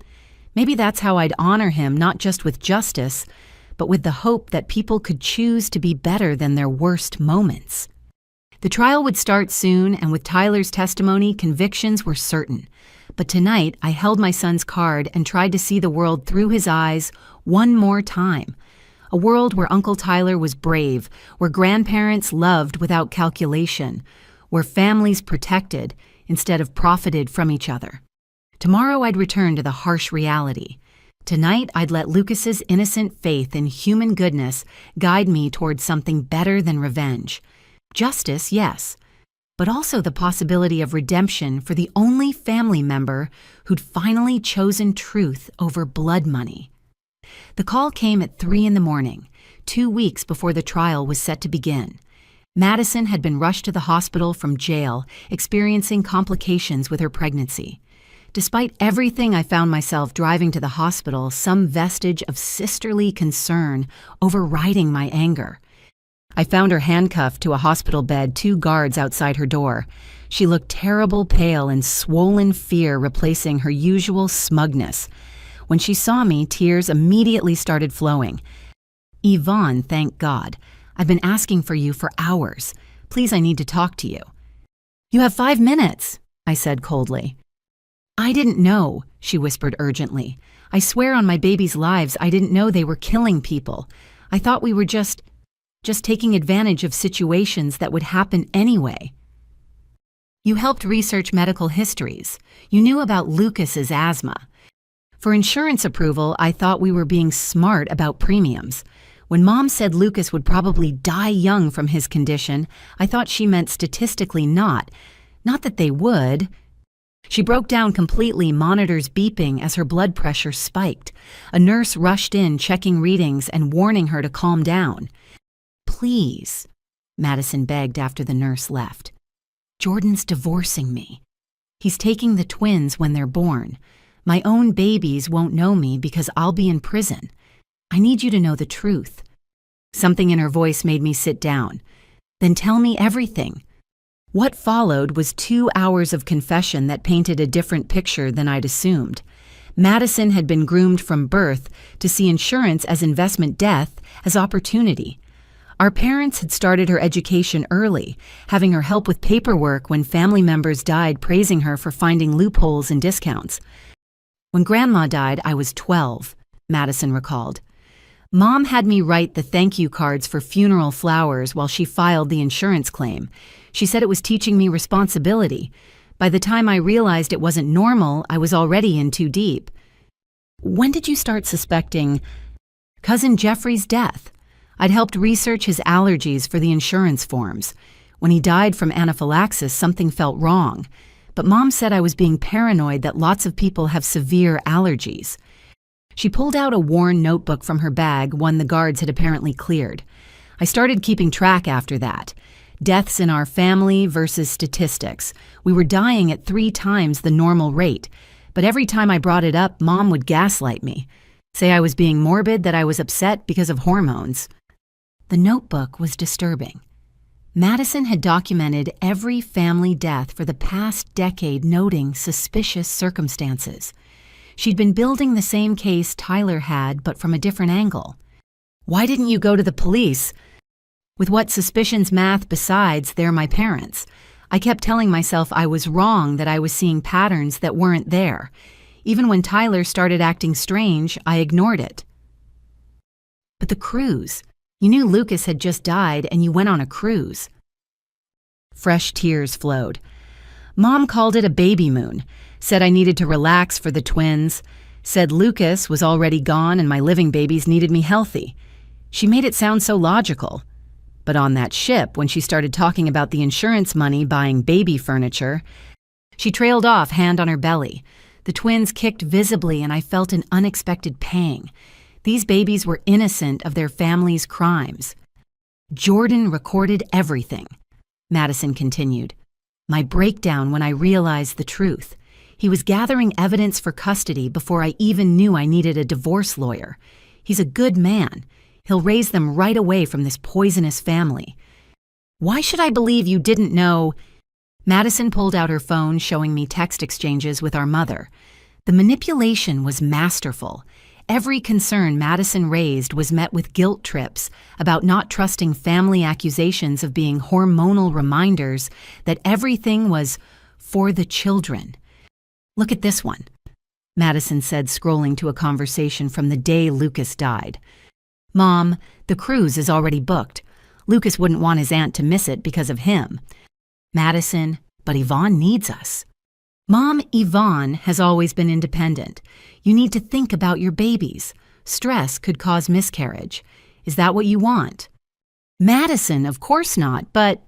Maybe that's how I'd honor him, not just with justice, but with the hope that people could choose to be better than their worst moments. The trial would start soon, and with Tyler's testimony, convictions were certain. But tonight, I held my son's card and tried to see the world through his eyes one more time. A world where Uncle Tyler was brave, where grandparents loved without calculation, where families protected instead of profited from each other. Tomorrow I'd return to the harsh reality. Tonight I'd let Lucas's innocent faith in human goodness guide me towards something better than revenge. Justice, yes, but also the possibility of redemption for the only family member who'd finally chosen truth over blood money. The call came at 3 a.m, 2 weeks before the trial was set to begin. Madison had been rushed to the hospital from jail, experiencing complications with her pregnancy. Despite everything, I found myself driving to the hospital, some vestige of sisterly concern overriding my anger. I found her handcuffed to a hospital bed, 2 guards outside her door. She looked terrible pale and swollen fear replacing her usual smugness. When she saw me, tears immediately started flowing. "Yvonne, thank God. I've been asking for you for hours. Please, I need to talk to you." "You have 5 minutes," I said coldly. "I didn't know," she whispered urgently. "I swear on my baby's lives, I didn't know they were killing people. I thought we were just taking advantage of situations that would happen anyway." "You helped research medical histories. You knew about Lucas's asthma. For insurance approval, I thought we were being smart about premiums. When Mom said Lucas would probably die young from his condition, I thought she meant statistically not that they would." She broke down completely, monitors beeping as her blood pressure spiked. A nurse rushed in, checking readings and warning her to calm down. "Please," Madison begged after the nurse left. "Jordan's divorcing me. He's taking the twins when they're born. My own babies won't know me because I'll be in prison. I need you to know the truth." Something in her voice made me sit down. "Then tell me everything." What followed was 2 hours of confession that painted a different picture than I'd assumed. Madison had been groomed from birth to see insurance as investment, death as opportunity. Our parents had started her education early, having her help with paperwork when family members died, praising her for finding loopholes and discounts. "When Grandma died, I was 12, Madison recalled. "Mom had me write the thank you cards for funeral flowers while she filed the insurance claim. She said it was teaching me responsibility. By the time I realized it wasn't normal, I was already in too deep." "When did you start suspecting?" "Cousin Jeffrey's death. I'd helped research his allergies for the insurance forms. When he died from anaphylaxis, something felt wrong. But Mom said I was being paranoid that lots of people have severe allergies." She pulled out a worn notebook from her bag, one the guards had apparently cleared. "I started keeping track after that. Deaths in our family versus statistics. We were dying at 3 times the normal rate. But every time I brought it up, Mom would gaslight me. Say I was being morbid, that I was upset because of hormones." The notebook was disturbing. Madison had documented every family death for the past decade, noting suspicious circumstances. She'd been building the same case Tyler had, but from a different angle. "Why didn't you go to the police?" "With what suspicions math besides, they're my parents. I kept telling myself I was wrong, that I was seeing patterns that weren't there. Even when Tyler started acting strange, I ignored it." "But the cruise. You knew Lucas had just died and you went on a cruise." Fresh tears flowed. "Mom called it a baby moon, said I needed to relax for the twins, said Lucas was already gone and my living babies needed me healthy. She made it sound so logical. But on that ship, when she started talking about the insurance money buying baby furniture, she trailed off, hand on her belly. The twins kicked visibly and I felt an unexpected pang. These babies were innocent of their family's crimes. Jordan recorded everything," Madison continued. "My breakdown when I realized the truth. He was gathering evidence for custody before I even knew I needed a divorce lawyer. He's a good man. He'll raise them right away from this poisonous family. Why should I believe you didn't know?" Madison pulled out her phone, showing me text exchanges with our mother. The manipulation was masterful. Every concern Madison raised was met with guilt trips about not trusting family accusations of being hormonal reminders that everything was for the children. "Look at this one," Madison said, scrolling to a conversation from the day Lucas died. "Mom, the cruise is already booked. Lucas wouldn't want his aunt to miss it because of him." "Madison, but Yvonne needs us." "Mom, Yvonne has always been independent. You need to think about your babies. Stress could cause miscarriage. Is that what you want?" "Madison, of course not, but—"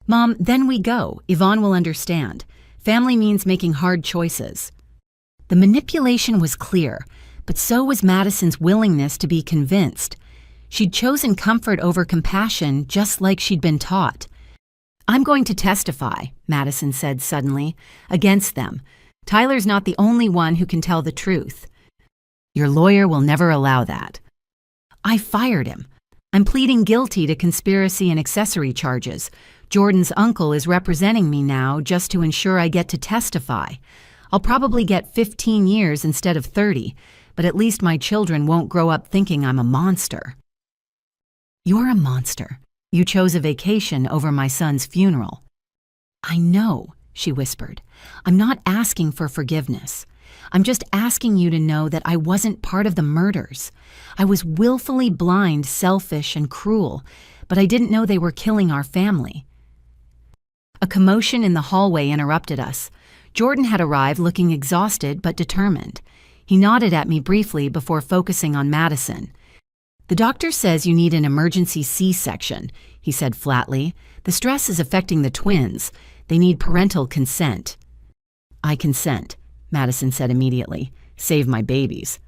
"Mom, then we go. Yvonne will understand. Family means making hard choices." The manipulation was clear, but so was Madison's willingness to be convinced. She'd chosen comfort over compassion, just like she'd been taught. "I'm going to testify," Madison said suddenly, "against them. Tyler's not the only one who can tell the truth." "Your lawyer will never allow that." "I fired him. I'm pleading guilty to conspiracy and accessory charges. Jordan's uncle is representing me now just to ensure I get to testify. I'll probably get 15 years instead of 30, but at least my children won't grow up thinking I'm a monster." "You're a monster. You chose a vacation over my son's funeral." "I know," she whispered. "I'm not asking for forgiveness. I'm just asking you to know that I wasn't part of the murders. I was willfully blind, selfish, and cruel, but I didn't know they were killing our family." A commotion in the hallway interrupted us. Jordan had arrived looking exhausted but determined. He nodded at me briefly before focusing on Madison. "The doctor says you need an emergency C-section," he said flatly. "The stress is affecting the twins. They need parental consent." "I consent," Madison said immediately. "Save my babies."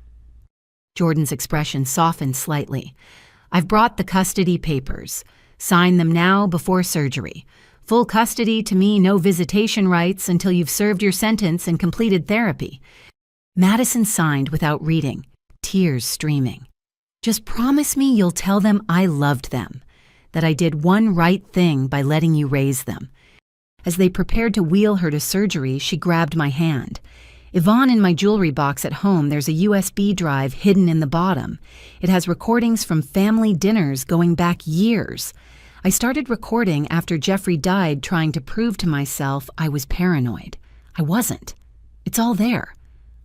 Jordan's expression softened slightly. "I've brought the custody papers. Sign them now before surgery. Full custody to me, no visitation rights until you've served your sentence and completed therapy." Madison signed without reading, tears streaming. "Just promise me you'll tell them I loved them, that I did one right thing by letting you raise them." As they prepared to wheel her to surgery, she grabbed my hand. "Yvonne, in my jewelry box at home, there's a USB drive hidden in the bottom. It has recordings from family dinners going back years. I started recording after Jeffrey died, trying to prove to myself I was paranoid. I wasn't. It's all there.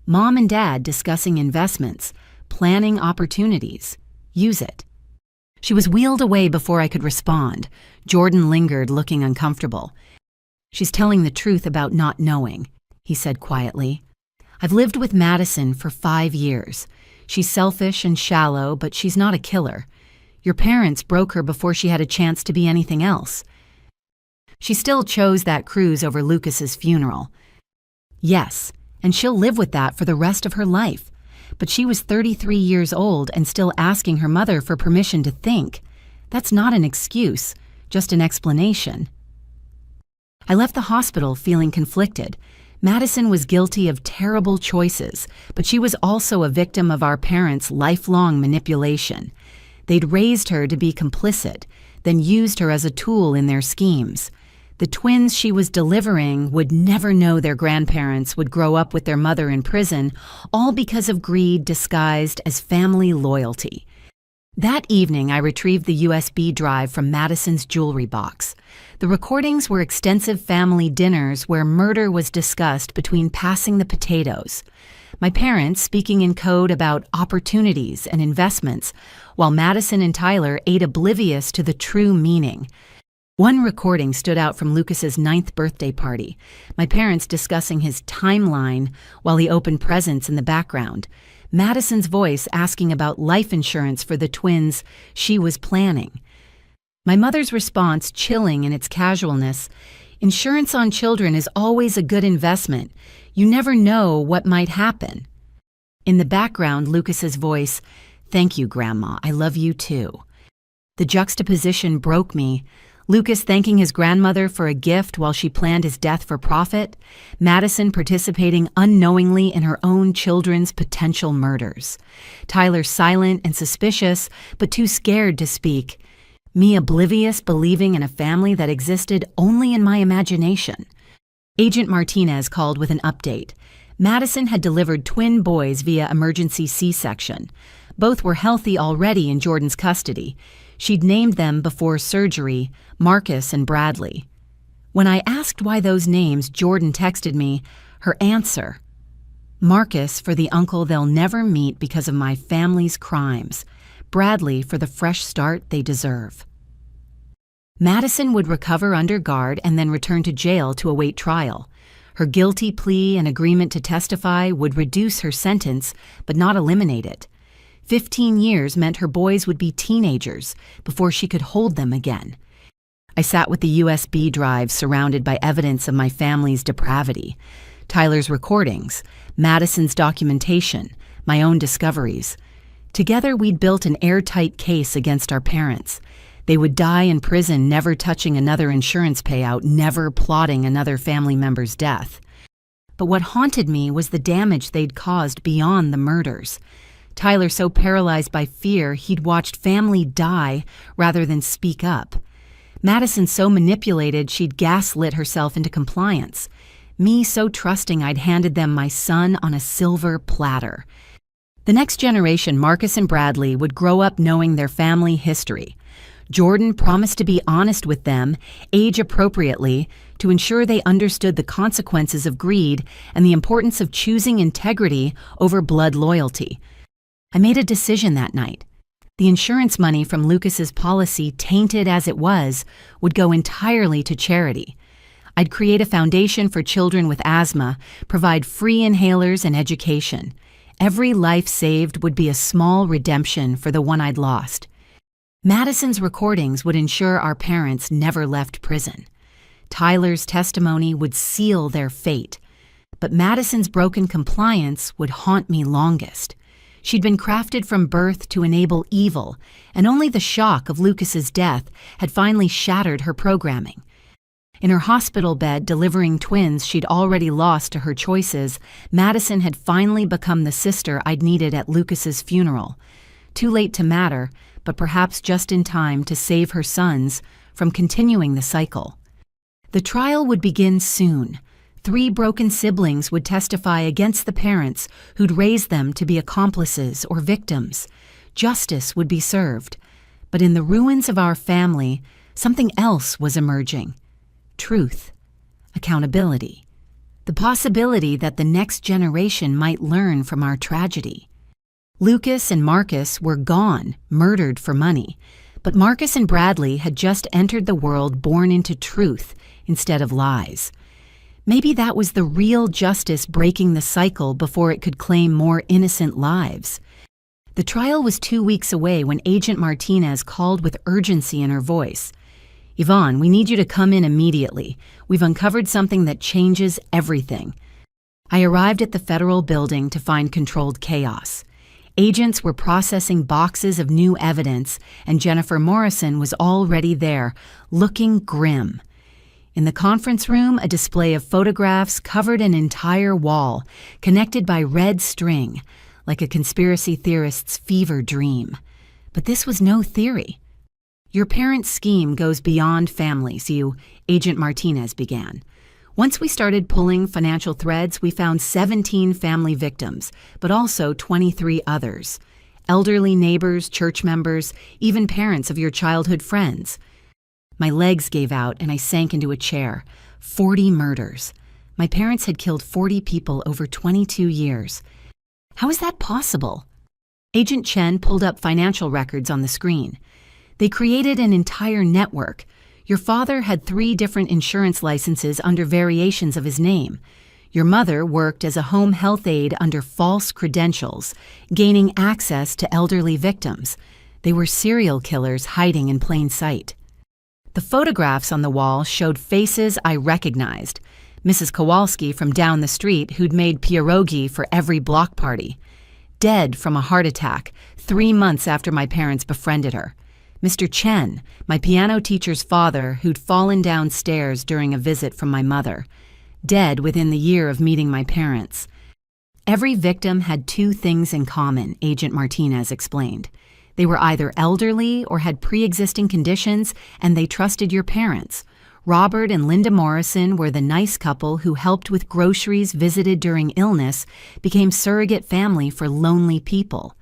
Mom and Dad discussing investments, planning opportunities. Use it." She was wheeled away before I could respond. Jordan lingered, looking uncomfortable. "She's telling the truth about not knowing," he said quietly. "I've lived with Madison for 5 years. She's selfish and shallow, but she's not a killer. Your parents broke her before she had a chance to be anything else. She still chose that cruise over Lucas's funeral. Yes, and she'll live with that for the rest of her life. But she was 33 years old and still asking her mother for permission to think. That's not an excuse, just an explanation." I left the hospital feeling conflicted. Madison was guilty of terrible choices, but she was also a victim of our parents' lifelong manipulation. They'd raised her to be complicit, then used her as a tool in their schemes. The twins she was delivering would never know their grandparents would grow up with their mother in prison, all because of greed disguised as family loyalty. That evening, I retrieved the USB drive from Madison's jewelry box. The recordings were extensive family dinners where murder was discussed between passing the potatoes. My parents speaking in code about opportunities and investments, while Madison and Tyler ate oblivious to the true meaning. One recording stood out from Lucas's 9th birthday party, my parents discussing his timeline while he opened presents in the background. Madison's voice asking about life insurance for the twins she was planning. My mother's response chilling in its casualness. "Insurance on children is always a good investment. You never know what might happen." In the background, Lucas's voice, "Thank you, Grandma. I love you too." The juxtaposition broke me. Lucas thanking his grandmother for a gift while she planned his death for profit. Madison participating unknowingly in her own children's potential murders. Tyler silent and suspicious, but too scared to speak. Me oblivious, believing in a family that existed only in my imagination. Agent Martinez called with an update. Madison had delivered twin boys via emergency C-section. Both were healthy already in Jordan's custody. She'd named them before surgery, Marcus and Bradley. When I asked why those names, Jordan texted me her answer. "Marcus for the uncle they'll never meet because of my family's crimes. Bradley for the fresh start they deserve. Madison would recover under guard and then return to jail to await trial. Her guilty plea and agreement to testify would reduce her sentence, but not eliminate it. 15 years meant her boys would be teenagers before she could hold them again. I sat with the USB drive surrounded by evidence of my family's depravity. Tyler's recordings, Madison's documentation, my own discoveries. Together we'd built an airtight case against our parents. They would die in prison, never touching another insurance payout, never plotting another family member's death. But what haunted me was the damage they'd caused beyond the murders. Tyler so paralyzed by fear he'd watched family die rather than speak up. Madison so manipulated she'd gaslit herself into compliance. Me so trusting I'd handed them my son on a silver platter. The next generation, Marcus and Bradley, would grow up knowing their family history. Jordan promised to be honest with them, age appropriately, to ensure they understood the consequences of greed and the importance of choosing integrity over blood loyalty. I made a decision that night. The insurance money from Lucas's policy, tainted as it was, would go entirely to charity. I'd create a foundation for children with asthma, provide free inhalers and education. Every life saved would be a small redemption for the one I'd lost. Madison's recordings would ensure our parents never left prison. Tyler's testimony would seal their fate. But Madison's broken compliance would haunt me longest. She'd been crafted from birth to enable evil, and only the shock of Lucas's death had finally shattered her programming. In her hospital bed, delivering twins she'd already lost to her choices, Madison had finally become the sister I'd needed at Lucas's funeral. Too late to matter, but perhaps just in time to save her sons from continuing the cycle. The trial would begin soon. 3 broken siblings would testify against the parents who'd raised them to be accomplices or victims. Justice would be served. But in the ruins of our family, something else was emerging. Truth. Accountability. The possibility that the next generation might learn from our tragedy. Lucas and Marcus were gone, murdered for money. But Marcus and Bradley had just entered the world born into truth instead of lies. Maybe that was the real justice breaking the cycle before it could claim more innocent lives. The trial was 2 weeks away when Agent Martinez called with urgency in her voice. "Yvonne, we need you to come in immediately. We've uncovered something that changes everything." I arrived at the federal building to find controlled chaos. Agents were processing boxes of new evidence, and Jennifer Morrison was already there, looking grim. In the conference room, a display of photographs covered an entire wall, connected by red string, like a conspiracy theorist's fever dream. But this was no theory. "Your parents' scheme goes beyond families, Agent Martinez began. Once we started pulling financial threads, we found 17 family victims, but also 23 others. Elderly neighbors, church members, even parents of your childhood friends." My legs gave out and I sank into a chair. 40 murders. My parents had killed 40 people over 22 years. How is that possible? Agent Chen pulled up financial records on the screen. They created an entire network. Your father had 3 different insurance licenses under variations of his name. Your mother worked as a home health aide under false credentials, gaining access to elderly victims. They were serial killers hiding in plain sight. The photographs on the wall showed faces I recognized. Mrs. Kowalski from down the street who'd made pierogi for every block party. Dead from a heart attack 3 months after my parents befriended her. Mr. Chen, my piano teacher's father, who'd fallen downstairs during a visit from my mother. Dead within the year of meeting my parents. Every victim had 2 things in common, Agent Martinez explained. They were either elderly or had pre-existing conditions, and they trusted your parents. Robert and Linda Morrison were the nice couple who helped with groceries visited during illness, became surrogate family for lonely people.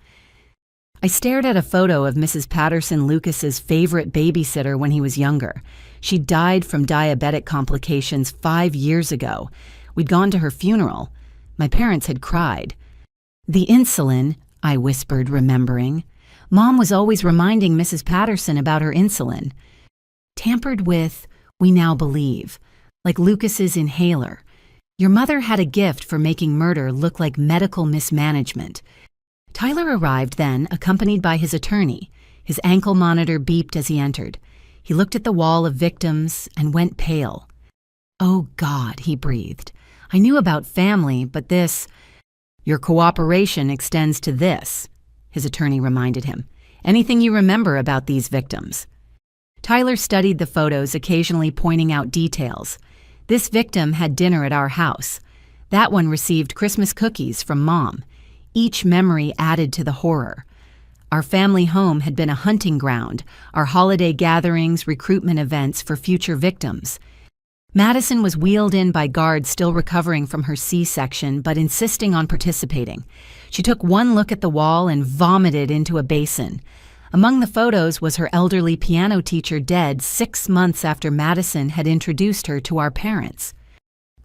I stared at a photo of Mrs. Patterson Lucas's favorite babysitter when he was younger. She died from diabetic complications 5 years ago. We'd gone to her funeral. My parents had cried. "The insulin," I whispered, remembering. Mom was always reminding Mrs. Patterson about her insulin. Tampered with, we now believe, like Lucas's inhaler. Your mother had a gift for making murder look like medical mismanagement. Tyler arrived then, accompanied by his attorney. His ankle monitor beeped as he entered. He looked at the wall of victims and went pale. "Oh, God," he breathed. "I knew about family, but this—" "Your cooperation extends to this," his attorney reminded him. "Anything you remember about these victims?" Tyler studied the photos, occasionally pointing out details. This victim had dinner at our house. That one received Christmas cookies from Mom. Each memory added to the horror. Our family home had been a hunting ground, our holiday gatherings, recruitment events for future victims. Madison was wheeled in by guards still recovering from her C-section, but insisting on participating. She took one look at the wall and vomited into a basin. Among the photos was her elderly piano teacher dead 6 months after Madison had introduced her to our parents.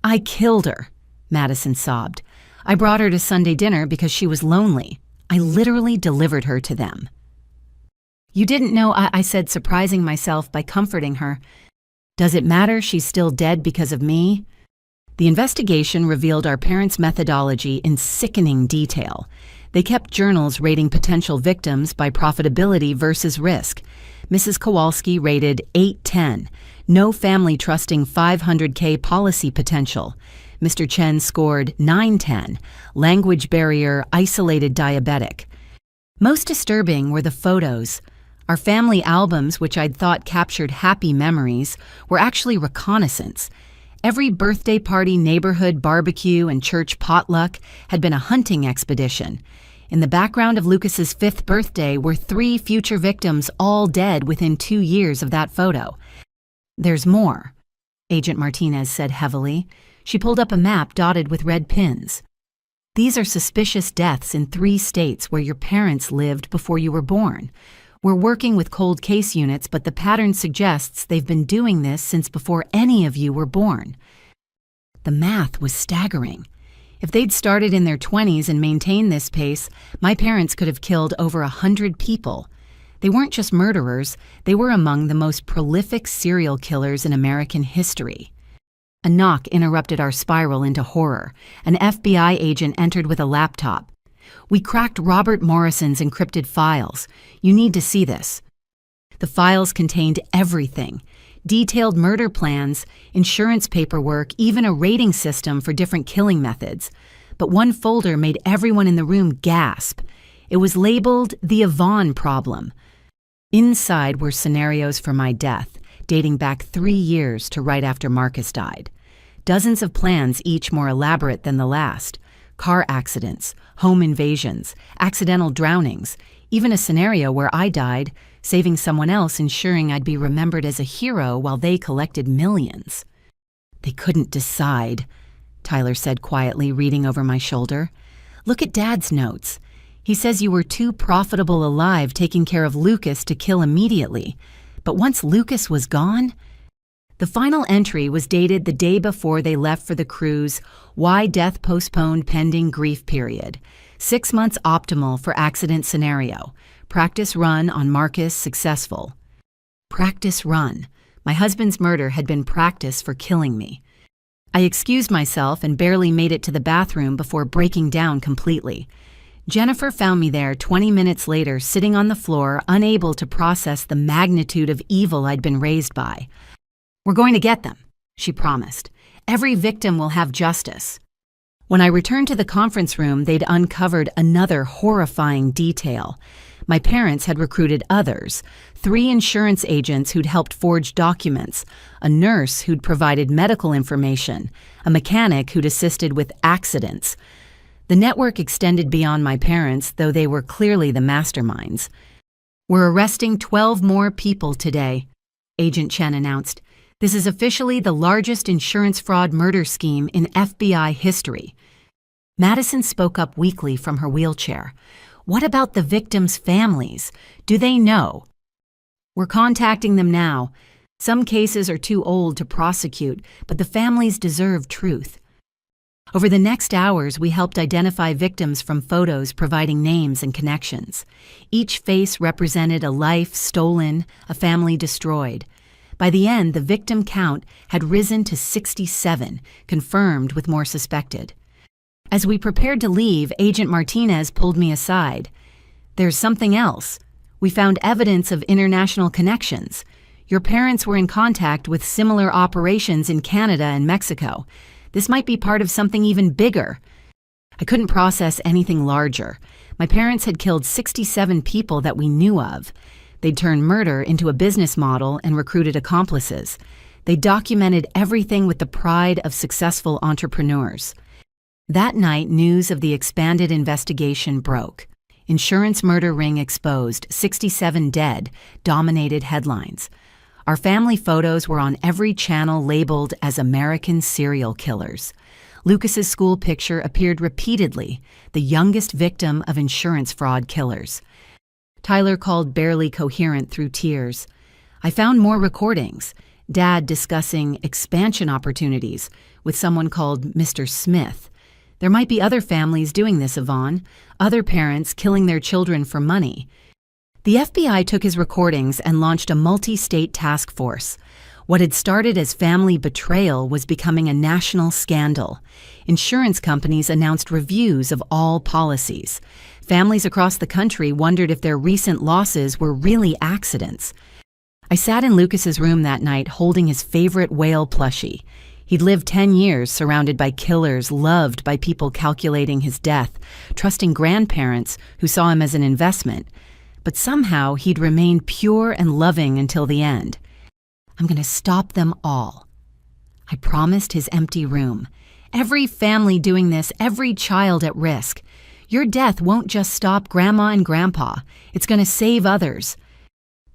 "I killed her," Madison sobbed. "I brought her to Sunday dinner because she was lonely. I literally delivered her to them." "You didn't know," I said, surprising myself by comforting her. "Does it matter she's still dead because of me?" The investigation revealed our parents' methodology in sickening detail. They kept journals rating potential victims by profitability versus risk. Mrs. Kowalski rated 810, no family trusting $500K policy potential. Mr. Chen scored 910, language barrier, isolated diabetic. Most disturbing were the photos. Our family albums, which I'd thought captured happy memories, were actually reconnaissance. Every birthday party, neighborhood barbecue, and church potluck had been a hunting expedition. In the background of Lucas's 5th birthday were 3 future victims, all dead within 2 years of that photo. "There's more," Agent Martinez said heavily. She pulled up a map dotted with red pins. "These are suspicious deaths in 3 states where your parents lived before you were born. We're working with cold case units, but the pattern suggests they've been doing this since before any of you were born." The math was staggering. If they'd started in their 20s and maintained this pace, my parents could have killed over 100 people. They weren't just murderers, they were among the most prolific serial killers in American history. A knock interrupted our spiral into horror. An FBI agent entered with a laptop. "We cracked Robert Morrison's encrypted files. You need to see this." The files contained everything: detailed murder plans, insurance paperwork, even a rating system for different killing methods. But one folder made everyone in the room gasp. It was labeled the Yvonne problem. Inside were scenarios for my death, dating back 3 years to right after Marcus died. Dozens of plans, each more elaborate than the last. Car accidents, home invasions, accidental drownings, even a scenario where I died, saving someone else, ensuring I'd be remembered as a hero while they collected millions. "They couldn't decide," Tyler said quietly, reading over my shoulder. "Look at Dad's notes. He says you were too profitable alive taking care of Lucas to kill immediately. But once Lucas was gone—" The final entry was dated the day before they left for the cruise. Why death postponed pending grief period. 6 months optimal for accident scenario. Practice run on Marcus successful. Practice run. My husband's murder had been practice for killing me. I excused myself and barely made it to the bathroom before breaking down completely. Jennifer found me there 20 minutes later, sitting on the floor, unable to process the magnitude of evil I'd been raised by. "We're going to get them," she promised. "Every victim will have justice." When I returned to the conference room, they'd uncovered another horrifying detail. My parents had recruited others: 3 insurance agents who'd helped forge documents, a nurse who'd provided medical information, a mechanic who'd assisted with accidents. The network extended beyond my parents, though they were clearly the masterminds. "We're arresting 12 more people today," Agent Chen announced. "This is officially the largest insurance fraud murder scheme in FBI history." Madison spoke up weakly from her wheelchair. "What about the victims' families? Do they know?" "We're contacting them now. Some cases are too old to prosecute, but the families deserve truth." Over the next hours, we helped identify victims from photos providing names and connections. Each face represented a life stolen, a family destroyed. By the end, the victim count had risen to 67, confirmed with more suspected. As we prepared to leave, Agent Martinez pulled me aside. "There's something else. We found evidence of international connections. Your parents were in contact with similar operations in Canada and Mexico. This might be part of something even bigger." I couldn't process anything larger. My parents had killed 67 people that we knew of. They'd turned murder into a business model and recruited accomplices. They documented everything with the pride of successful entrepreneurs. That night, news of the expanded investigation broke. "Insurance murder ring exposed, 67 dead," dominated headlines. Our family photos were on every channel labeled as American serial killers. Lucas's school picture appeared repeatedly, the youngest victim of insurance fraud killers. Tyler called barely coherent through tears. I found more recordings. Dad discussing expansion opportunities with someone called Mr. Smith. There might be other families doing this, Yvonne. Other parents killing their children for money. The FBI took his recordings and launched a multi-state task force. What had started as family betrayal was becoming a national scandal. Insurance companies announced reviews of all policies. Families across the country wondered if their recent losses were really accidents. I sat in Lucas's room that night holding his favorite whale plushie. He'd lived 10 years surrounded by killers, loved by people calculating his death, trusting grandparents who saw him as an investment. But somehow he'd remained pure and loving until the end. "I'm going to stop them all," I promised his empty room. "Every family doing this, every child at risk. Your death won't just stop Grandma and Grandpa. It's going to save others."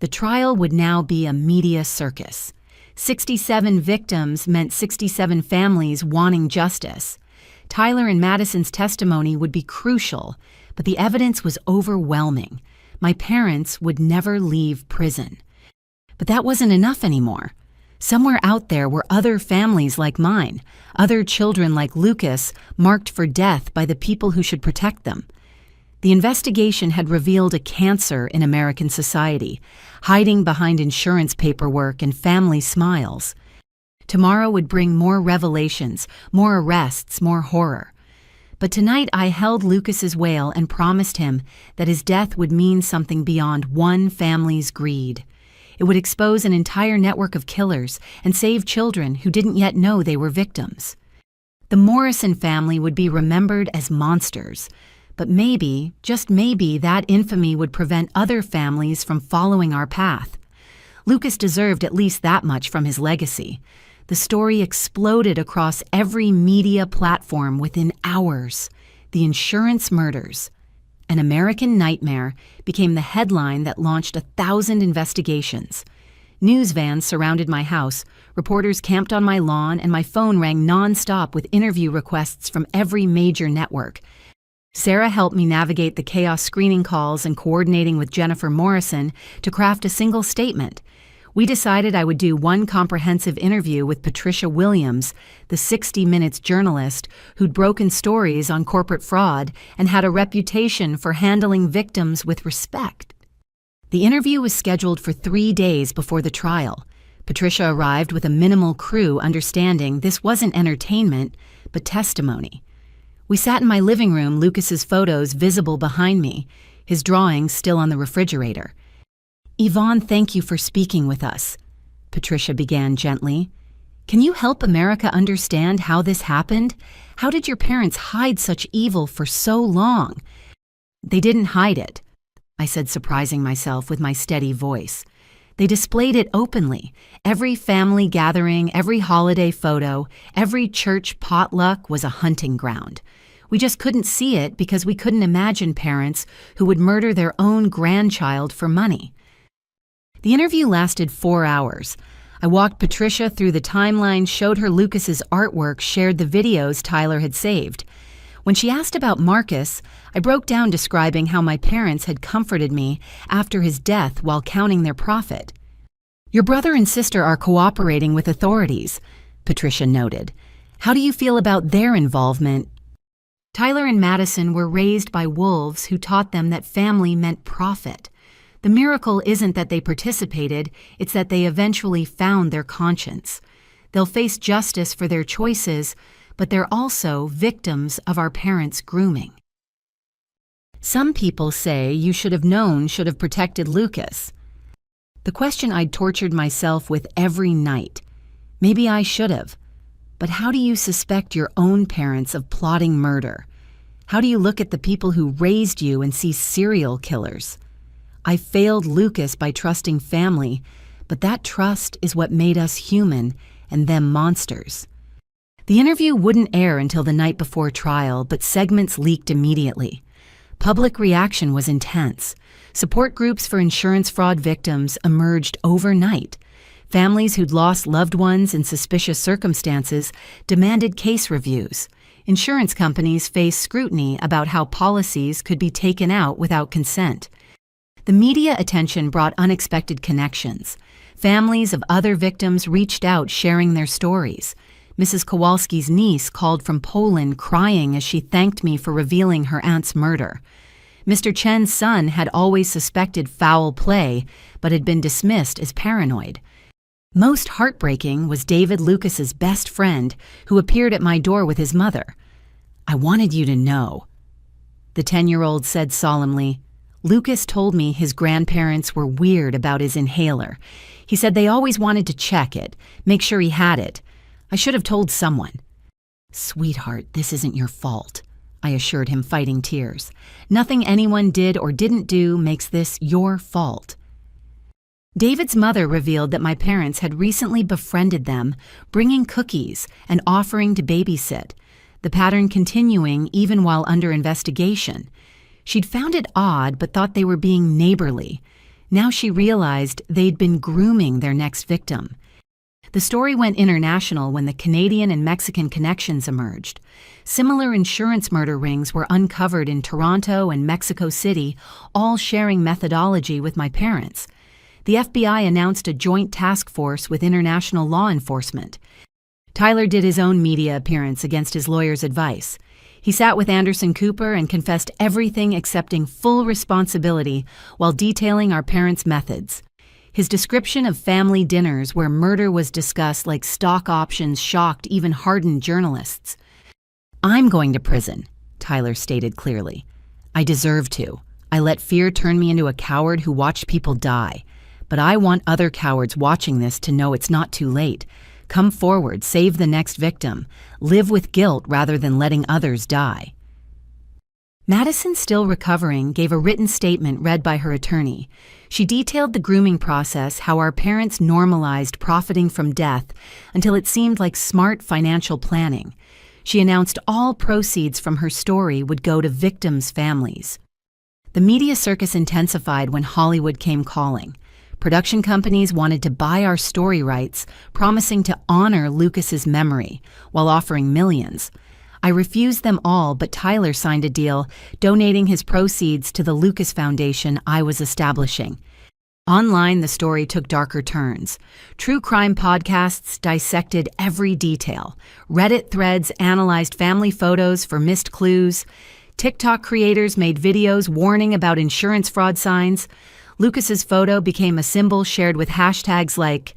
The trial would now be a media circus. 67 victims meant 67 families wanting justice. Tyler and Madison's testimony would be crucial, but the evidence was overwhelming. My parents would never leave prison. But that wasn't enough anymore. Somewhere out there were other families like mine, other children like Lucas, marked for death by the people who should protect them. The investigation had revealed a cancer in American society, hiding behind insurance paperwork and family smiles. Tomorrow would bring more revelations, more arrests, more horror. But tonight I held Lucas's wail and promised him that his death would mean something beyond one family's greed. It would expose an entire network of killers and save children who didn't yet know they were victims. The Morrison family would be remembered as monsters, but maybe, just maybe, that infamy would prevent other families from following our path. Lucas deserved at least that much from his legacy. The story exploded across every media platform within hours. The insurance murders. An American nightmare became the headline that launched 1,000 investigations. News vans surrounded my house, reporters camped on my lawn, and my phone rang nonstop with interview requests from every major network. Sarah helped me navigate the chaos screening calls and coordinating with Jennifer Morrison to craft a single statement. We decided I would do one comprehensive interview with Patricia Williams, the 60 Minutes journalist who'd broken stories on corporate fraud and had a reputation for handling victims with respect. The interview was scheduled for 3 days before the trial. Patricia arrived with a minimal crew, understanding this wasn't entertainment, but testimony. We sat in my living room, Lucas's photos visible behind me, his drawings still on the refrigerator. "Yvonne, thank you for speaking with us," Patricia began gently. "Can you help America understand how this happened? How did your parents hide such evil for so long?" "They didn't hide it," I said, surprising myself with my steady voice. "They displayed it openly. Every family gathering, every holiday photo, every church potluck was a hunting ground. We just couldn't see it because we couldn't imagine parents who would murder their own grandchild for money." The interview lasted 4 hours. I walked Patricia through the timeline, showed her Lucas's artwork, shared the videos Tyler had saved. When she asked about Marcus, I broke down describing how my parents had comforted me after his death while counting their profit. "Your brother and sister are cooperating with authorities," Patricia noted. How do you feel about their involvement? Tyler and Madison were raised by wolves who taught them that family meant profit. The miracle isn't that they participated, it's that they eventually found their conscience. They'll face justice for their choices, but they're also victims of our parents' grooming. Some people say you should have protected Lucas. The question I'd tortured myself with every night. Maybe I should have. But how do you suspect your own parents of plotting murder? How do you look at the people who raised you and see serial killers? I failed Lucas by trusting family, but that trust is what made us human and them monsters. The interview wouldn't air until the night before trial, but segments leaked immediately. Public reaction was intense. Support groups for insurance fraud victims emerged overnight. Families who'd lost loved ones in suspicious circumstances demanded case reviews. Insurance companies faced scrutiny about how policies could be taken out without consent. The media attention brought unexpected connections. Families of other victims reached out sharing their stories. Mrs. Kowalski's niece called from Poland crying as she thanked me for revealing her aunt's murder. Mr. Chen's son had always suspected foul play, but had been dismissed as paranoid. Most heartbreaking was David Lucas's best friend, who appeared at my door with his mother. "I wanted you to know," the 10-year-old said solemnly. Lucas told me his grandparents were weird about his inhaler. He said they always wanted to check it, make sure he had it. I should have told someone. "Sweetheart, this isn't your fault," I assured him, fighting tears. "Nothing anyone did or didn't do makes this your fault." David's mother revealed that my parents had recently befriended them, bringing cookies and offering to babysit, the pattern continuing even while under investigation. She'd found it odd but thought they were being neighborly. Now she realized they'd been grooming their next victim. The story went international when the Canadian and Mexican connections emerged. Similar insurance murder rings were uncovered in Toronto and Mexico City, all sharing methodology with my parents. The FBI announced a joint task force with international law enforcement. Tyler did his own media appearance against his lawyer's advice. He sat with Anderson Cooper and confessed everything, accepting full responsibility while detailing our parents' methods. His description of family dinners where murder was discussed like stock options shocked even hardened journalists. "I'm going to prison," Tyler stated clearly. "I deserve to. I let fear turn me into a coward who watched people die. But I want other cowards watching this to know it's not too late. Come forward, save the next victim. Live with guilt rather than letting others die." Madison, still recovering, gave a written statement read by her attorney. She detailed the grooming process, how our parents normalized profiting from death until it seemed like smart financial planning. She announced all proceeds from her story would go to victims' families. The media circus intensified when Hollywood came calling. Production companies wanted to buy our story rights, promising to honor Lucas's memory while offering millions. I refused them all, but Tyler signed a deal, donating his proceeds to the Lucas Foundation I was establishing. Online, the story took darker turns. True crime podcasts dissected every detail. Reddit threads analyzed family photos for missed clues. TikTok creators made videos warning about insurance fraud signs. Lucas's photo became a symbol shared with hashtags like,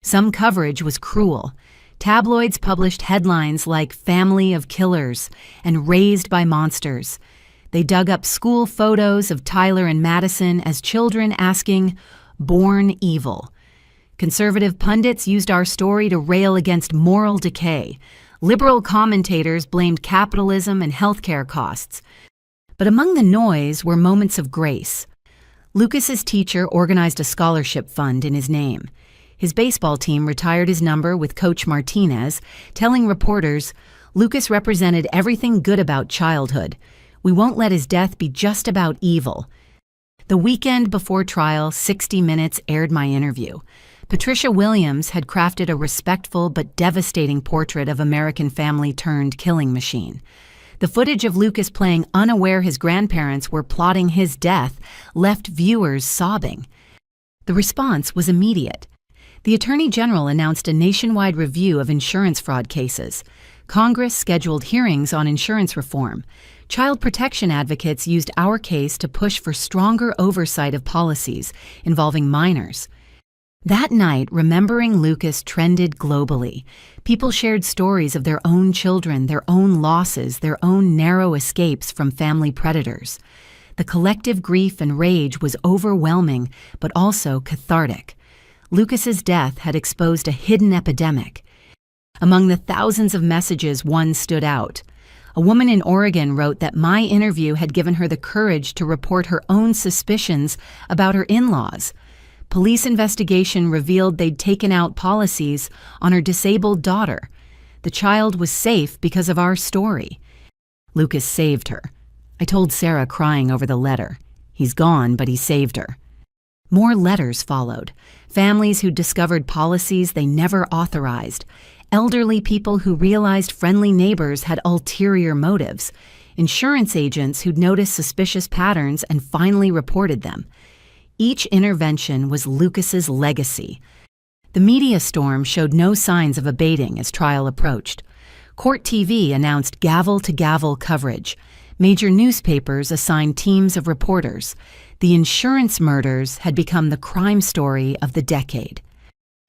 "Some coverage was cruel." Tabloids published headlines like "Family of Killers" and "Raised by Monsters." They dug up school photos of Tyler and Madison as children asking, "Born evil." Conservative pundits used our story to rail against moral decay. Liberal commentators blamed capitalism and healthcare costs. But among the noise were moments of grace. Lucas's teacher organized a scholarship fund in his name. His baseball team retired his number with Coach Martinez, telling reporters, "Lucas represented everything good about childhood. We won't let his death be just about evil." The weekend before trial, 60 Minutes aired my interview. Patricia Williams had crafted a respectful but devastating portrait of American family turned killing machine. The footage of Lucas playing unaware his grandparents were plotting his death left viewers sobbing. The response was immediate. The Attorney General announced a nationwide review of insurance fraud cases. Congress scheduled hearings on insurance reform. Child protection advocates used our case to push for stronger oversight of policies involving minors. That night, remembering Lucas trended globally. People shared stories of their own children, their own losses, their own narrow escapes from family predators. The collective grief and rage was overwhelming, but also cathartic. Lucas's death had exposed a hidden epidemic. Among the thousands of messages, one stood out. A woman in Oregon wrote that my interview had given her the courage to report her own suspicions about her in-laws. Police investigation revealed they'd taken out policies on her disabled daughter. The child was safe because of our story. Lucas saved her. I told Sarah, crying over the letter. He's gone, but he saved her. More letters followed. Families who discovered policies they never authorized. Elderly people who realized friendly neighbors had ulterior motives. Insurance agents who'd noticed suspicious patterns and finally reported them. Each intervention was Lucas's legacy. The media storm showed no signs of abating as trial approached. Court TV announced gavel-to-gavel coverage. Major newspapers assigned teams of reporters. The insurance murders had become the crime story of the decade.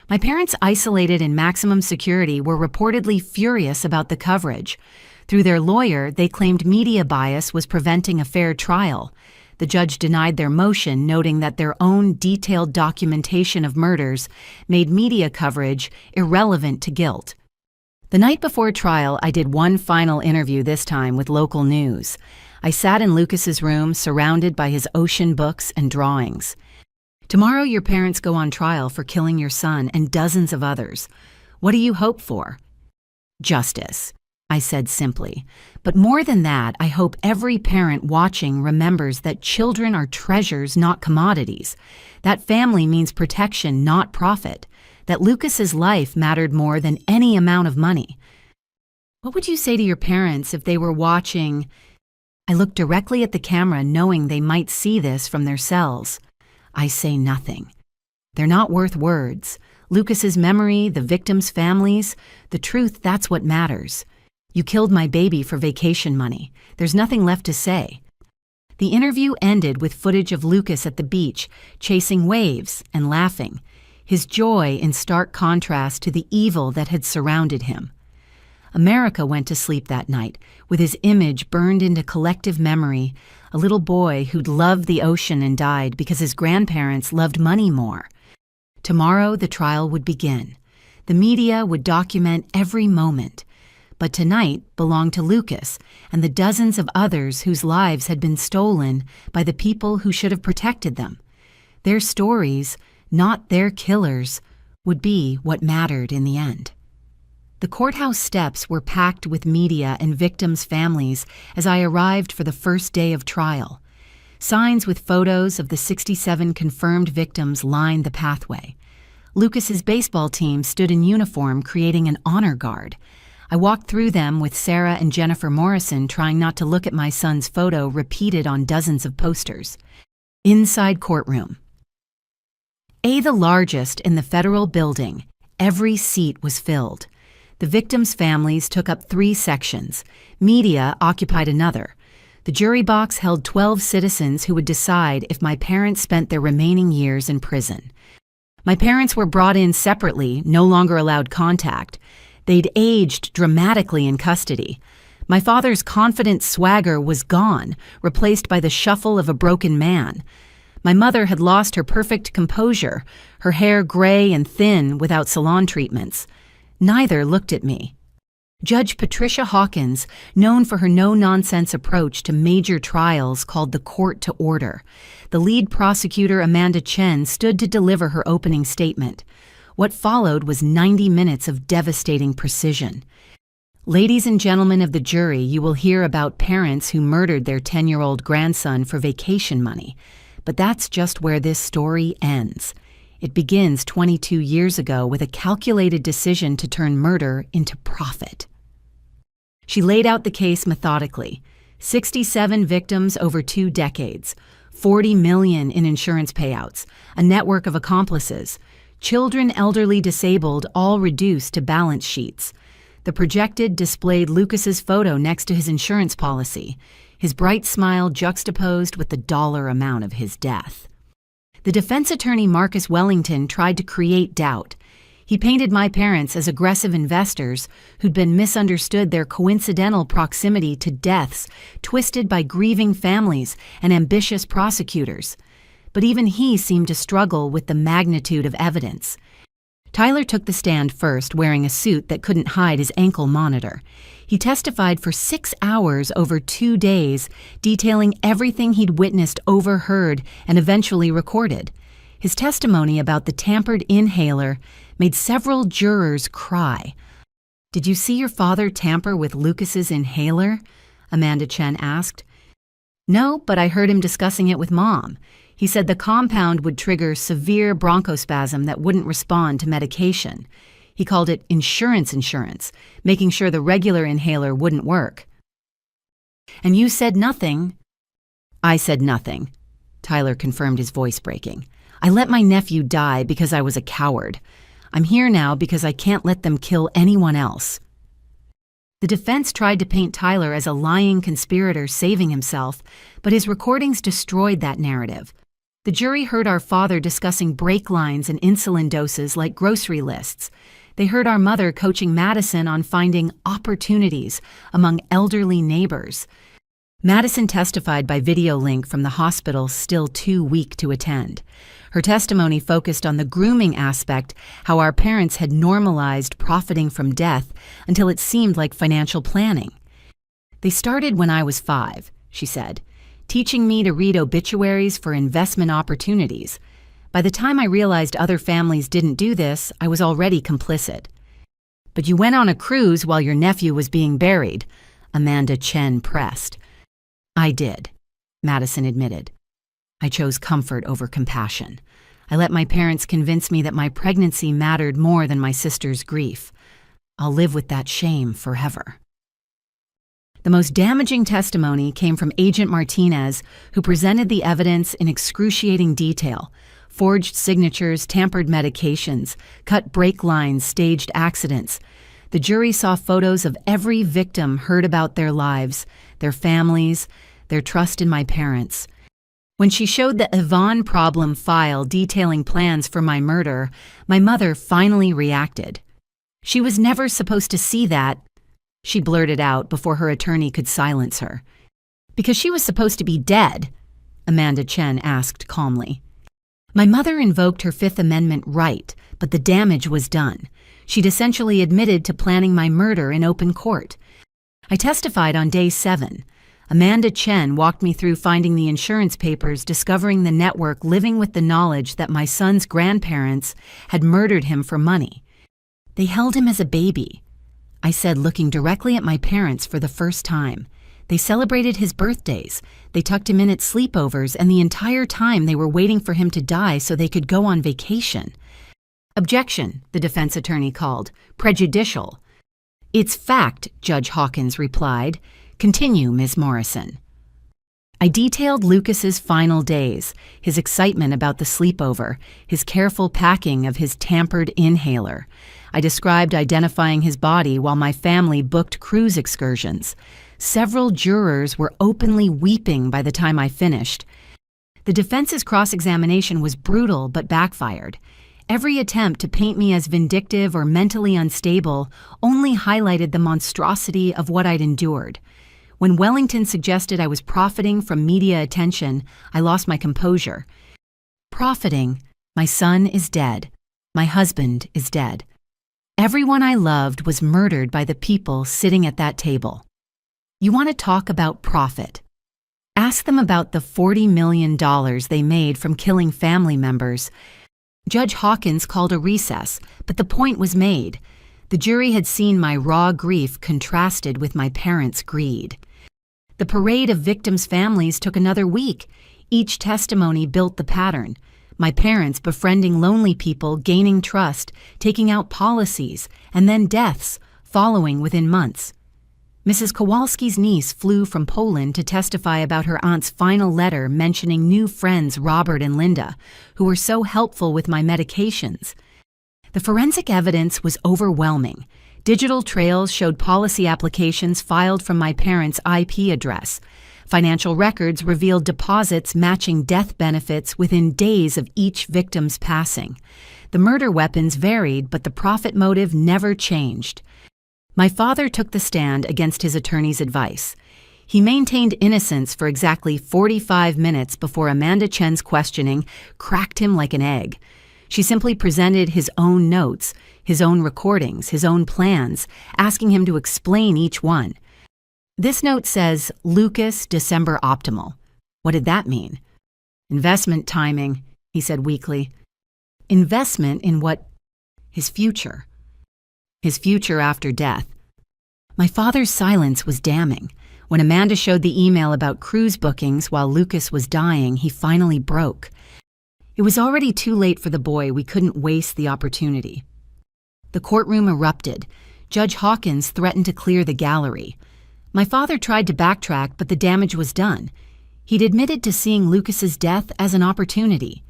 My parents, isolated in maximum security, were reportedly furious about the coverage. Through their lawyer, they claimed media bias was preventing a fair trial. The judge denied their motion, noting that their own detailed documentation of murders made media coverage irrelevant to guilt. The night before trial, I did one final interview, this time with local news. I sat in Lucas's room, surrounded by his ocean books and drawings. Tomorrow your parents go on trial for killing your son and dozens of others. What do you hope for? Justice, I said simply. But more than that, I hope every parent watching remembers that children are treasures, not commodities. That family means protection, not profit. That Lucas's life mattered more than any amount of money. What would you say to your parents if they were watching? I looked directly at the camera, knowing they might see this from their cells. I say nothing. They're not worth words. Lucas's memory, the victims' families, the truth, that's what matters. You killed my baby for vacation money. There's nothing left to say. The interview ended with footage of Lucas at the beach, chasing waves and laughing, his joy in stark contrast to the evil that had surrounded him. America went to sleep that night, with his image burned into collective memory, a little boy who'd loved the ocean and died because his grandparents loved money more. Tomorrow, the trial would begin. The media would document every moment. But tonight belonged to Lucas and the dozens of others whose lives had been stolen by the people who should have protected them. Their stories, not their killers, would be what mattered in the end. The courthouse steps were packed with media and victims' families as I arrived for the first day of trial. Signs with photos of the 67 confirmed victims lined the pathway. Lucas's baseball team stood in uniform, creating an honor guard. I walked through them with Sarah and Jennifer Morrison, trying not to look at my son's photo repeated on dozens of posters. Inside courtroom. The largest in the federal building, every seat was filled. The victims' families took up 3 sections. Media occupied another. The jury box held 12 citizens who would decide if my parents spent their remaining years in prison. My parents were brought in separately, no longer allowed contact. They'd aged dramatically in custody. My father's confident swagger was gone, replaced by the shuffle of a broken man. My mother had lost her perfect composure, her hair gray and thin without salon treatments. Neither looked at me. Judge Patricia Hawkins, known for her no-nonsense approach to major trials, called the court to order. The lead prosecutor, Amanda Chen, stood to deliver her opening statement. What followed was 90 minutes of devastating precision. Ladies and gentlemen of the jury, you will hear about parents who murdered their 10-year-old grandson for vacation money. But that's just where this story ends. It begins 22 years ago with a calculated decision to turn murder into profit. She laid out the case methodically. 67 victims over 2 decades, $40 million in insurance payouts, a network of accomplices, children, elderly, disabled, all reduced to balance sheets. The projected displayed Lucas's photo next to his insurance policy, his bright smile juxtaposed with the dollar amount of his death. The defense attorney Marcus Wellington tried to create doubt. He painted my parents as aggressive investors who'd been misunderstood their coincidental proximity to deaths twisted by grieving families and ambitious prosecutors. But even he seemed to struggle with the magnitude of evidence. Tyler took the stand first, wearing a suit that couldn't hide his ankle monitor. He testified for 6 hours over 2 days, detailing everything he'd witnessed, overheard, and eventually recorded. His testimony about the tampered inhaler made several jurors cry. "Did you see your father tamper with Lucas's inhaler?" Amanda Chen asked. "No, but I heard him discussing it with Mom. He said the compound would trigger severe bronchospasm that wouldn't respond to medication. He called it insurance, making sure the regular inhaler wouldn't work." "And you said nothing?" "I said nothing," Tyler confirmed, his voice breaking. "I let my nephew die because I was a coward. I'm here now because I can't let them kill anyone else." The defense tried to paint Tyler as a lying conspirator saving himself, but his recordings destroyed that narrative. The jury heard our father discussing brake lines and insulin doses like grocery lists. They heard our mother coaching Madison on finding opportunities among elderly neighbors. Madison testified by video link from the hospital, still too weak to attend. Her testimony focused on the grooming aspect, how our parents had normalized profiting from death until it seemed like financial planning. "They started when I was 5, she said, teaching me to read obituaries for investment opportunities. By the time I realized other families didn't do this, I was already complicit." "But you went on a cruise while your nephew was being buried," Amanda Chen pressed. "I did," Madison admitted. "I chose comfort over compassion. I let my parents convince me that my pregnancy mattered more than my sister's grief. I'll live with that shame forever." The most damaging testimony came from Agent Martinez, who presented the evidence in excruciating detail: forged signatures, tampered medications, cut brake lines, staged accidents. The jury saw photos of every victim, heard about their lives, their families, their trust in my parents. When she showed the Yvonne problem file detailing plans for my murder, my mother finally reacted. "She was never supposed to see that," she blurted out before her attorney could silence her. "Because she was supposed to be dead?" Amanda Chen asked calmly. "My mother invoked her Fifth Amendment right, but the damage was done. She'd essentially admitted to planning my murder in open court. I testified on day 7. Amanda Chen walked me through finding the insurance papers, discovering the network, living with the knowledge that my son's grandparents had murdered him for money. They held him as a baby," I said, looking directly at my parents for the first time. "They celebrated his birthdays. They tucked him in at sleepovers, and the entire time they were waiting for him to die so they could go on vacation." "Objection," the defense attorney called. "Prejudicial." "It's fact," Judge Hawkins replied. "Continue, Ms. Morrison." I detailed Lucas's final days, his excitement about the sleepover, his careful packing of his tampered inhaler. I described identifying his body while my family booked cruise excursions. Several jurors were openly weeping by the time I finished. The defense's cross-examination was brutal but backfired. Every attempt to paint me as vindictive or mentally unstable only highlighted the monstrosity of what I'd endured. When Wellington suggested I was profiting from media attention, I lost my composure. "Profiting? My son is dead. My husband is dead. Everyone I loved was murdered by the people sitting at that table. You want to talk about profit? Ask them about the $40 million they made from killing family members." Judge Hawkins called a recess, but the point was made. The jury had seen my raw grief contrasted with my parents' greed. The parade of victims' families took another week. Each testimony built the pattern. My parents befriending lonely people, gaining trust, taking out policies, and then deaths, following within months. Mrs. Kowalski's niece flew from Poland to testify about her aunt's final letter mentioning new friends Robert and Linda, who were so helpful with my medications. The forensic evidence was overwhelming. Digital trails showed policy applications filed from my parents' IP address. Financial records revealed deposits matching death benefits within days of each victim's passing. The murder weapons varied, but the profit motive never changed. My father took the stand against his attorney's advice. He maintained innocence for exactly 45 minutes before Amanda Chen's questioning cracked him like an egg. She simply presented his own notes, his own recordings, his own plans, asking him to explain each one. This note says, Lucas, December optimal. What did that mean? Investment timing, he said weakly. Investment in what? His future. His future after death. My father's silence was damning. When Amanda showed the email about cruise bookings while Lucas was dying, he finally broke. It was already too late for the boy. We couldn't waste the opportunity. The courtroom erupted. Judge Hawkins threatened to clear the gallery. My father tried to backtrack, but the damage was done. He'd admitted to seeing Lucas's death as an opportunity.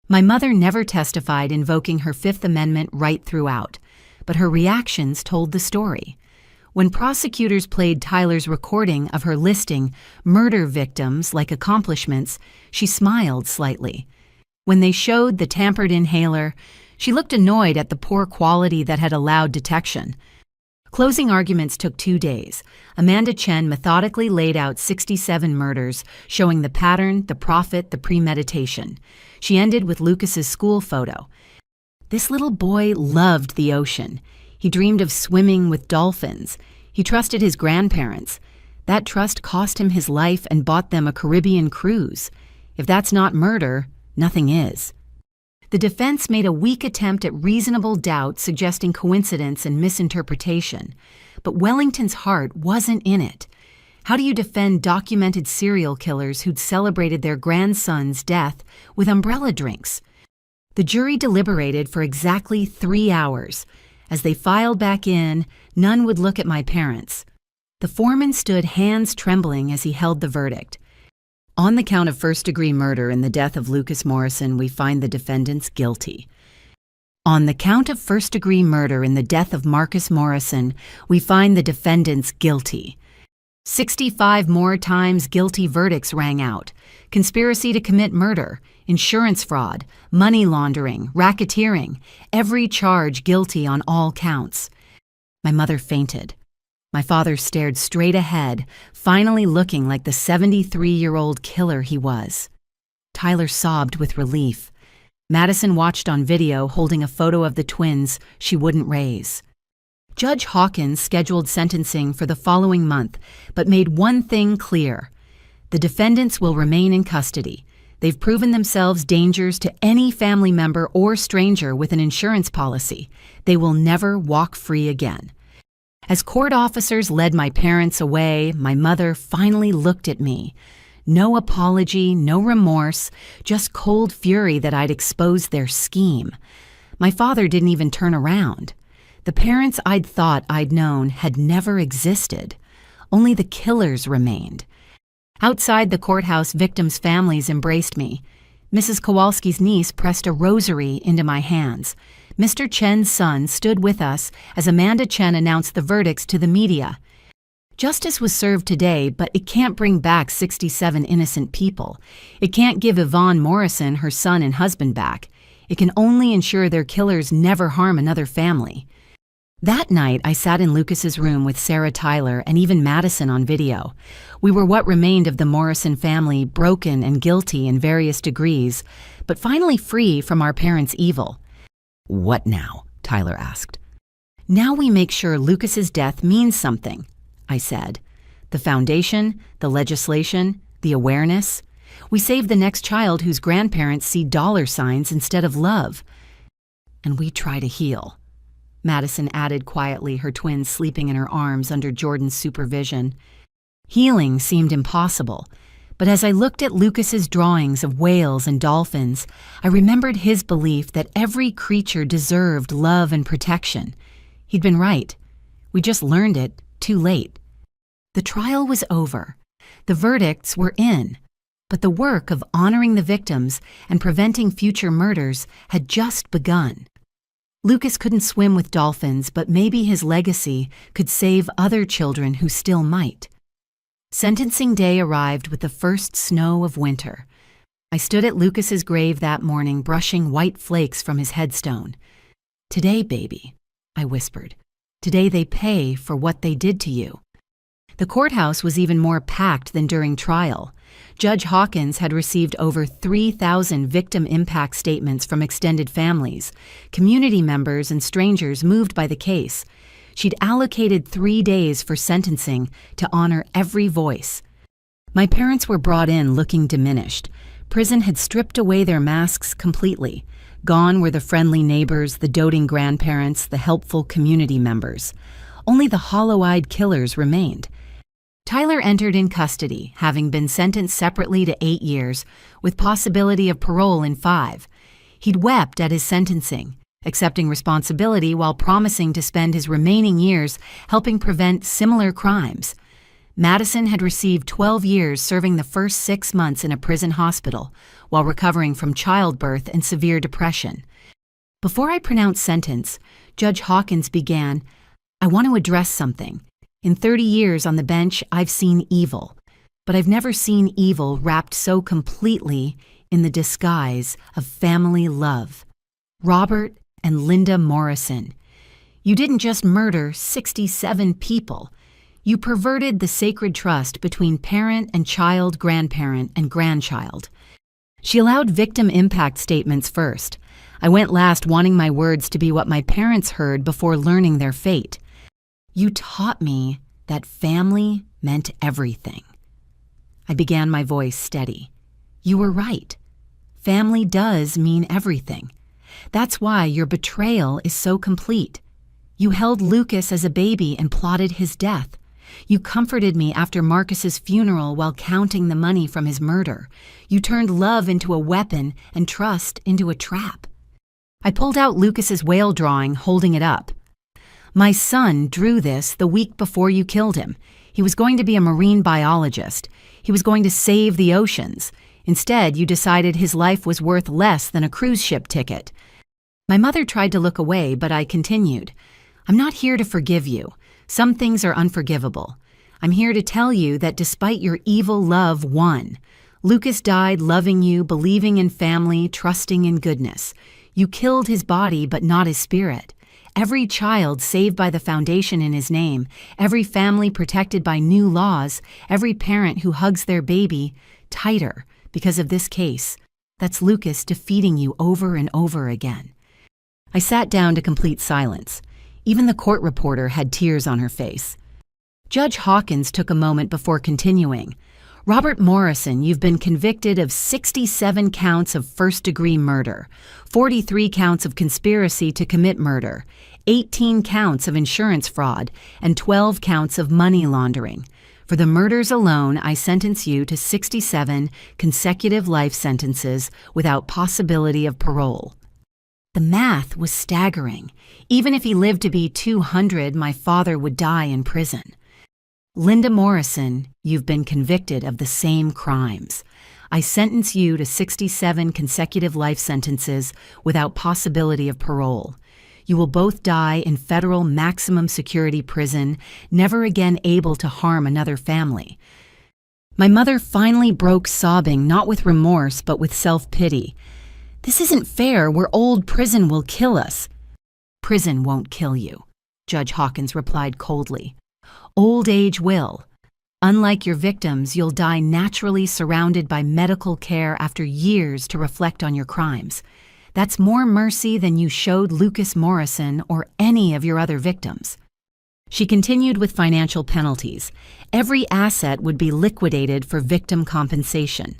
My mother never testified, invoking her Fifth Amendment right throughout, but her reactions told the story. When prosecutors played Tyler's recording of her listing murder victims like accomplishments, she smiled slightly. When they showed the tampered inhaler, she looked annoyed at the poor quality that had allowed detection. Closing arguments took 2 days. Amanda Chen methodically laid out 67 murders, showing the pattern, the profit, the premeditation. She ended with Lucas's school photo. This little boy loved the ocean. He dreamed of swimming with dolphins. He trusted his grandparents. That trust cost him his life and bought them a Caribbean cruise. If that's not murder, nothing is. The defense made a weak attempt at reasonable doubt, suggesting coincidence and misinterpretation. But Wellington's heart wasn't in it. How do you defend documented serial killers who'd celebrated their grandson's death with umbrella drinks? The jury deliberated for exactly 3 hours. As they filed back in, none would look at my parents. The foreman stood hands trembling as he held the verdict. On the count of first-degree murder in the death of Lucas Morrison, we find the defendants guilty. On the count of first-degree murder in the death of Marcus Morrison, we find the defendants guilty. 65 more times guilty verdicts rang out. Conspiracy to commit murder, insurance fraud, money laundering, racketeering, every charge guilty on all counts. My mother fainted. My father stared straight ahead, finally looking like the 73-year-old killer he was. Tyler sobbed with relief. Madison watched on video, holding a photo of the twins she wouldn't raise. Judge Hawkins scheduled sentencing for the following month, but made one thing clear. The defendants will remain in custody. They've proven themselves dangers to any family member or stranger with an insurance policy. They will never walk free again. As court officers led my parents away, my mother finally looked at me. No apology, no remorse, just cold fury that I'd exposed their scheme. My father didn't even turn around. The parents I'd thought I'd known had never existed. Only the killers remained. Outside the courthouse, victims' families embraced me. Mrs. Kowalski's niece pressed a rosary into my hands. Mr. Chen's son stood with us as Amanda Chen announced the verdicts to the media. Justice was served today, but it can't bring back 67 innocent people. It can't give Yvonne Morrison her son and husband back. It can only ensure their killers never harm another family. That night, I sat in Lucas's room with Sarah Tyler and even Madison on video. We were what remained of the Morrison family, broken and guilty in various degrees, but finally free from our parents' evil. "What now?" Tyler asked. "Now we make sure Lucas's death means something," I said. "The foundation, the legislation, the awareness. We save the next child whose grandparents see dollar signs instead of love. And we try to heal," Madison added quietly, her twins sleeping in her arms under Jordan's supervision. Healing seemed impossible, but as I looked at Lucas's drawings of whales and dolphins, I remembered his belief that every creature deserved love and protection. He'd been right. We just learned it too late. The trial was over. The verdicts were in. But the work of honoring the victims and preventing future murders had just begun. Lucas couldn't swim with dolphins, but maybe his legacy could save other children who still might. Sentencing day arrived with the first snow of winter. I stood at Lucas's grave that morning, brushing white flakes from his headstone. "Today, baby," I whispered. "Today they pay for what they did to you." The courthouse was even more packed than during trial. Judge Hawkins had received over 3,000 victim impact statements from extended families, community members, and strangers moved by the case. She'd allocated 3 days for sentencing to honor every voice. My parents were brought in looking diminished. Prison had stripped away their masks completely. Gone were the friendly neighbors, the doting grandparents, the helpful community members. Only the hollow-eyed killers remained. Tyler entered in custody, having been sentenced separately to 8 years, with possibility of parole in 5. He'd wept at his sentencing, accepting responsibility while promising to spend his remaining years helping prevent similar crimes. Madison had received 12 years, serving the first 6 months in a prison hospital while recovering from childbirth and severe depression. Before I pronounced sentence, Judge Hawkins began, "I want to address something. In 30 years on the bench, I've seen evil, but I've never seen evil wrapped so completely in the disguise of family love. Robert and Linda Morrison, you didn't just murder 67 people. You perverted the sacred trust between parent and child, grandparent, and grandchild." She allowed victim impact statements first. I went last, wanting my words to be what my parents heard before learning their fate. "You taught me that family meant everything." I began, my voice steady. "You were right. Family does mean everything. That's why your betrayal is so complete. You held Lucas as a baby and plotted his death. You comforted me after Marcus's funeral while counting the money from his murder. You turned love into a weapon and trust into a trap." I pulled out Lucas's whale drawing, holding it up. "My son drew this the week before you killed him. He was going to be a marine biologist. He was going to save the oceans. Instead, you decided his life was worth less than a cruise ship ticket." My mother tried to look away, but I continued. "I'm not here to forgive you. Some things are unforgivable. I'm here to tell you that despite your evil, love won. Lucas died loving you, believing in family, trusting in goodness. You killed his body, but not his spirit. Every child saved by the foundation in his name, every family protected by new laws, every parent who hugs their baby tighter because of this case. That's Lucas defeating you over and over again." I sat down to complete silence. Even the court reporter had tears on her face. Judge Hawkins took a moment before continuing. "Robert Morrison, you've been convicted of 67 counts of first-degree murder, 43 counts of conspiracy to commit murder, 18 counts of insurance fraud, and 12 counts of money laundering. For the murders alone, I sentence you to 67 consecutive life sentences without possibility of parole." The math was staggering. Even if he lived to be 200, my father would die in prison. "Linda Morrison, you've been convicted of the same crimes. I sentence you to 67 consecutive life sentences without possibility of parole. You will both die in federal maximum security prison, never again able to harm another family." My mother finally broke sobbing, not with remorse, but with self-pity. "This isn't fair. We're old. Prison will kill us." "Prison won't kill you," Judge Hawkins replied coldly. "Old age will. Unlike your victims, you'll die naturally surrounded by medical care after years to reflect on your crimes. That's more mercy than you showed Lucas Morrison or any of your other victims." She continued with financial penalties. Every asset would be liquidated for victim compensation.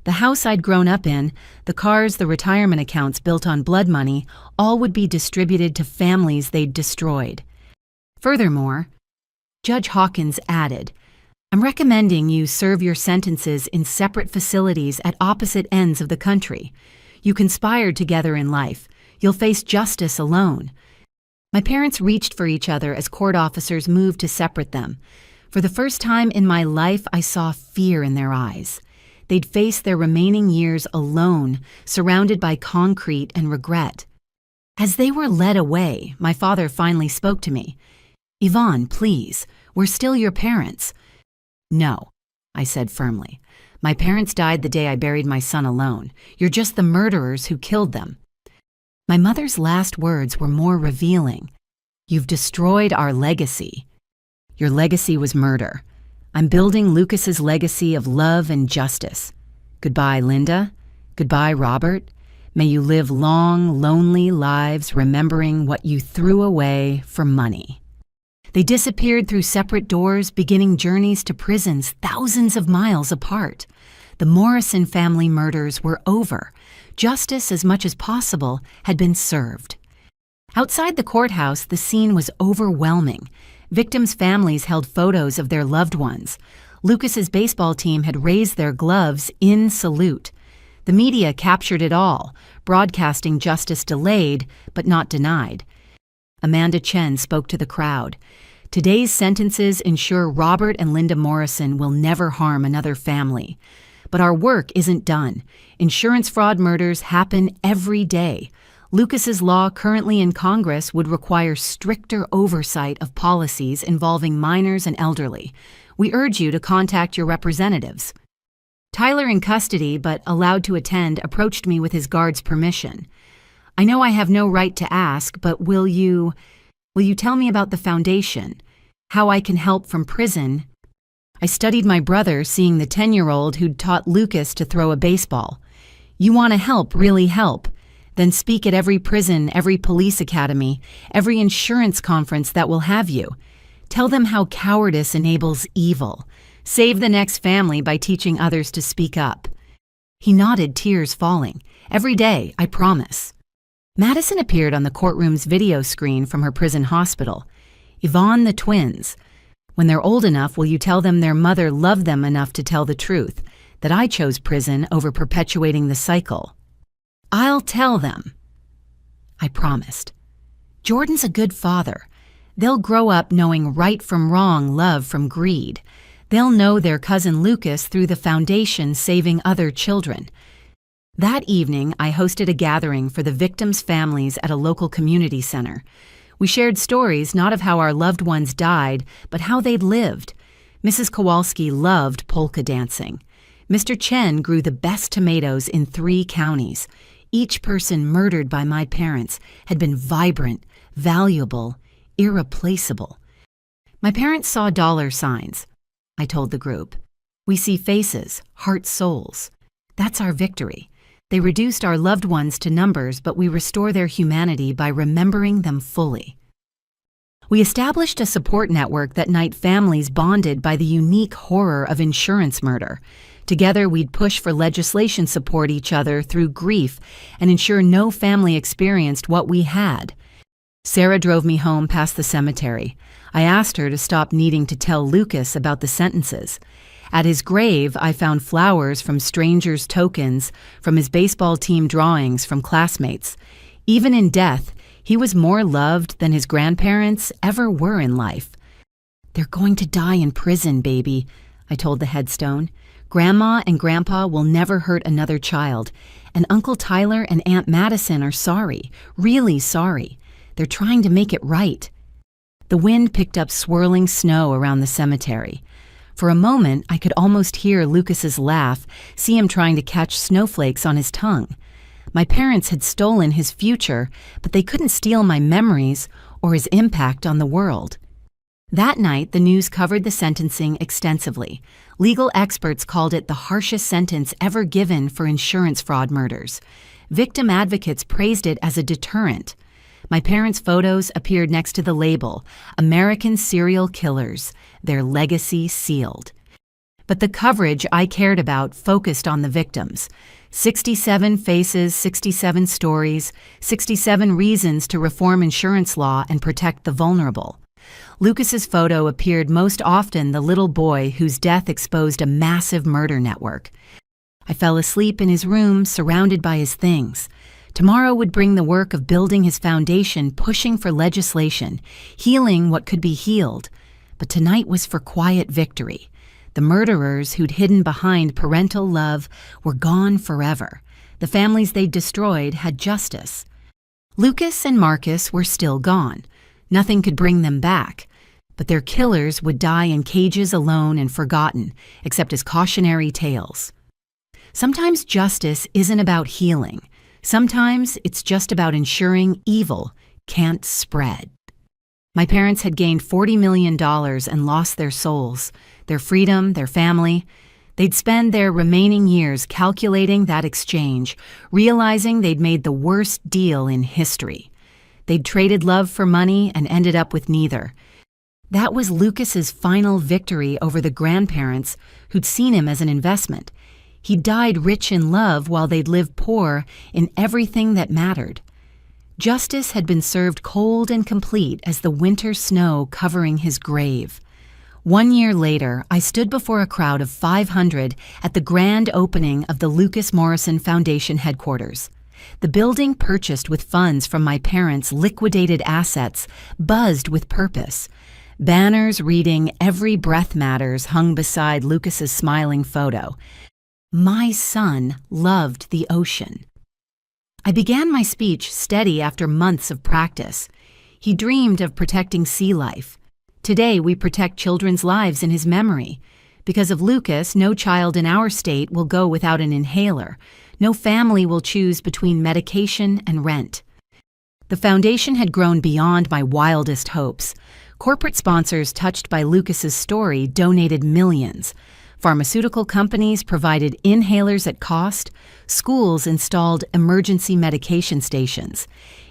The house I'd grown up in, the cars, the retirement accounts built on blood money, all would be distributed to families they'd destroyed. Furthermore, Judge Hawkins added, "I'm recommending you serve your sentences in separate facilities at opposite ends of the country. You conspired together in life. You'll face justice alone." My parents reached for each other as court officers moved to separate them. For the first time in my life, I saw fear in their eyes. They'd face their remaining years alone, surrounded by concrete and regret. As they were led away, my father finally spoke to me. "Yvonne, please, we're still your parents." "No," I said firmly. "My parents died the day I buried my son alone. You're just the murderers who killed them." My mother's last words were more revealing. "You've destroyed our legacy." "Your legacy was murder. I'm building Lucas's legacy of love and justice. Goodbye, Linda. Goodbye, Robert. May you live long, lonely lives remembering what you threw away for money." They disappeared through separate doors, beginning journeys to prisons thousands of miles apart. The Morrison family murders were over. Justice, as much as possible, had been served. Outside the courthouse, the scene was overwhelming. Victims' families held photos of their loved ones. Lucas's baseball team had raised their gloves in salute. The media captured it all, broadcasting justice delayed but not denied. Amanda Chen spoke to the crowd. "Today's sentences ensure Robert and Linda Morrison will never harm another family. But our work isn't done. Insurance fraud murders happen every day. Lucas's law currently in Congress would require stricter oversight of policies involving minors and elderly. We urge you to contact your representatives." Tyler, in custody but allowed to attend, approached me with his guard's permission. "I know I have no right to ask, but will you tell me about the foundation? How I can help from prison?" I studied my brother, seeing the 10-year-old who'd taught Lucas to throw a baseball. "You want to help, really help? Then speak at every prison, every police academy, every insurance conference that will have you. Tell them how cowardice enables evil. Save the next family by teaching others to speak up." He nodded, tears falling. "Every day, I promise." Madison appeared on the courtroom's video screen from her prison hospital. "Yvonne, the twins. When they're old enough, will you tell them their mother loved them enough to tell the truth, that I chose prison over perpetuating the cycle?" "I'll tell them." I promised. Jordan's a good father. They'll grow up knowing right from wrong, love from greed. They'll know their cousin Lucas through the foundation saving other children. That evening, I hosted a gathering for the victims' families at a local community center. We shared stories not of how our loved ones died, but how they'd lived. Mrs. Kowalski loved polka dancing. Mr. Chen grew the best tomatoes in 3 counties. Each person murdered by my parents had been vibrant, valuable, irreplaceable. My parents saw dollar signs. I told the group. "We see faces, heart, souls. That's our victory. They reduced our loved ones to numbers, but we restore their humanity by remembering them fully." We established a support network that night families bonded by the unique horror of insurance murder. Together, we'd push for legislation support each other through grief and ensure no family experienced what we had. Sarah drove me home past the cemetery. I asked her to stop needing to tell Lucas about the sentences. At his grave, I found flowers from strangers' tokens, from his baseball team drawings from classmates. Even in death, he was more loved than his grandparents ever were in life. "They're going to die in prison, baby," I told the headstone. "Grandma and Grandpa will never hurt another child, and Uncle Tyler and Aunt Madison are sorry, really sorry. They're trying to make it right." The wind picked up swirling snow around the cemetery. For a moment, I could almost hear Lucas's laugh, see him trying to catch snowflakes on his tongue. My parents had stolen his future, but they couldn't steal my memories or his impact on the world. That night, the news covered the sentencing extensively. Legal experts called it the harshest sentence ever given for insurance fraud murders. Victim advocates praised it as a deterrent. My parents' photos appeared next to the label, "American Serial Killers, Their Legacy Sealed." But the coverage I cared about focused on the victims. 67 faces, 67 stories, 67 reasons to reform insurance law and protect the vulnerable. Lucas's photo appeared most often, the little boy whose death exposed a massive murder network. I fell asleep in his room, surrounded by his things. Tomorrow would bring the work of building his foundation, pushing for legislation, healing what could be healed. But tonight was for quiet victory. The murderers who'd hidden behind parental love were gone forever. The families they'd destroyed had justice. Lucas and Marcus were still gone. Nothing could bring them back. But their killers would die in cages alone and forgotten, except as cautionary tales. Sometimes justice isn't about healing. Sometimes it's just about ensuring evil can't spread. My parents had gained $40 million and lost their souls, their freedom, their family. They'd spend their remaining years calculating that exchange, realizing they'd made the worst deal in history. They'd traded love for money and ended up with neither. That was Lucas's final victory over the grandparents who'd seen him as an investment. He died rich in love while they'd lived poor in everything that mattered. Justice had been served cold and complete as the winter snow covering his grave. 1 year later, I stood before a crowd of 500 at the grand opening of the Lucas Morrison Foundation headquarters. The building, purchased with funds from my parents' liquidated assets, buzzed with purpose. Banners reading "Every Breath Matters" hung beside Lucas's smiling photo. My son loved the ocean. I began my speech steady after months of practice. He dreamed of protecting sea life. Today, we protect children's lives in his memory. Because of Lucas, no child in our state will go without an inhaler. No family will choose between medication and rent. The foundation had grown beyond my wildest hopes. Corporate sponsors touched by Lucas's story donated millions. Pharmaceutical companies provided inhalers at cost. Schools installed emergency medication stations.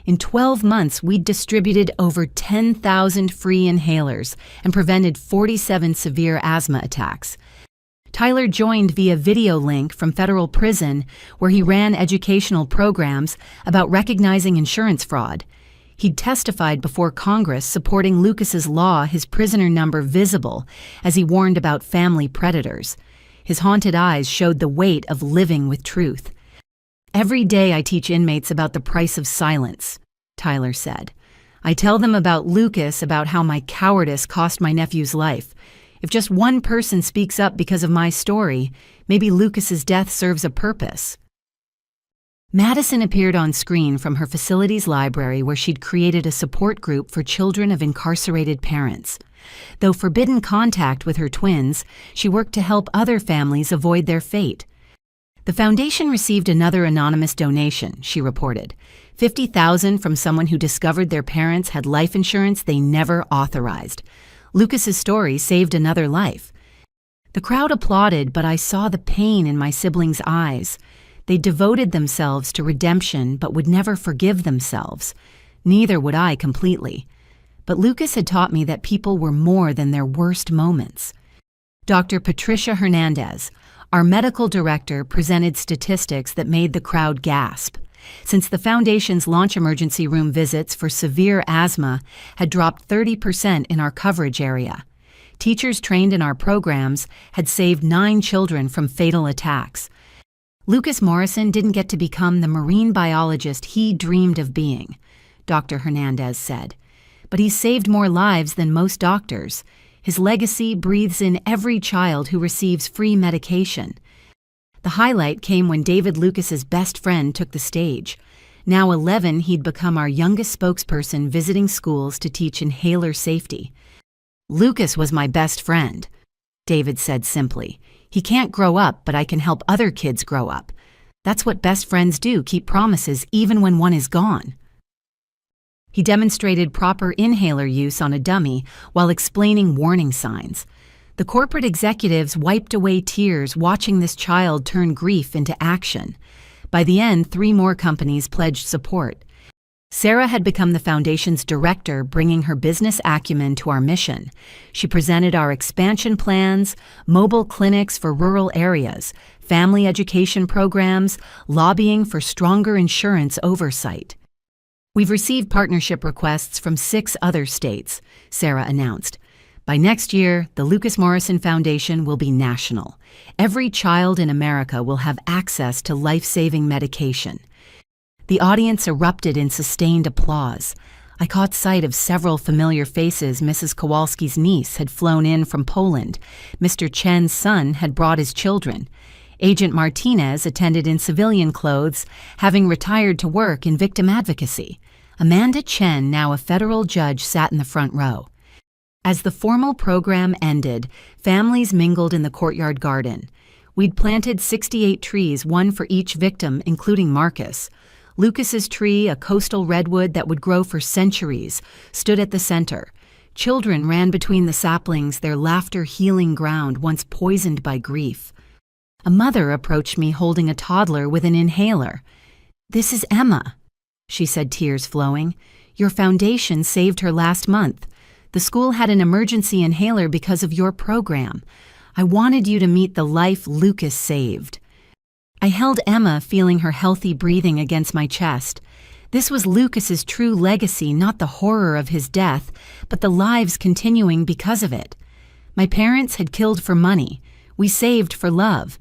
In 12 months, we'd distributed over 10,000 free inhalers and prevented 47 severe asthma attacks. Tyler joined via video link from federal prison, where he ran educational programs about recognizing insurance fraud. He'd testified before Congress supporting Lucas's law, his prisoner number visible, as he warned about family predators. His haunted eyes showed the weight of living with truth. "Every day I teach inmates about the price of silence," Tyler said. "I tell them about Lucas, about how my cowardice cost my nephew's life. If just one person speaks up because of my story, maybe Lucas's death serves a purpose." Madison appeared on screen from her facility's library, where she'd created a support group for children of incarcerated parents. Though forbidden contact with her twins, she worked to help other families avoid their fate. The foundation received another anonymous donation, she reported. $50,000 from someone who discovered their parents had life insurance they never authorized. Lucas's story saved another life. The crowd applauded, but I saw the pain in my siblings' eyes. They devoted themselves to redemption but would never forgive themselves. Neither would I completely. But Lucas had taught me that people were more than their worst moments. Dr. Patricia Hernandez, our medical director, presented statistics that made the crowd gasp. Since the foundation's launch, emergency room visits for severe asthma had dropped 30% in our coverage area. Teachers trained in our programs had saved 9 children from fatal attacks. Lucas Morrison didn't get to become the marine biologist he dreamed of being, Dr. Hernandez said. But he saved more lives than most doctors. His legacy breathes in every child who receives free medication. The highlight came when David Lucas's best friend took the stage. Now 11, he'd become our youngest spokesperson, visiting schools to teach inhaler safety. "Lucas was my best friend," David said simply. "He can't grow up, but I can help other kids grow up. That's what best friends do, keep promises even when one is gone." He demonstrated proper inhaler use on a dummy while explaining warning signs. The corporate executives wiped away tears watching this child turn grief into action. By the end, 3 more companies pledged support. Sarah had become the foundation's director, bringing her business acumen to our mission. She presented our expansion plans, mobile clinics for rural areas, family education programs, lobbying for stronger insurance oversight. "We've received partnership requests from 6 other states," Sarah announced. "By next year, the Lucas Morrison Foundation will be national. Every child in America will have access to life-saving medication." The audience erupted in sustained applause. I caught sight of several familiar faces. Mrs. Kowalski's niece had flown in from Poland. Mr. Chen's son had brought his children. Agent Martinez attended in civilian clothes, having retired to work in victim advocacy. Amanda Chen, now a federal judge, sat in the front row. As the formal program ended, families mingled in the courtyard garden. We'd planted 68 trees, one for each victim, including Marcus. Lucas's tree, a coastal redwood that would grow for centuries, stood at the center. Children ran between the saplings, their laughter healing ground once poisoned by grief. A mother approached me holding a toddler with an inhaler. "This is Emma," she said, tears flowing. "Your foundation saved her last month. The school had an emergency inhaler because of your program. I wanted you to meet the life Lucas saved." I held Emma, feeling her healthy breathing against my chest. This was Lucas's true legacy, not the horror of his death, but the lives continuing because of it. My parents had killed for money. We saved for love.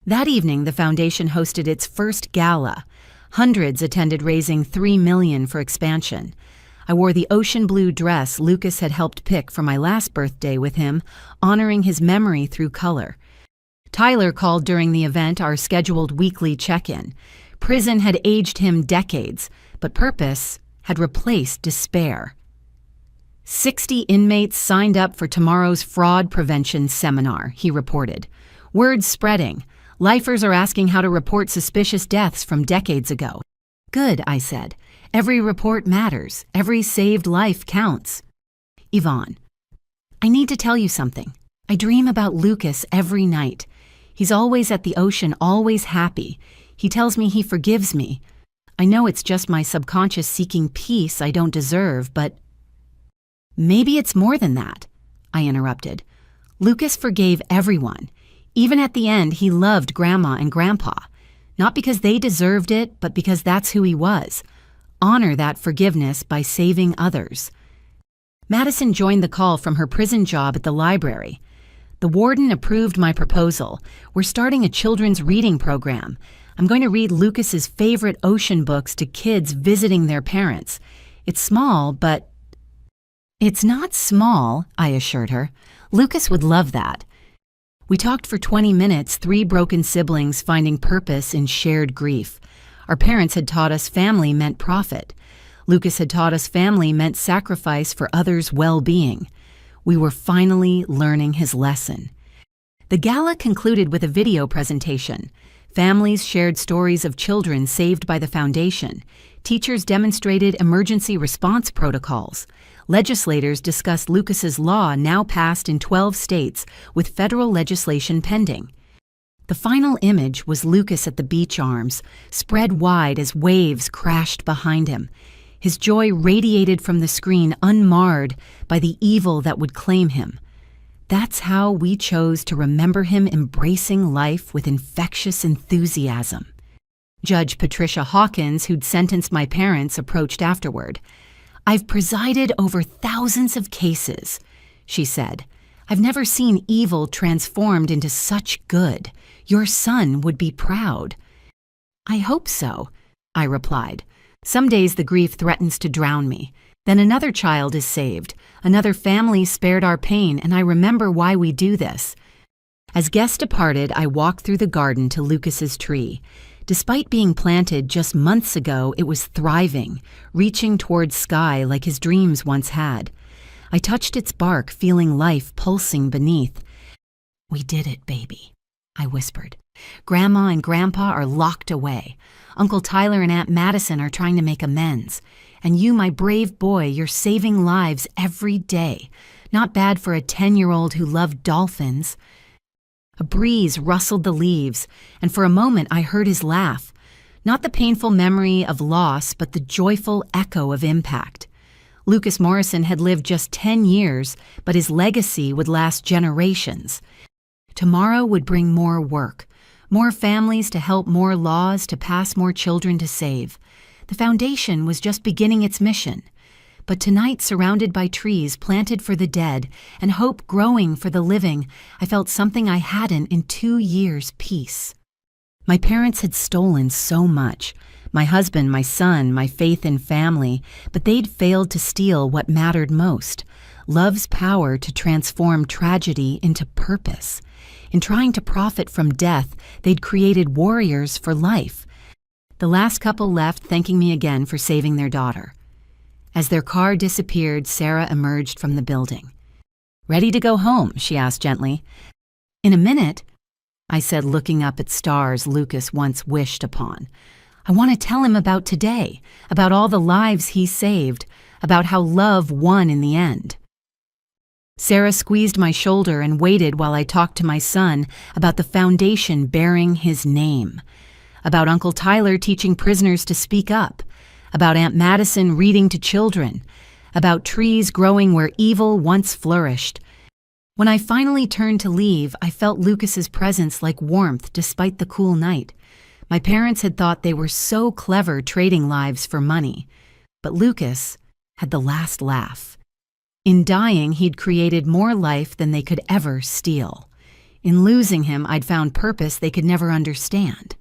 That evening, the foundation hosted its first gala. Hundreds attended, raising $3 million for expansion. I wore the ocean blue dress Lucas had helped pick for my last birthday with him, honoring his memory through color. Tyler called during the event, our scheduled weekly check-in. Prison had aged him decades, but purpose had replaced despair. 60 inmates signed up for tomorrow's fraud prevention seminar, he reported. Word spreading. Lifers are asking how to report suspicious deaths from decades ago. Good, I said. Every report matters. Every saved life counts. Yvonne, I need to tell you something. I dream about Lucas every night. He's always at the ocean, always happy. He tells me he forgives me. I know it's just my subconscious seeking peace I don't deserve, but maybe it's more than that, I interrupted. Lucas forgave everyone. Even at the end, he loved Grandma and Grandpa. Not because they deserved it, but because that's who he was. Honor that forgiveness by saving others. Madison joined the call from her prison job at the library. The warden approved my proposal. We're starting a children's reading program. I'm going to read Lucas's favorite ocean books to kids visiting their parents. It's small, but... It's not small, I assured her. Lucas would love that. We talked for 20 minutes, 3 broken siblings finding purpose in shared grief. Our parents had taught us family meant profit. Lucas had taught us family meant sacrifice for others' well-being. We were finally learning his lesson. The gala concluded with a video presentation. Families shared stories of children saved by the foundation. Teachers demonstrated emergency response protocols. Legislators discussed Lucas's law, now passed in 12 states, with federal legislation pending. The final image was Lucas at the beach, arms spread wide as waves crashed behind him. His joy radiated from the screen, unmarred by the evil that would claim him. That's how we chose to remember him, embracing life with infectious enthusiasm. Judge Patricia Hawkins, who'd sentenced my parents, approached afterward. I've presided over thousands of cases, she said. I've never seen evil transformed into such good. Your son would be proud. I hope so, I replied. Some days the grief threatens to drown me. Then another child is saved. Another family spared our pain, and I remember why we do this. As guests departed, I walked through the garden to Lucas's tree. Despite being planted just months ago, it was thriving, reaching towards sky like his dreams once had. I touched its bark, feeling life pulsing beneath. We did it, baby, I whispered. Grandma and Grandpa are locked away. Uncle Tyler and Aunt Madison are trying to make amends. And you, my brave boy, you're saving lives every day. Not bad for a 10-year-old who loved dolphins. A breeze rustled the leaves, and for a moment I heard his laugh. Not the painful memory of loss, but the joyful echo of impact. Lucas Morrison had lived just 10 years, but his legacy would last generations. Tomorrow would bring more work, more families to help, more laws to pass, more children to save. The foundation was just beginning its mission. But tonight, surrounded by trees planted for the dead and hope growing for the living, I felt something I hadn't in 2 years: peace. My parents had stolen so much. My husband, my son, my faith in family, but they'd failed to steal what mattered most: love's power to transform tragedy into purpose. In trying to profit from death, they'd created warriors for life. The last couple left, thanking me again for saving their daughter. As their car disappeared, Sarah emerged from the building. "Ready to go home?" she asked gently. "In a minute," I said, looking up at stars Lucas once wished upon. "I want to tell him about today, about all the lives he saved, about how love won in the end." Sarah squeezed my shoulder and waited while I talked to my son about the foundation bearing his name, about Uncle Tyler teaching prisoners to speak up, about Aunt Madison reading to children, about trees growing where evil once flourished. When I finally turned to leave, I felt Lucas's presence like warmth despite the cool night. My parents had thought they were so clever trading lives for money, but Lucas had the last laugh. In dying, he'd created more life than they could ever steal. In losing him, I'd found purpose they could never understand.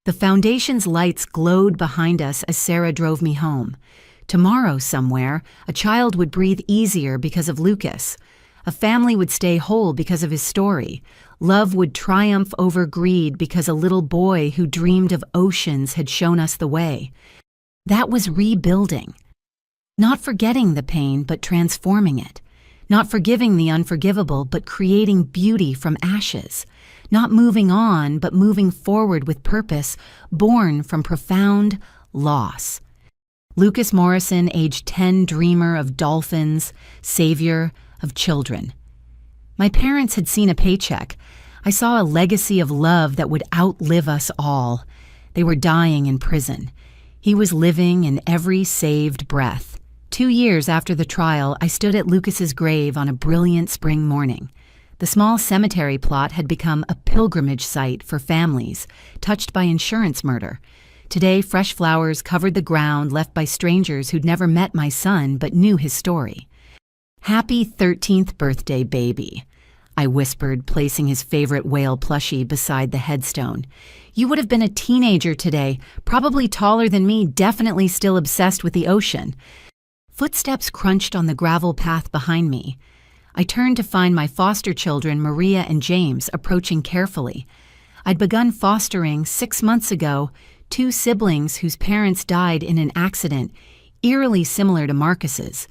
The foundation's lights glowed behind us as Sarah drove me home. Tomorrow, somewhere, a child would breathe easier because of Lucas. A family would stay whole because of his story. Love would triumph over greed because a little boy who dreamed of oceans had shown us the way. That was rebuilding. Not forgetting the pain, but transforming it. Not forgiving the unforgivable, but creating beauty from ashes. Not moving on, but moving forward with purpose, born from profound loss. Lucas Morrison, age 10, dreamer of dolphins, savior of children. My parents had seen a paycheck. I saw a legacy of love that would outlive us all. They were dying in prison. He was living in every saved breath. 2 years after the trial, I stood at Lucas's grave on a brilliant spring morning. The small cemetery plot had become a pilgrimage site for families touched by insurance murder. Today, fresh flowers covered the ground left by strangers who'd never met my son but knew his story. "Happy 13th birthday, baby," I whispered, placing his favorite whale plushie beside the headstone. "You would have been a teenager today, probably taller than me, definitely still obsessed with the ocean." Footsteps crunched on the gravel path behind me. I turned to find my foster children, Maria and James, approaching carefully. I'd begun fostering 6 months ago 2 siblings whose parents died in an accident, eerily similar to Marcus's.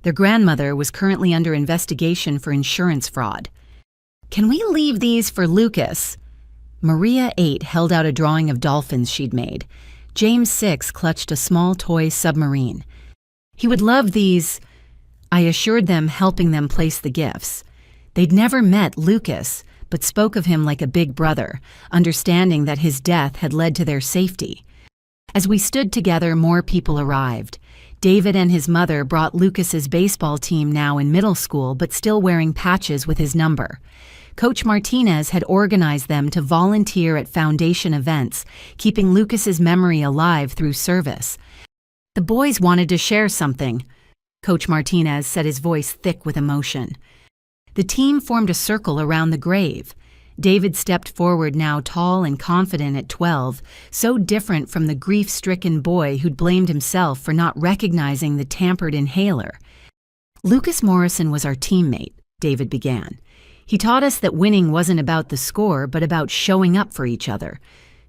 Their grandmother was currently under investigation for insurance fraud. "Can we leave these for Lucas?" Maria, 8, held out a drawing of dolphins she'd made. James, 6, clutched a small toy submarine. "He would love these," I assured them, helping them place the gifts. They'd never met Lucas, but spoke of him like a big brother, understanding that his death had led to their safety. As we stood together, more people arrived. David and his mother brought Lucas's baseball team, now in middle school but still wearing patches with his number. Coach Martinez had organized them to volunteer at foundation events, keeping Lucas's memory alive through service. "The boys wanted to share something," Coach Martinez said, his voice thick with emotion. The team formed a circle around the grave. David stepped forward, now tall and confident at 12, so different from the grief-stricken boy who'd blamed himself for not recognizing the tampered inhaler. "Lucas Morrison was our teammate," David began. "He taught us that winning wasn't about the score, but about showing up for each other.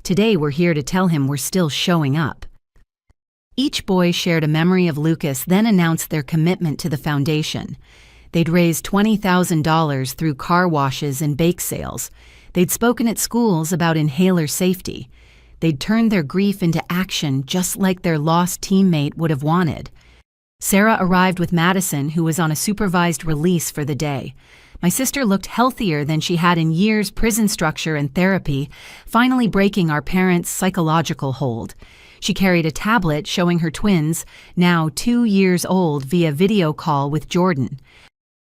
Today we're here to tell him we're still showing up." Each boy shared a memory of Lucas, then announced their commitment to the foundation. They'd raised $20,000 through car washes and bake sales. They'd spoken at schools about inhaler safety. They'd turned their grief into action just like their lost teammate would have wanted. Sarah arrived with Madison, who was on a supervised release for the day. My sister looked healthier than she had in years, prison structure and therapy, finally breaking our parents' psychological hold. She carried a tablet showing her twins, now 2 years old, via video call with Jordan.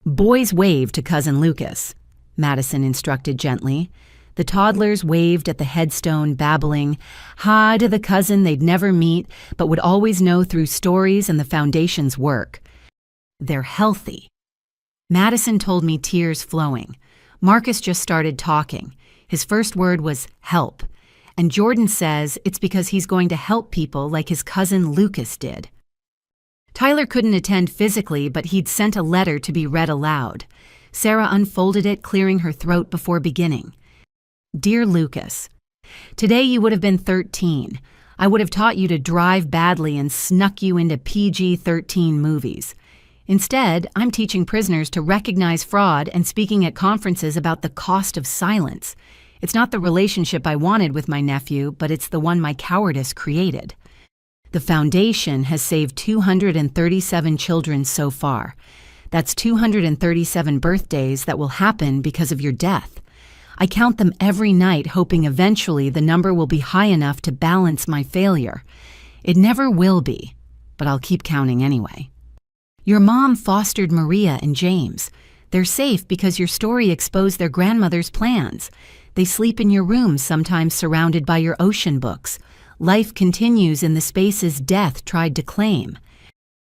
"Boys wave to Cousin Lucas," Madison instructed gently. The toddlers waved at the headstone, babbling, hi to the cousin they'd never meet, but would always know through stories and the foundation's work. "They're healthy." Madison told me, tears flowing. Marcus just started talking. His first word was help. And Jordan says it's because he's going to help people like his cousin Lucas did. Tyler couldn't attend physically, but he'd sent a letter to be read aloud. Sarah unfolded it, clearing her throat before beginning. "Dear Lucas, today you would have been 13. I would have taught you to drive badly and snuck you into PG-13 movies. Instead, I'm teaching prisoners to recognize fraud and speaking at conferences about the cost of silence. It's not the relationship I wanted with my nephew, but it's the one my cowardice created. The foundation has saved 237 children so far. That's 237 birthdays that will happen because of your death. I count them every night, hoping eventually the number will be high enough to balance my failure. It never will be, but I'll keep counting anyway. Your mom fostered Maria and James. They're safe because your story exposed their grandmother's plans. They sleep in your room, sometimes surrounded by your ocean books. Life continues in the spaces death tried to claim.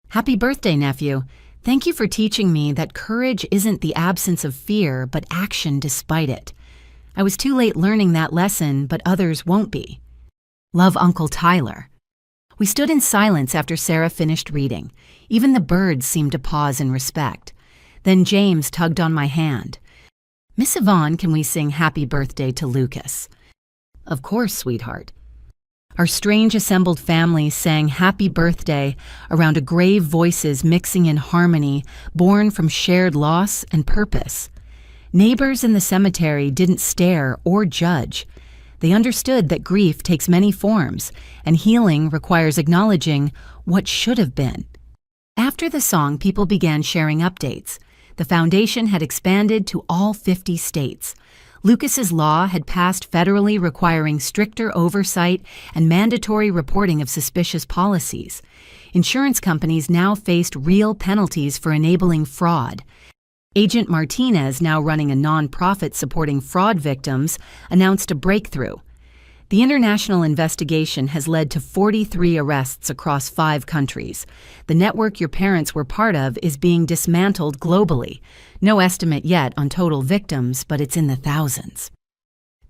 Happy birthday, nephew. Thank you for teaching me that courage isn't the absence of fear, but action despite it. I was too late learning that lesson, but others won't be. Love, Uncle Tyler. We stood in silence after Sarah finished reading. Even the birds seemed to pause in respect. Then James tugged on my hand. Miss Yvonne, can we sing Happy Birthday to Lucas? Of course, sweetheart. Our strange assembled family sang Happy Birthday around a grave voices mixing in harmony, born from shared loss and purpose. Neighbors in the cemetery didn't stare or judge. They understood that grief takes many forms, and healing requires acknowledging what should have been. After the song, people began sharing updates. The foundation had expanded to all 50 states. Lucas's law had passed federally, requiring stricter oversight and mandatory reporting of suspicious policies. Insurance companies now faced real penalties for enabling fraud. Agent Martinez, now running a nonprofit supporting fraud victims, announced a breakthrough. The international investigation has led to 43 arrests across 5 countries. The network your parents were part of is being dismantled globally. No estimate yet on total victims, but it's in the thousands.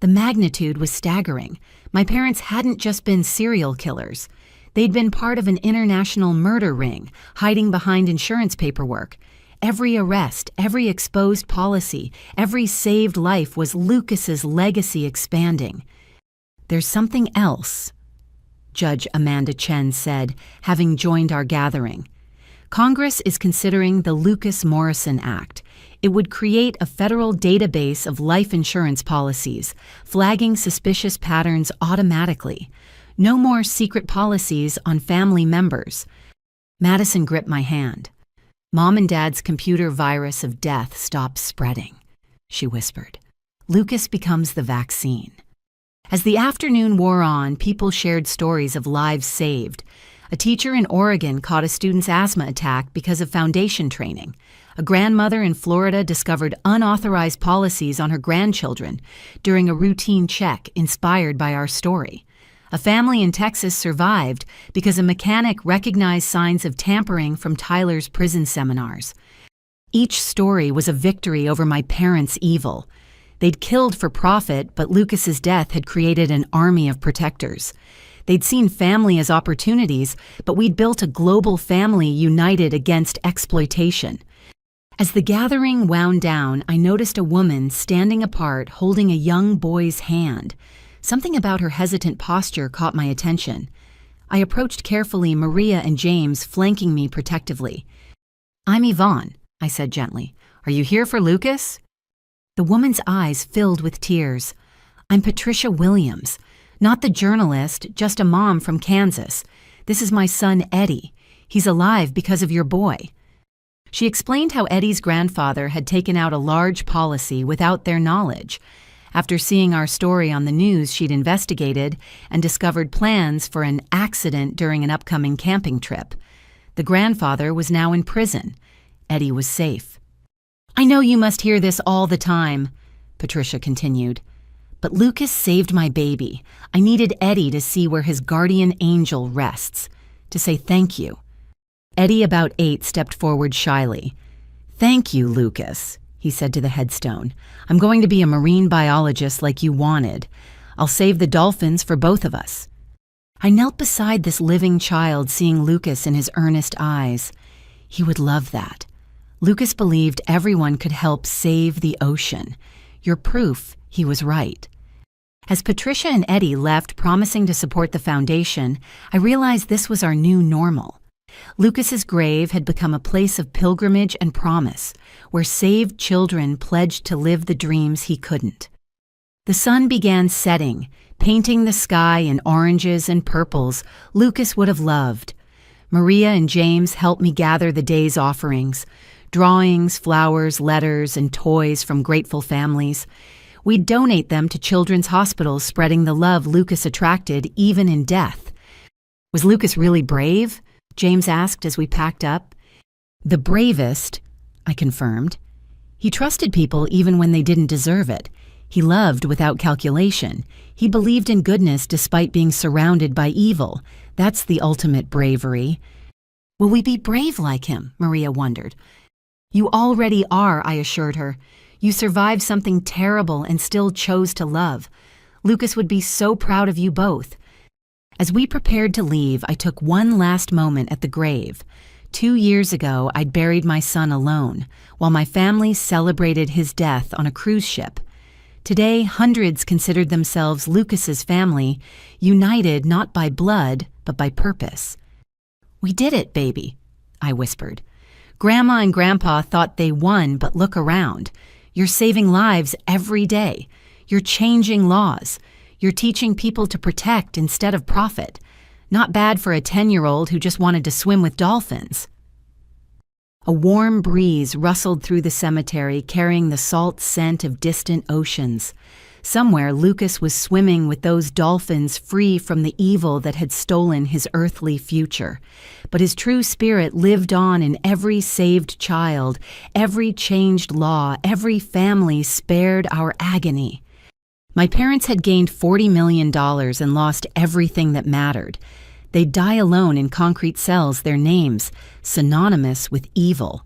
The magnitude was staggering. My parents hadn't just been serial killers. They'd been part of an international murder ring, hiding behind insurance paperwork. Every arrest, every exposed policy, every saved life was Lucas's legacy expanding. There's something else, Judge Amanda Chen said, having joined our gathering. Congress is considering the Lucas Morrison Act. It would create a federal database of life insurance policies, flagging suspicious patterns automatically. No more secret policies on family members. Madison gripped my hand. Mom and Dad's computer virus of death stops spreading, she whispered. Lucas becomes the vaccine. As the afternoon wore on, people shared stories of lives saved. A teacher in Oregon caught a student's asthma attack because of foundation training. A grandmother in Florida discovered unauthorized policies on her grandchildren during a routine check inspired by our story. A family in Texas survived because a mechanic recognized signs of tampering from Tyler's prison seminars. Each story was a victory over my parents' evil. They'd killed for profit, but Lucas's death had created an army of protectors. They'd seen family as opportunities, but we'd built a global family united against exploitation. As the gathering wound down, I noticed a woman standing apart holding a young boy's hand. Something about her hesitant posture caught my attention. I approached carefully, Maria and James flanking me protectively. I'm Yvonne, I said gently. Are you here for Lucas? The woman's eyes filled with tears. I'm Patricia Williams, not the journalist, just a mom from Kansas. This is my son, Eddie. He's alive because of your boy. She explained how Eddie's grandfather had taken out a large policy without their knowledge. After seeing our story on the news, she'd investigated and discovered plans for an accident during an upcoming camping trip. The grandfather was now in prison. Eddie was safe. I know you must hear this all the time, Patricia continued. But Lucas saved my baby. I needed Eddie to see where his guardian angel rests, to say thank you. Eddie, about 8, stepped forward shyly. Thank you, Lucas, he said to the headstone. I'm going to be a marine biologist like you wanted. I'll save the dolphins for both of us. I knelt beside this living child, seeing Lucas in his earnest eyes. He would love that. Lucas believed everyone could help save the ocean. You're proof he was right. As Patricia and Eddie left promising to support the foundation, I realized this was our new normal. Lucas's grave had become a place of pilgrimage and promise, where saved children pledged to live the dreams he couldn't. The sun began setting, painting the sky in oranges and purples Lucas would have loved. Maria and James helped me gather the day's offerings, drawings, flowers, letters, and toys from grateful families. We'd donate them to children's hospitals, spreading the love Lucas attracted even in death. Was Lucas really brave? James asked as we packed up. The bravest, I confirmed. He trusted people even when they didn't deserve it. He loved without calculation. He believed in goodness despite being surrounded by evil. That's the ultimate bravery. Will we be brave like him? Maria wondered. You already are, I assured her. You survived something terrible and still chose to love. Lucas would be so proud of you both. As we prepared to leave, I took one last moment at the grave. 2 years ago, I'd buried my son alone, while my family celebrated his death on a cruise ship. Today, hundreds considered themselves Lucas's family, united not by blood, but by purpose. We did it, baby, I whispered. Grandma and Grandpa thought they won, but look around. You're saving lives every day. You're changing laws. You're teaching people to protect instead of profit. Not bad for a 10-year-old who just wanted to swim with dolphins. A warm breeze rustled through the cemetery, carrying the salt scent of distant oceans. Somewhere, Lucas was swimming with those dolphins, free from the evil that had stolen his earthly future. But his true spirit lived on in every saved child, every changed law, every family spared our agony. My parents had gained $40 million and lost everything that mattered. They'd die alone in concrete cells, their names synonymous with evil.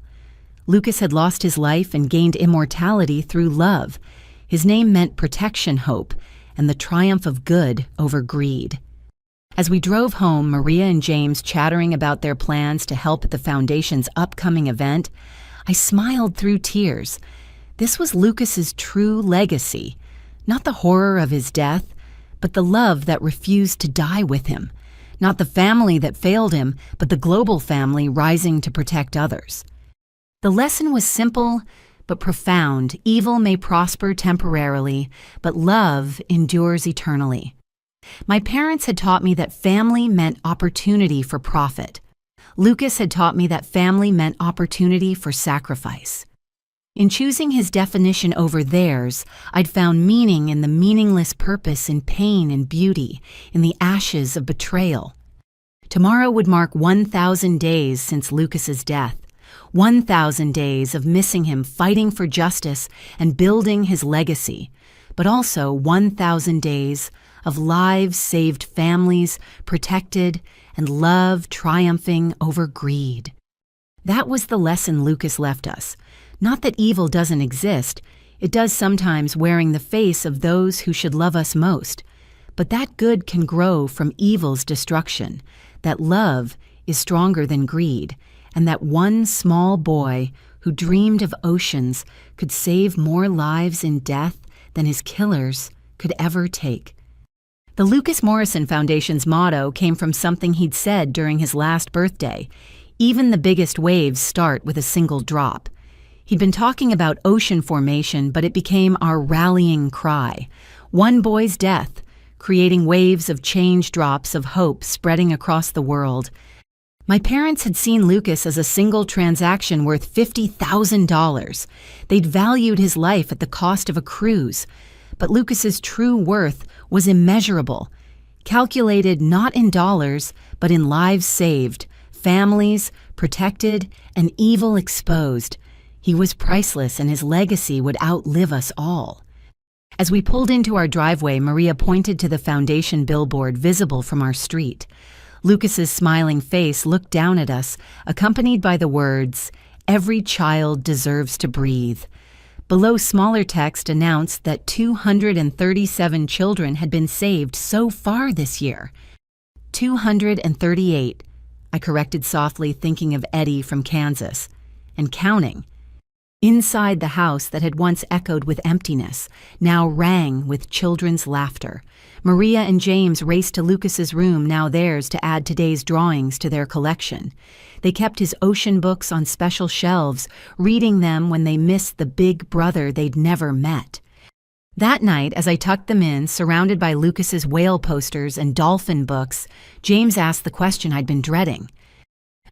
Lucas had lost his life and gained immortality through love. His name meant protection, hope, and the triumph of good over greed. As we drove home, Maria and James chattering about their plans to help at the foundation's upcoming event, I smiled through tears. This was Lucas's true legacy, not the horror of his death, but the love that refused to die with him, not the family that failed him, but the global family rising to protect others. The lesson was simple but profound. Evil may prosper temporarily, but love endures eternally. My parents had taught me that family meant opportunity for profit. Lucas had taught me that family meant opportunity for sacrifice. In choosing his definition over theirs, I'd found meaning in the meaningless purpose, in pain and beauty, in the ashes of betrayal. Tomorrow would mark 1,000 days since Lucas's death. 1,000 days of missing him, fighting for justice and building his legacy, but also 1,000 days of lives saved, families protected, and love triumphing over greed. That was the lesson Lucas left us. Not that evil doesn't exist, it does sometimes, wearing the face of those who should love us most, but that good can grow from evil's destruction, that love is stronger than greed, and that one small boy who dreamed of oceans could save more lives in death than his killers could ever take. The Lucas Morrison Foundation's motto came from something he'd said during his last birthday. Even the biggest waves start with a single drop. He'd been talking about ocean formation, but it became our rallying cry. One boy's death, creating waves of change, drops of hope spreading across the world. My parents had seen Lucas as a single transaction worth $50,000. They'd valued his life at the cost of a cruise. But Lucas's true worth was immeasurable, calculated not in dollars, but in lives saved, families protected, and evil exposed. He was priceless, and his legacy would outlive us all. As we pulled into our driveway, Maria pointed to the foundation billboard visible from our street. Lucas's smiling face looked down at us, accompanied by the words, "Every child deserves to breathe." Below, smaller text announced that 237 children had been saved so far this year. 238, I corrected softly, thinking of Eddie from Kansas. And counting. Inside the house that had once echoed with emptiness, now rang with children's laughter. Maria and James raced to Lucas's room, now theirs, to add today's drawings to their collection. They kept his ocean books on special shelves, reading them when they missed the big brother they'd never met. That night, as I tucked them in, surrounded by Lucas's whale posters and dolphin books, James asked the question I'd been dreading.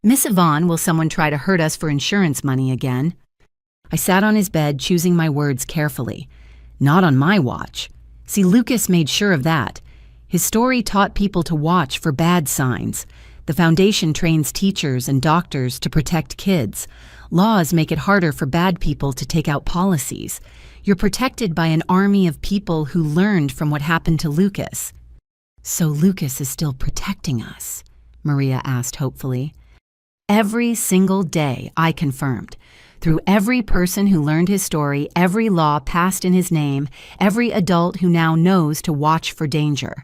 "Miss Yvonne, will someone try to hurt us for insurance money again?" I sat on his bed, choosing my words carefully. Not on my watch. See, Lucas made sure of that. His story taught people to watch for bad signs. The foundation trains teachers and doctors to protect kids. Laws make it harder for bad people to take out policies. You're protected by an army of people who learned from what happened to Lucas. "So Lucas is still protecting us?" Maria asked hopefully. "Every single day," I confirmed. "Through every person who learned his story, every law passed in his name, every adult who now knows to watch for danger.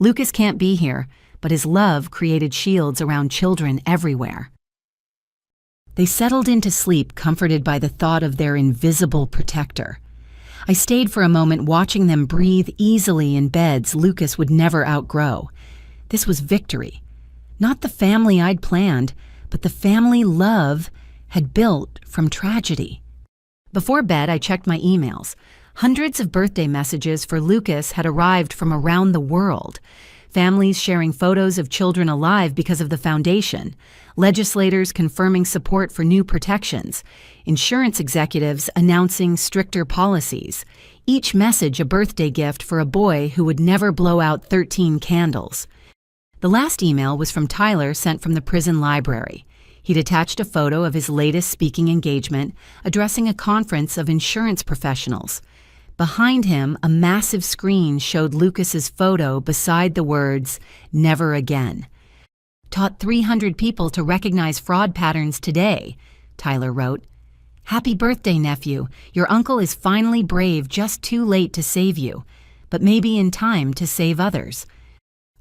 Lucas can't be here, but his love created shields around children everywhere." They settled into sleep, comforted by the thought of their invisible protector. I stayed for a moment, watching them breathe easily in beds Lucas would never outgrow. This was victory. Not the family I'd planned, but the family love had built from tragedy. Before bed, I checked my emails. Hundreds of birthday messages for Lucas had arrived from around the world. Families sharing photos of children alive because of the foundation. Legislators confirming support for new protections. Insurance executives announcing stricter policies. Each message a birthday gift for a boy who would never blow out 13 candles. The last email was from Tyler, sent from the prison library. He'd attached a photo of his latest speaking engagement, addressing a conference of insurance professionals. Behind him, a massive screen showed Lucas's photo beside the words, "Never again." "Taught 300 people to recognize fraud patterns today," Tyler wrote. "Happy birthday, nephew. Your uncle is finally brave, just too late to save you, but maybe in time to save others."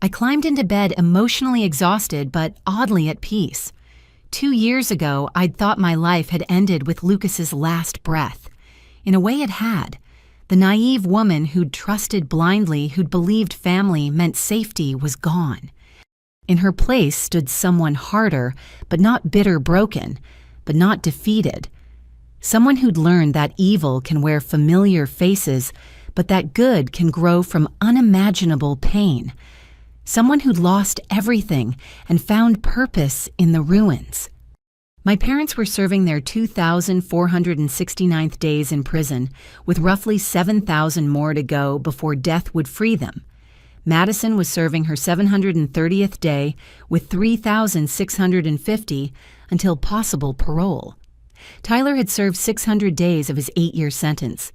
I climbed into bed emotionally exhausted, but oddly at peace. 2 years ago, I'd thought my life had ended with Lucas's last breath. In a way, it had. The naive woman who'd trusted blindly, who'd believed family meant safety, was gone. In her place stood someone harder, but not bitter broken, but not defeated. Someone who'd learned that evil can wear familiar faces, but that good can grow from unimaginable pain. Someone who'd lost everything and found purpose in the ruins. My parents were serving their 2,469th days in prison, with roughly 7,000 more to go before death would free them. Madison was serving her 730th day, with 3,650 until possible parole. Tyler had served 600 days of his 8-year sentence.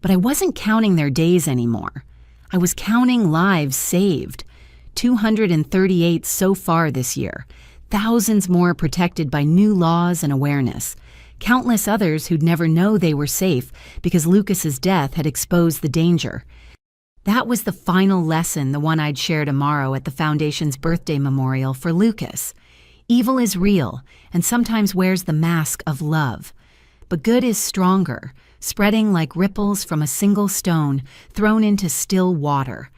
But I wasn't counting their days anymore. I was counting lives saved. 238 so far this year, thousands more protected by new laws and awareness, countless others who'd never know they were safe because Lucas's death had exposed the danger. That was the final lesson, the one I'd share tomorrow at the Foundation's birthday memorial for Lucas. Evil is real and sometimes wears the mask of love, but good is stronger, spreading like ripples from a single stone thrown into still water.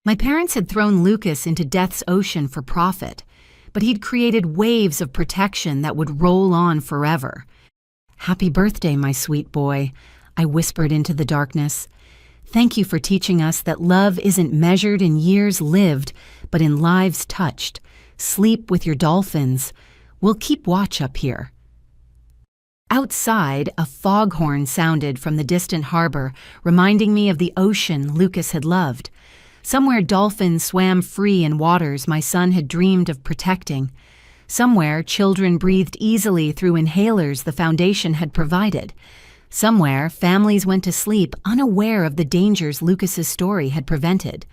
My parents had thrown Lucas into death's ocean for profit, but he'd created waves of protection that would roll on forever. "Happy birthday, my sweet boy," I whispered into the darkness. "Thank you for teaching us that love isn't measured in years lived, but in lives touched. Sleep with your dolphins. We'll keep watch up here." Outside, a foghorn sounded from the distant harbor, reminding me of the ocean Lucas had loved. Somewhere dolphins swam free in waters my son had dreamed of protecting. Somewhere children breathed easily through inhalers the Foundation had provided. Somewhere families went to sleep unaware of the dangers Lucas's story had prevented.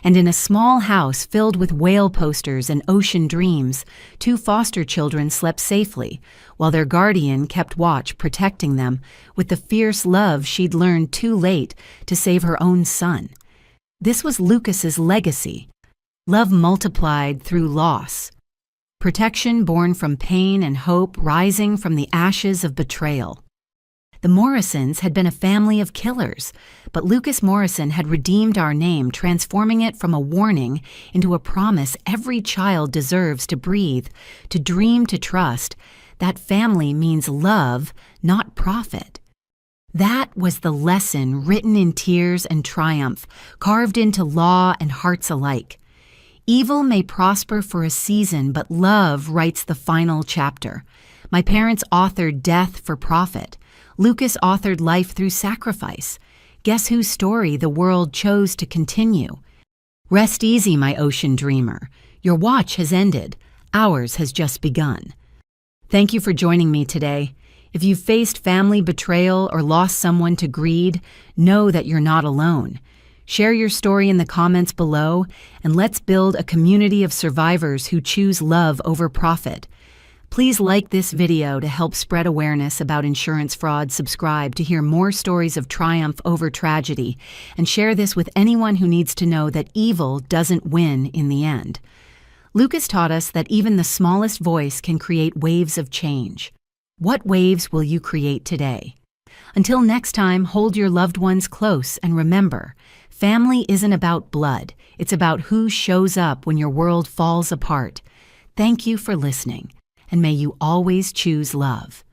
And in a small house filled with whale posters and ocean dreams, 2 foster children slept safely, while their guardian kept watch, protecting them with the fierce love she'd learned too late to save her own son. This was Lucas's legacy. Love multiplied through loss. Protection born from pain and hope rising from the ashes of betrayal. The Morrisons had been a family of killers, but Lucas Morrison had redeemed our name, transforming it from a warning into a promise every child deserves to breathe, to dream, to trust. That family means love, not profit. That was the lesson written in tears and triumph, carved into law and hearts alike. Evil may prosper for a season, but love writes the final chapter. My parents authored death for profit. Lucas authored life through sacrifice. Guess whose story the world chose to continue? Rest easy, my ocean dreamer. Your watch has ended. Ours has just begun. Thank you for joining me today. If you've faced family betrayal or lost someone to greed, know that you're not alone. Share your story in the comments below, and let's build a community of survivors who choose love over profit. Please like this video to help spread awareness about insurance fraud, subscribe to hear more stories of triumph over tragedy, and share this with anyone who needs to know that evil doesn't win in the end. Lucas taught us that even the smallest voice can create waves of change. What waves will you create today? Until next time, hold your loved ones close and remember, family isn't about blood, it's about who shows up when your world falls apart. Thank you for listening. And may you always choose love.